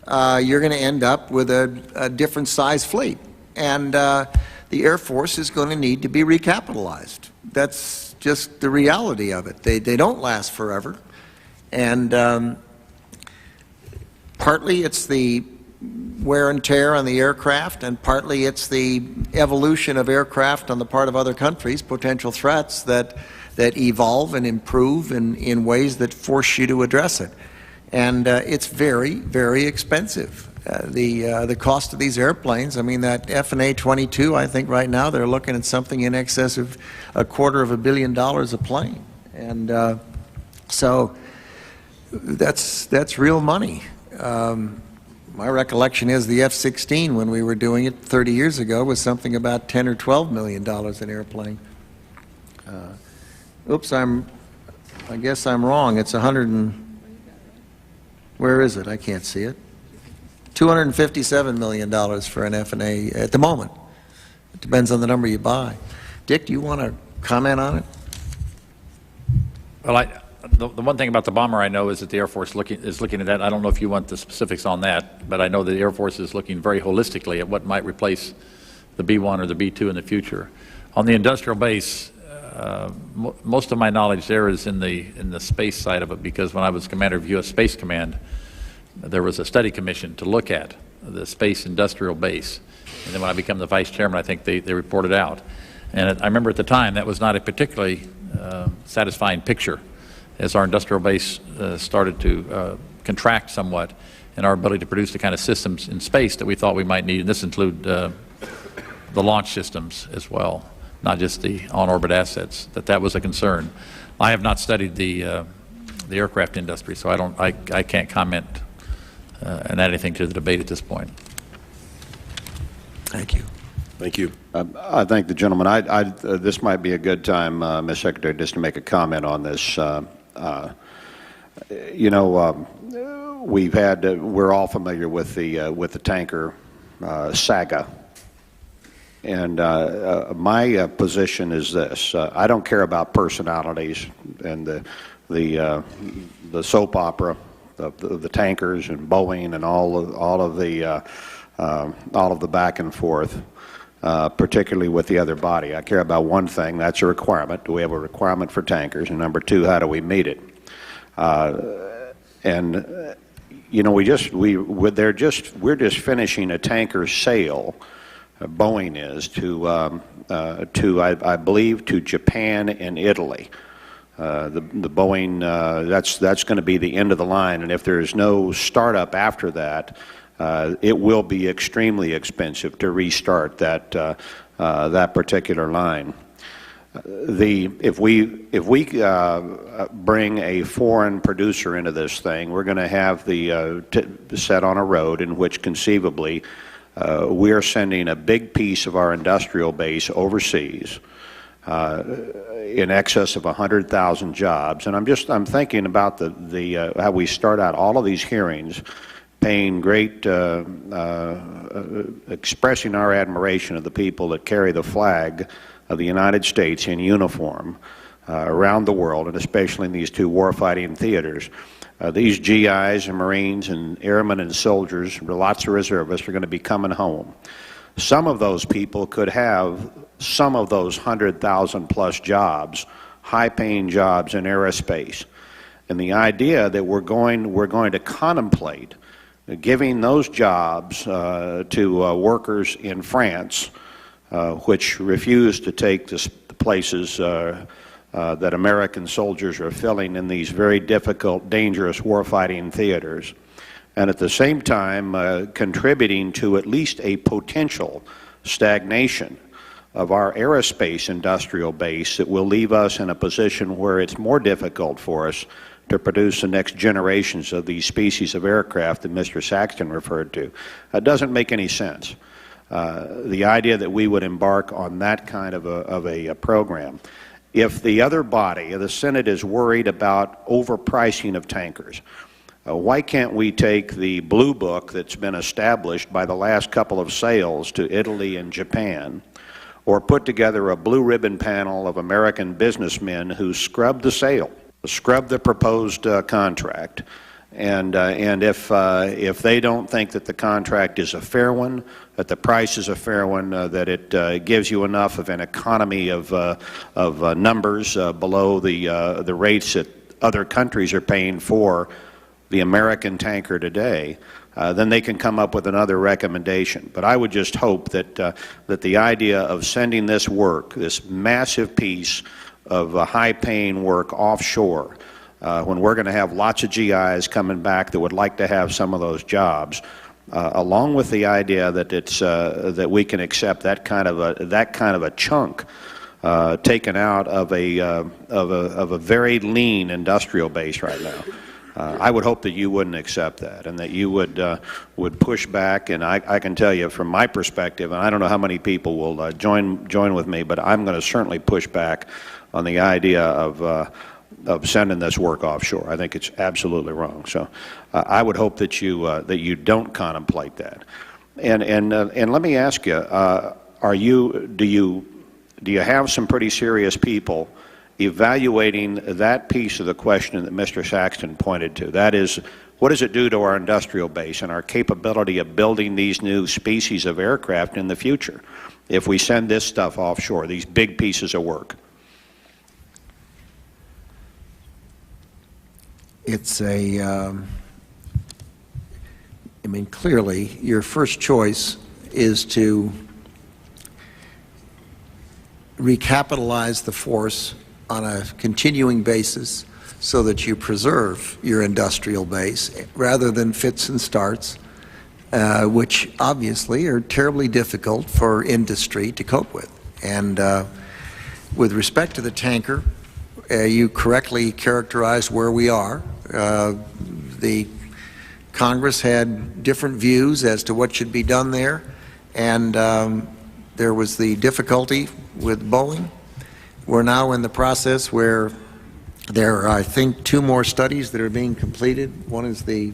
you're going to end up with a different size fleet. And the Air Force is going to need to be recapitalized. That's just the reality of it. They don't last forever. And partly it's the wear and tear on the aircraft, and partly it's the evolution of aircraft on the part of other countries, potential threats that evolve and improve in ways that force you to address it. And it's very, very expensive. The cost of these airplanes, I mean, that F/A-22, I think right now they're looking at something in excess of $250 million a plane. And so that's real money. My recollection is the F-16, when we were doing it 30 years ago, was something about $10 or $12 million an airplane. Oops, I guess I'm wrong. It's where is it? I can't see it. $257 million for an F&A at the moment. It depends on the number you buy. Dick, do you want to comment on it? Well, the one thing about the bomber I know is that the Air Force is looking at that. I don't know if you want the specifics on that, but I know that the Air Force is looking very holistically at what might replace the B-1 or the B-2 in the future. On the industrial base, most of my knowledge there is in the space side of it, because when I was commander of U.S. Space Command, there was a study commission to look at the space industrial base. And then when I became the vice chairman, I think they reported out. And I remember at the time that was not a particularly satisfying picture, as our industrial base started to contract somewhat in our ability to produce the kind of systems in space that we thought we might need. And this include the launch systems as well, not just the on-orbit assets. That was a concern. I have not studied the aircraft industry, so I can't comment and add anything to the debate at this point. Thank you. Thank you. I thank the gentleman. This might be a good time, Ms. Secretary, just to make a comment on this. You know, we're all familiar with the tanker saga, and my position is this: I don't care about personalities and the soap opera, the tankers and Boeing and all of the back and forth. Particularly with the other body. I care about one thing, that's a requirement. Do we have a requirement for tankers? And number two, how do we meet it? And you know, we're just finishing a tanker sale. Boeing is to I believe to Japan and Italy. The Boeing that's going to be the end of the line, and if there is no startup after that, it will be extremely expensive to restart that particular line. If we bring a foreign producer into this thing, we're going to have the set on a road in which conceivably we are sending a big piece of our industrial base overseas, in excess of 100,000 jobs. And I'm thinking about how we start out all of these hearings, paying great, expressing our admiration of the people that carry the flag of the United States in uniform around the world, and especially in these two warfighting theaters. These GIs and Marines and airmen and soldiers, lots of reservists, are going to be coming home. Some of those people could have some of those 100,000 plus jobs, high-paying jobs in aerospace. And the idea that we're going to contemplate giving those jobs to workers in France, which refuse to take the places that American soldiers are filling in these very difficult, dangerous warfighting theaters, and at the same time contributing to at least a potential stagnation of our aerospace industrial base that will leave us in a position where it's more difficult for us to produce the next generations of these species of aircraft that Mr. Saxton referred to. It doesn't make any sense. The idea that we would embark on that kind of a program. If the other body, the Senate, is worried about overpricing of tankers, why can't we take the blue book that's been established by the last couple of sales to Italy and Japan, or put together a blue ribbon panel of American businessmen who scrub the sale, scrub the proposed contract, and if they don't think that the contract is a fair one, that the price is a fair one, that it gives you enough of an economy of numbers below the rates that other countries are paying for the American tanker today, then they can come up with another recommendation. But I would just hope that that the idea of sending this work, this massive piece of high-paying work offshore, when we're going to have lots of GIs coming back that would like to have some of those jobs, along with the idea that it's that we can accept that kind of a chunk taken out of a very lean industrial base right now. I would hope that you wouldn't accept that, and that you would push back. And I can tell you, from my perspective, and I don't know how many people will join with me, but I'm going to certainly push back on the idea of sending this work offshore. I think it's absolutely wrong. So I would hope that you don't contemplate that. And let me ask you, do you have some pretty serious people evaluating that piece of the question that Mr. Saxton pointed to? That is, what does it do to our industrial base and our capability of building these new species of aircraft in the future if we send this stuff offshore, these big pieces of work? It's I mean, clearly, your first choice is to recapitalize the force on a continuing basis so that you preserve your industrial base rather than fits and starts, which obviously are terribly difficult for industry to cope with. And with respect to the tanker, you correctly characterized where we are. The Congress had different views as to what should be done there, and there was the difficulty with Boeing. We're now in the process where there are, I think, 2 more studies that are being completed. One is the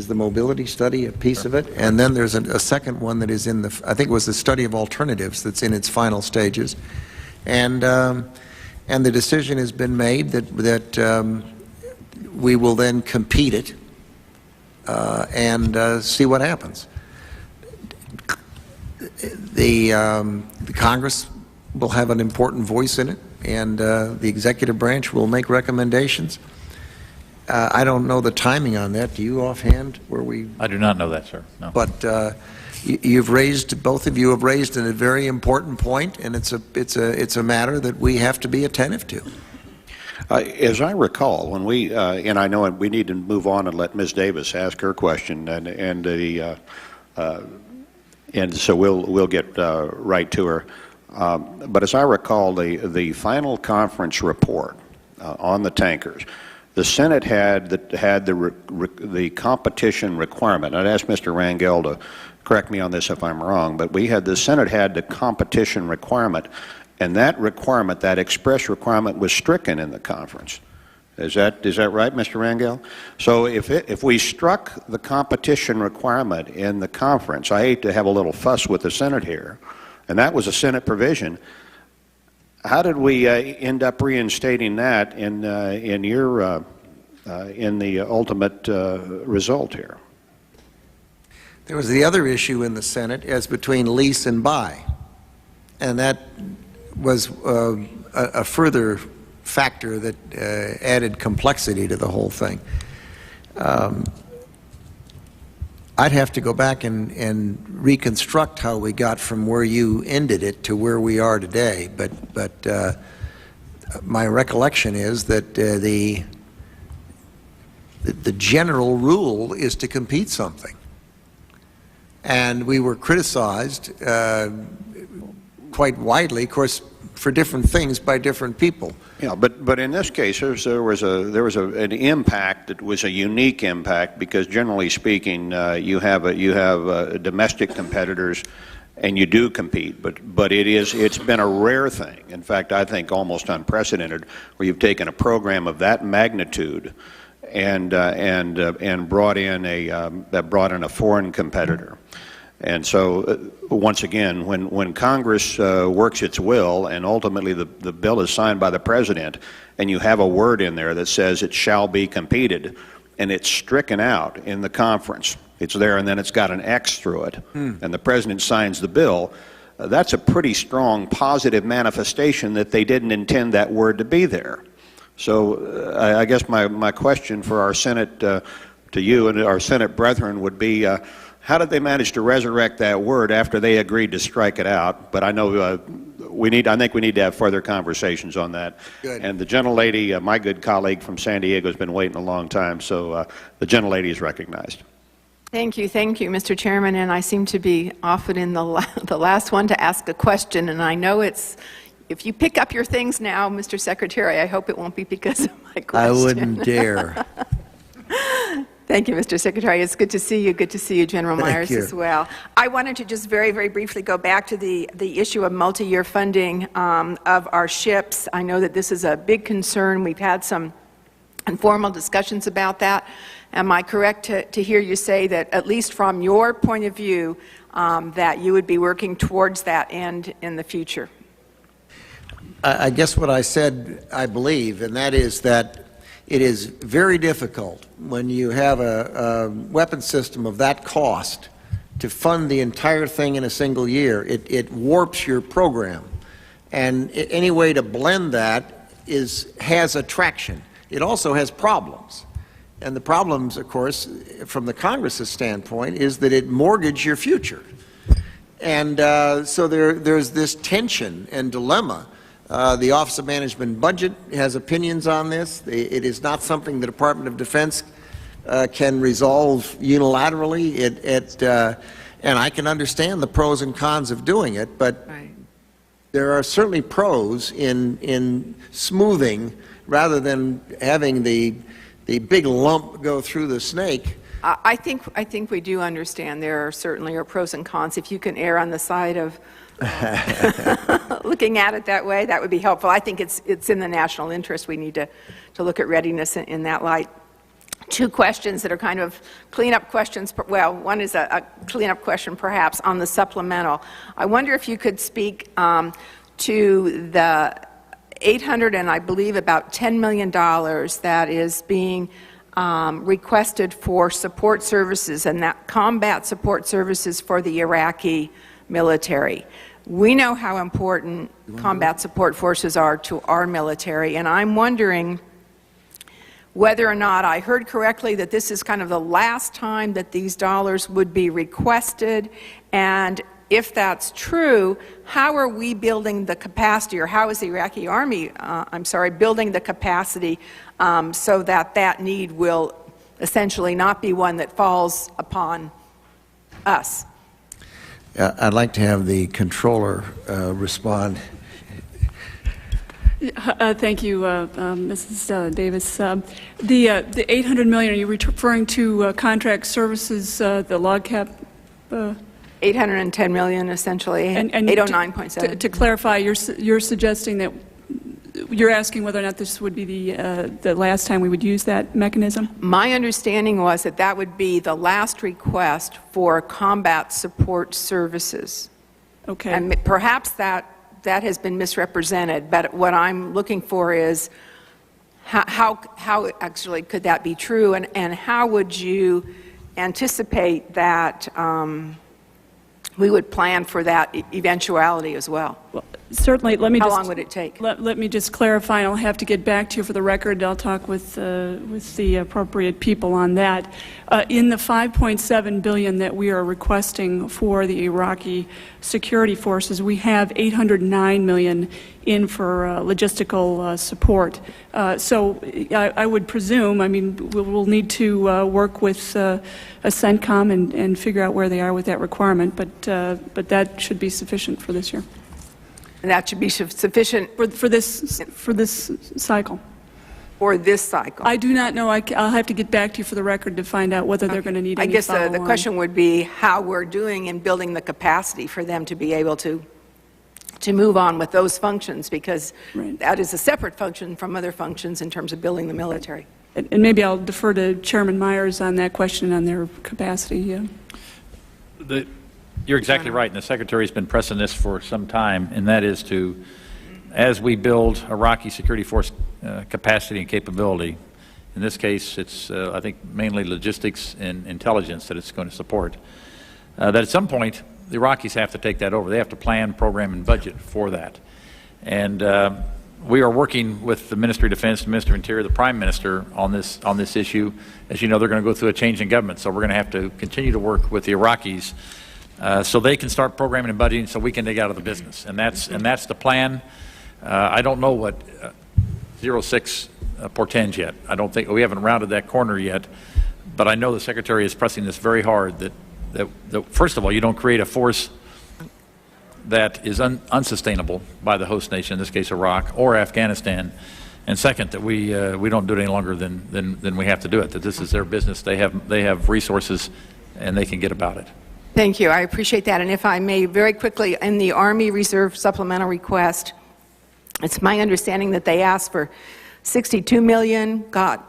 mobility study, a piece of it, and then there's a second one that is in the, I think it was the study of alternatives that's in its final stages. And the decision has been made that we will then compete it and see what happens. The Congress will have an important voice in it, and the executive branch will make recommendations. I don't know the timing on that. Do you offhand? I do not know that, sir. No. But both of you have raised a very important point, and it's a matter that we have to be attentive to. As I recall, when we and I know we need to move on and let Ms. Davis ask her question, and so we'll get right to her. But as I recall, the final conference report on the tankers, the Senate had the competition requirement. I'd ask Mr. Rangel to correct me on this if I'm wrong, but the Senate had the competition requirement, and that requirement, that express requirement, was stricken in the conference. Is that right, Mr. Rangel? So if we struck the competition requirement in the conference, I hate to have a little fuss with the Senate here, and that was a Senate provision, How did we end up reinstating that in your in the ultimate result here? There was the other issue in the Senate as between lease and buy, and that was a further factor that added complexity to the whole thing. I'd have to go back and reconstruct how we got from where you ended it to where we are today, but my recollection is that the general rule is to compete something. And we were criticized quite widely, of course, for different things by different people. Yeah, but in this case, there was an impact that was a unique impact because, generally speaking, you have domestic competitors, and you do compete. But it's been a rare thing. In fact, I think almost unprecedented, where you've taken a program of that magnitude and brought in a foreign competitor. And so, once again, when Congress works its will and ultimately the bill is signed by the President, and you have a word in there that says it shall be competed, and it's stricken out in the conference, it's there and then it's got an X through it, and the President signs the bill, that's a pretty strong positive manifestation that they didn't intend that word to be there. So I guess my question for our Senate, to you and our Senate brethren would be, how did they manage to resurrect that word after they agreed to strike it out? But I know I think we need to have further conversations on that. Good. And the gentlelady, my good colleague from San Diego, has been waiting a long time, so the gentlelady is recognized. Thank you, Mr. Chairman. And I seem to be often in the last one to ask a question, and I know it's. If you pick up your things now, Mr. Secretary, I hope it won't be because of my question. I wouldn't dare. Thank you, Mr. Secretary. It's good to see you. Good to see you, General Myers, as well. I wanted to just very, very briefly go back to the issue of multi-year funding of our ships. I know that this is a big concern. We've had some informal discussions about that. Am I correct to hear you say that, at least from your point of view, that you would be working towards that end in the future? I guess what I said, I believe, and that is that it is very difficult when you have a weapon system of that cost to fund the entire thing in a single year. It warps your program. And any way to blend that has attraction. It also has problems. And the problems, of course, from the Congress's standpoint, is that it mortgages your future. And so there's this tension and dilemma. The Office of Management and Budget has opinions on this. It is not something the Department of Defense can resolve unilaterally. And I can understand the pros and cons of doing it, but there are certainly pros in smoothing rather than having the big lump go through the snake. I think we do understand there certainly are pros and cons. If you can err on the side of looking at it that way, that would be helpful. I think it's in the national interest. We need to look at readiness in that light. Two questions that are kind of cleanup questions. Well, one is a cleanup question perhaps on the supplemental. I wonder if you could speak to the $800 and I believe about $10 million that is being requested for support services, and that combat support services for the Iraqi military. We know how important combat support forces are to our military, and I'm wondering whether or not I heard correctly that this is kind of the last time that these dollars would be requested, and if that's true, how are we building the capacity, or how is the Iraqi Army, building the capacity so that that need will essentially not be one that falls upon us? I'd like to have the controller respond. Thank you, Mrs. Davis. The $800 million, are you referring to contract services, the log cap? $810 million, essentially, and 809.7. To clarify, you're suggesting that you're asking whether or not this would be the last time we would use that mechanism? My understanding was that that would be the last request for combat support services. Okay. And perhaps that that has been misrepresented. But what I'm looking for is how actually could that be true, and how would you anticipate that we would plan for that eventuality as well? Certainly, let me How just... long would it take? Let me just clarify, and I'll have to get back to you for the record. I'll talk with the appropriate people on that. In the $5.7 billion that we are requesting for the Iraqi security forces, we have $809 million in for logistical support. So I would presume, I mean, we'll need to work with a CENTCOM and figure out where they are with that requirement, but that should be sufficient for this year. And that should be sufficient for this cycle. For this cycle. I do not know. I'll have to get back to you for the record to find out whether they're going to need any I guess the follow-on. question would be how we're doing in building the capacity for them to be able to move on with those functions, because that is a separate function from other functions in terms of building the military. And maybe I'll defer to Chairman Myers on that question on their capacity. Yeah. You're exactly right, and the Secretary's been pressing this for some time, and that is to, as we build Iraqi security force capacity and capability, in this case it's, I think, mainly logistics and intelligence that it's going to support, that at some point the Iraqis have to take that over. They have to plan, program, and budget for that. And we are working with the Ministry of Defense, the Minister of Interior, the Prime Minister on this issue. As you know, they're going to go through a change in government, so we're going to have to continue to work with the Iraqis so they can start programming and budgeting so we can dig out of the business. And that's the plan. I don't know what 06 portends yet. I don't think, we haven't rounded that corner yet, but I know the Secretary is pressing this very hard that first of all, you don't create a force that is unsustainable by the host nation, in this case Iraq or Afghanistan, and second, that we don't do it any longer than we have to do it, that this is their business, they have resources, and they can get about it. Thank you. I appreciate that. And if I may, very quickly, in the Army Reserve supplemental request, it's my understanding that they asked for $62 million, got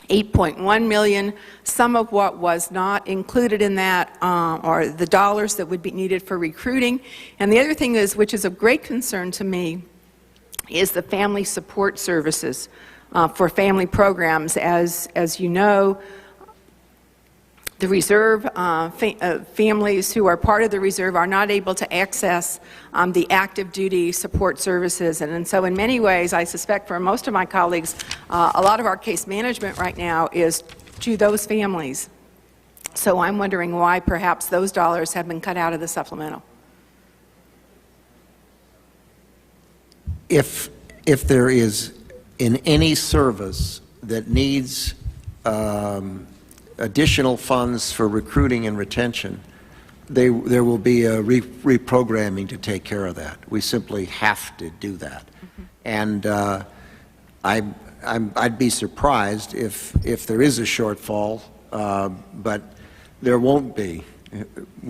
$8.1 million. Some of what was not included in that are the dollars that would be needed for recruiting. And the other thing is, which is of great concern to me, is the family support services for family programs. As you know, the reserve families who are part of the reserve are not able to access the active duty support services, and so in many ways I suspect for most of my colleagues a lot of our case management right now is to those families. So I'm wondering why perhaps those dollars have been cut out of the supplemental. If there is in any service that needs additional funds for recruiting and retention, there will be a reprogramming to take care of that. We simply have to do that. And I'd be surprised if there is a shortfall, but there won't be.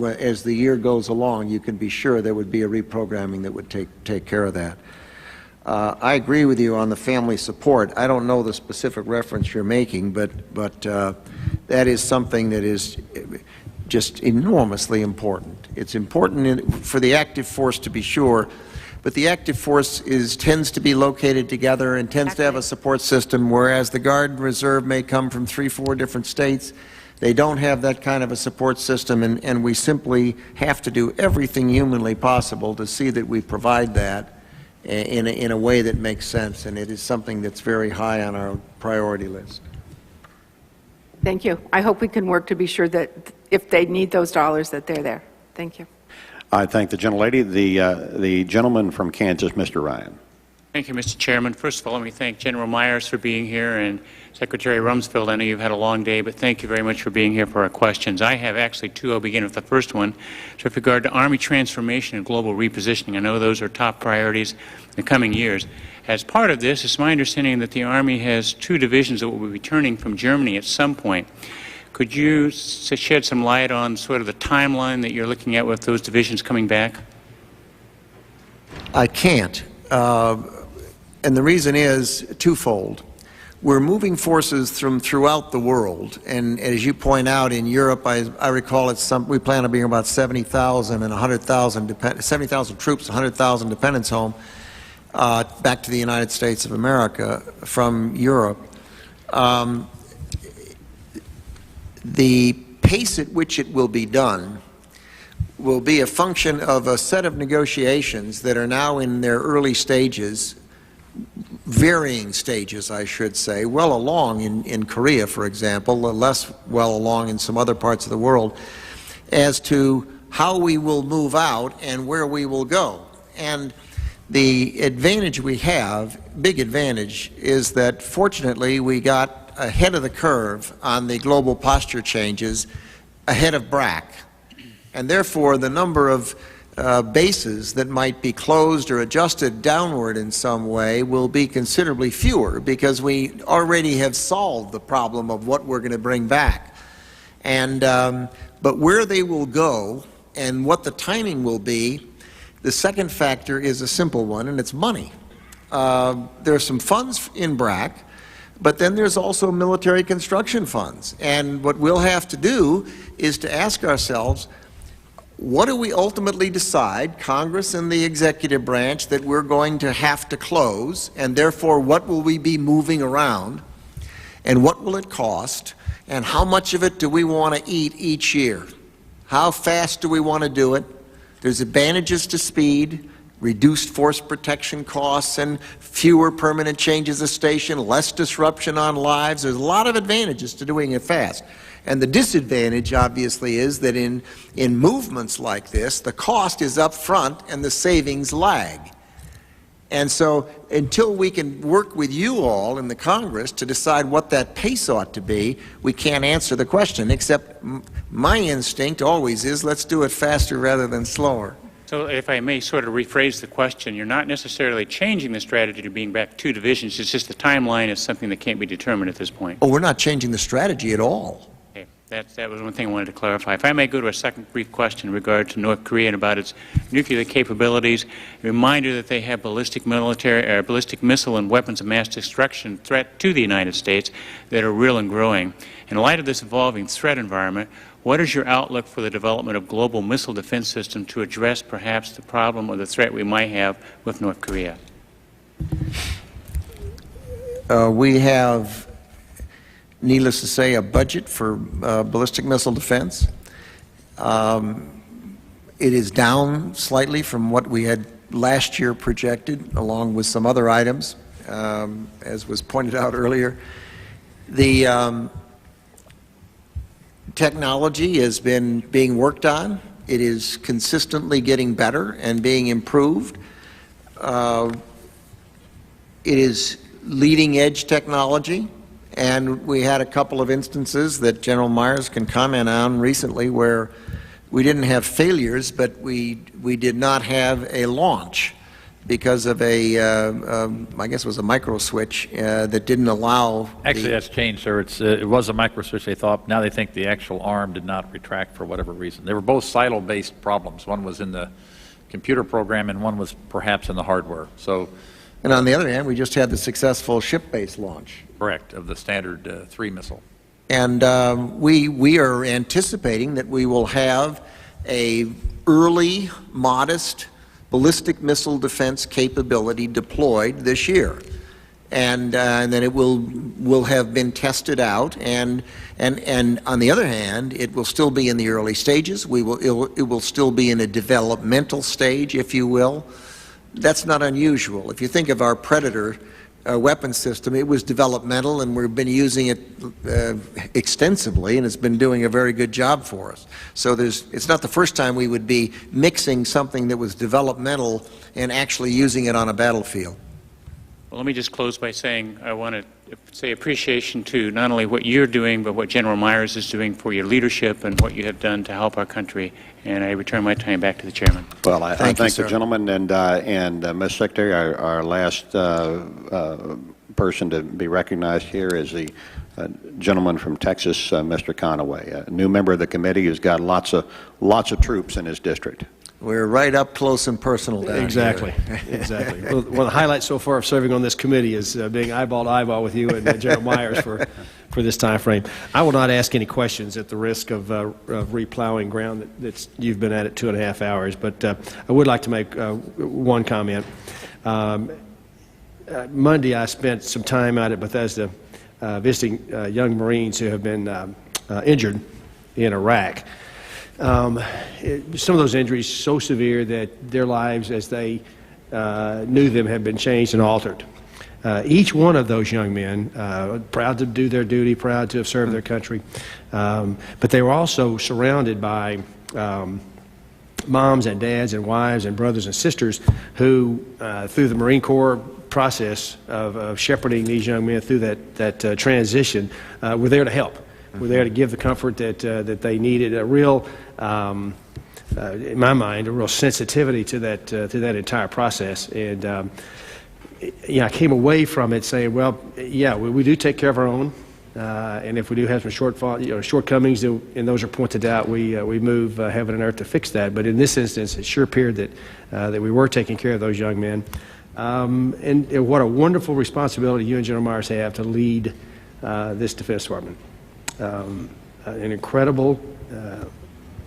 As the year goes along, you can be sure there would be a reprogramming that would take care of that. I agree with you on the family support. I don't know the specific reference you're making, but that is something that is just enormously important. It's important for the active force, to be sure, but the active force tends to be located together and tends to have a support system, whereas the Guard and Reserve may come from 3 or 4 different states. They don't have that kind of a support system, and we simply have to do everything humanly possible to see that we provide that in a way that makes sense, and it is something that's very high on our priority list. Thank you. I hope we can work to be sure that if they need those dollars, that they're there. Thank you. I thank the gentlelady. The gentleman from Kansas, Mr. Ryan. Thank you, Mr. Chairman. First of all, let me thank General Myers for being here, and Secretary Rumsfeld. I know you've had a long day, but thank you very much for being here for our questions. I have actually 2. I'll begin with the first one. So with regard to Army transformation and global repositioning, I know those are top priorities in the coming years. As part of this, it's my understanding that the Army has 2 divisions that will be returning from Germany at some point. Could you shed some light on sort of the timeline that you're looking at with those divisions coming back? I can't. And the reason is twofold. we're moving forces from throughout the world, and as you point out, in Europe, I recall we plan on being about 70,000 and 100,000 70,000 troops, 100,000 dependents home back to the United States of America from Europe. The pace at which it will be done will be a function of a set of negotiations that are now in their early stages, varying stages, I should say, well along in Korea, for example, less well along in some other parts of the world, as to how we will move out and where we will go. And the advantage we have, big advantage, is that fortunately we got ahead of the curve on the global posture changes, ahead of BRAC. And therefore, the number of bases that might be closed or adjusted downward in some way will be considerably fewer, because we already have solved the problem of what we're going to bring back. And but where they will go and what the timing will be, the second factor is a simple one, and it's money. There are some funds in BRAC, but then there's also military construction funds. And what we'll have to do is to ask ourselves, what do we ultimately decide, Congress and the executive branch, that we're going to have to close, and therefore what will we be moving around, and what will it cost, and how much of it do we want to eat each year? How fast do we want to do it? There's advantages to speed, reduced force protection costs, and fewer permanent changes of station, less disruption on lives. There's a lot of advantages to doing it fast. And the disadvantage, obviously, is that in movements like this, the cost is up front and the savings lag. And so until we can work with you all in the Congress to decide what that pace ought to be, we can't answer the question, except my instinct always is, let's do it faster rather than slower. So if I may sort of rephrase the question, you're not necessarily changing the strategy to being back 2 divisions, it's just the timeline is something that can't be determined at this point. Oh, we're not changing the strategy at all. Okay. That was one thing I wanted to clarify. If I may go to a second brief question in regard to North Korea and about its nuclear capabilities, a reminder that they have ballistic missile and weapons of mass destruction threat to the United States that are real and growing. In light of this evolving threat environment, what is your outlook for the development of global missile defense system to address perhaps the problem or the threat we might have with North Korea? We have, needless to say, a budget for ballistic missile defense. It is down slightly from what we had last year projected, along with some other items, as was pointed out earlier. The technology has been being worked on. It is consistently getting better and being improved. It is leading-edge technology, and we had a couple of instances that General Myers can comment on recently where we didn't have failures, but we did not have a launch because of a, I guess it was a micro switch that didn't allow. Actually, that's changed, sir. It was a micro switch, they thought. Now they think the actual arm did not retract for whatever reason. They were both silo-based problems. One was in the computer program and one was perhaps in the hardware. So, and on the other hand, we just had the successful ship-based launch. Correct, of the Standard 3 missile. And we are anticipating that we will have a early, modest ballistic missile defense capability deployed this year, and then it will have been tested out, and on the other hand, it will still be in the early stages. It will still be in a developmental stage, if you will. That's not unusual. If you think of our Predator weapon system, it was developmental, and we've been using it extensively, and it's been doing a very good job for us. So it's not the first time we would be mixing something that was developmental and actually using it on a battlefield. Well, let me just close by saying I want to say appreciation to not only what you're doing, but what General Myers is doing for your leadership and what you have done to help our country. And I return my time back to the chairman. Well, I thank the gentleman and Ms. Secretary. Our last person to be recognized here is the gentleman from Texas, Mr. Conaway, a new member of the committee who's got lots of troops in his district. We're right up close and personal down Exactly. here. Exactly. Well, one of the highlights so far of serving on this committee is being eyeball to eyeball with you and General Myers for this time frame. I will not ask any questions at the risk of replowing ground that you've been at it 2.5 hours, but I would like to make one comment. Monday, I spent some time out at Bethesda visiting young Marines who have been injured in Iraq. Some of those injuries so severe that their lives as they knew them have been changed and altered. Each one of those young men, proud to do their duty, proud to have served their country, but they were also surrounded by moms and dads and wives and brothers and sisters who, through the Marine Corps process of shepherding these young men through that transition, were there to help. We're there to give the comfort that they needed. A real, in my mind, a real sensitivity to that entire process. And I came away from it saying, well, yeah, we do take care of our own, and if we do have some shortcomings, and those are pointed out, we move heaven and earth to fix that. But in this instance, it sure appeared that we were taking care of those young men. And what a wonderful responsibility you and General Myers have to lead this Defense Department. An incredible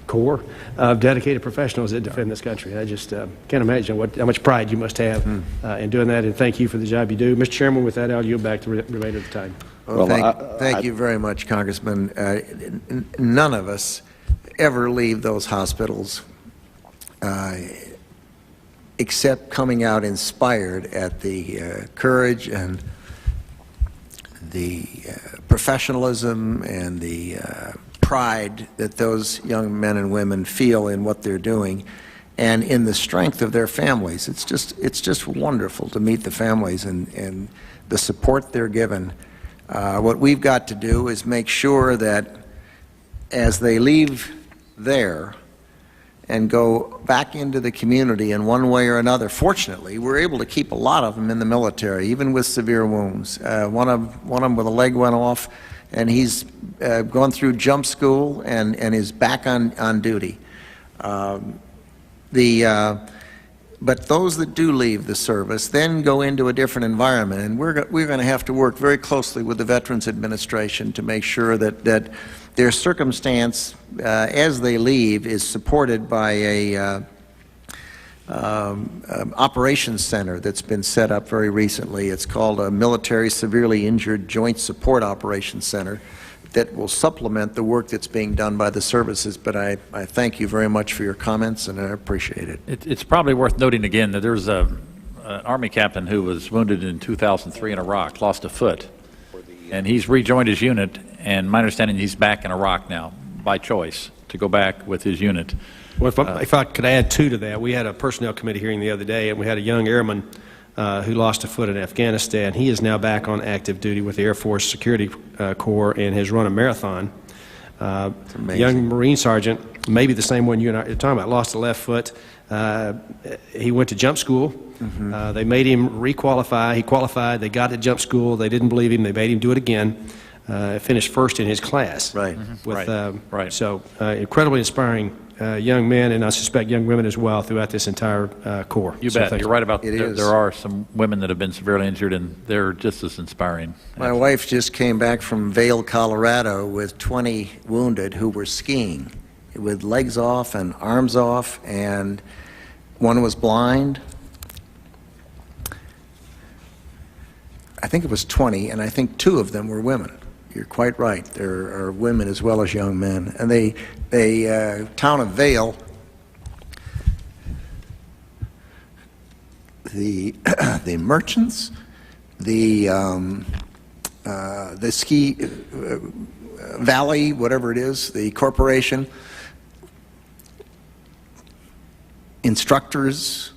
corps of dedicated professionals that defend this country. I just can't imagine how much pride you must have in doing that, and thank you for the job you do. Mr. Chairman, with that, I'll yield back the remainder of the time. Well, thank you very much, Congressman. None of us ever leave those hospitals except coming out inspired at the courage and the professionalism and the pride that those young men and women feel in what they're doing and in the strength of their families. It's just wonderful to meet the families and the support they're given. What we've got to do is make sure that as they leave there and go back into the community in one way or another. Fortunately, we're able to keep a lot of them in the military, even with severe wounds. One of them with a leg went off, and he's gone through jump school and is back on duty. But those that do leave the service then go into a different environment, and we're going to have to work very closely with the Veterans Administration to make sure that their circumstance as they leave is supported by a operations center that's been set up very recently. It's called a Military Severely Injured Joint Support Operations Center that will supplement the work that's being done by the services. But I thank you very much for your comments, and I appreciate it. It's probably worth noting again that there's an Army captain who was wounded in 2003 in Iraq, lost a foot, and he's rejoined his unit, and my understanding he's back in Iraq now by choice to go back with his unit. Well, if I could add two to that, we had a personnel committee hearing the other day, and we had a young airman who lost a foot in Afghanistan. He is now back on active duty with the Air Force Security Corps and has run a marathon. Young Marine Sergeant, maybe the same one you and I are talking about, lost a left foot. He went to jump school. They made him requalify. He qualified. They got to jump school. They didn't believe him. They made him do it again. Finished first in his class. Right. Right. So incredibly inspiring young men, and I suspect young women as well throughout this entire Corps. You bet. You're right about there are some women that have been severely injured, and they're just as inspiring. My wife just came back from Vail, Colorado with 20 wounded who were skiing with legs off and arms off, and one was blind. I think it was 20, and I think 2 of them were women. You're quite right. There are women as well as young men. And the town of Vail, the merchants, the ski valley, whatever it is, the corporation, instructors,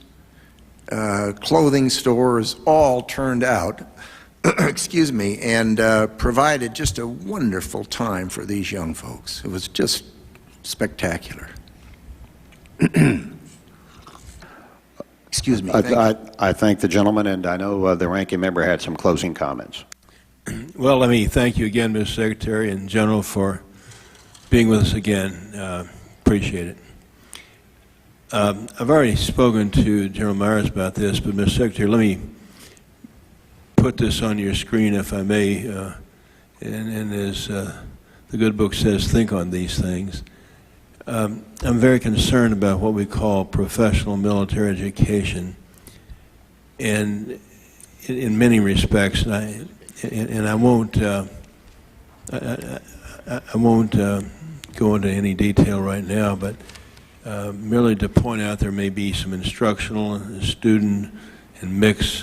clothing stores, all turned out excuse me, and provided just a wonderful time for these young folks. It was just spectacular. Excuse me. I thank the gentleman, and I know the ranking member had some closing comments. Well, let me thank you again, Mr. Secretary and General, for being with us again. Appreciate it. I've already spoken to General Myers about this, but Mr. Secretary, let me put this on your screen, if I may, and as the good book says, think on these things. I'm very concerned about what we call professional military education, and in many respects, and I won't go into any detail right now, but merely to point out there may be some instructional, student, and mix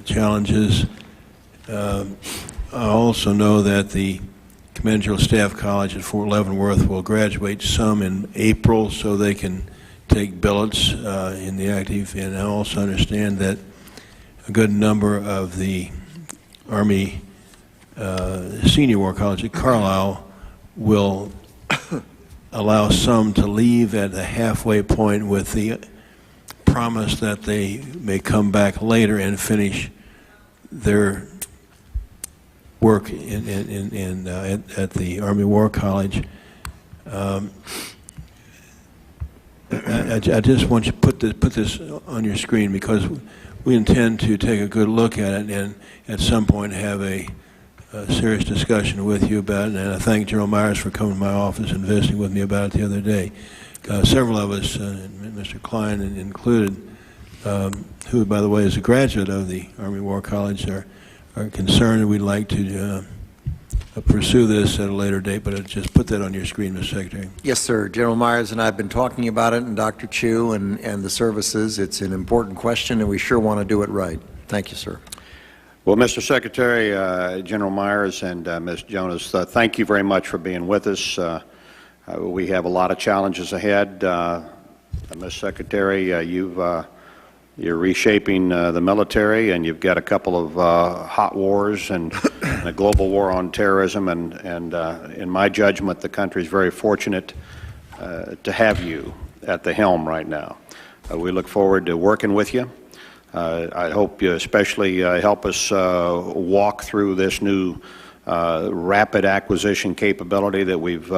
challenges. I also know that the Command General Staff College at Fort Leavenworth will graduate some in April so they can take billets in the active, and I also understand that a good number of the Army Senior War College at Carlisle will allow some to leave at the halfway point with the promise that they may come back later and finish their work at the Army War College. I just want you to put this on your screen because we intend to take a good look at it and at some point have a serious discussion with you about it. And I thank General Myers for coming to my office and visiting with me about it the other day. Several of us, Mr. Klein included, who, by the way, is a graduate of the Army War College, are concerned, and we'd like to pursue this at a later date, but I'll just put that on your screen, Mr. Secretary. Yes, sir. General Myers and I have been talking about it, and Dr. Chu and the services. It's an important question, and we sure want to do it right. Thank you, sir. Well, Mr. Secretary, General Myers, and Ms. Jonas, thank you very much for being with us. We have a lot of challenges ahead. Ms. Secretary, you're reshaping the military, and you've got a couple of hot wars and a global war on terrorism, and in my judgment, the country is very fortunate to have you at the helm right now. We look forward to working with you. I hope you especially help us walk through this new rapid acquisition capability that we've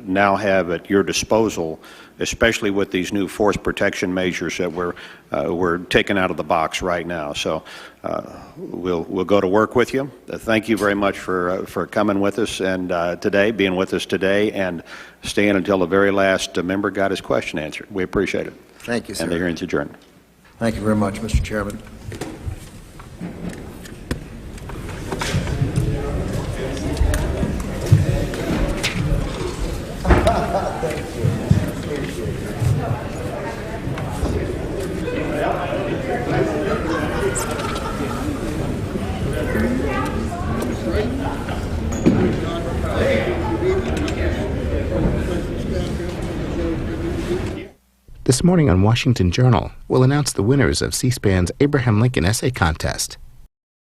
now have at your disposal, especially with these new force protection measures that we're taking out of the box right now. So we'll go to work with you. Thank you very much for coming with us and being with us today, and staying until the very last member got his question answered. We appreciate it. Thank you, sir. And the hearing's adjourned. Thank you very much, Mr. Chairman. This morning on Washington Journal, we'll announce the winners of C-SPAN's Abraham Lincoln Essay Contest.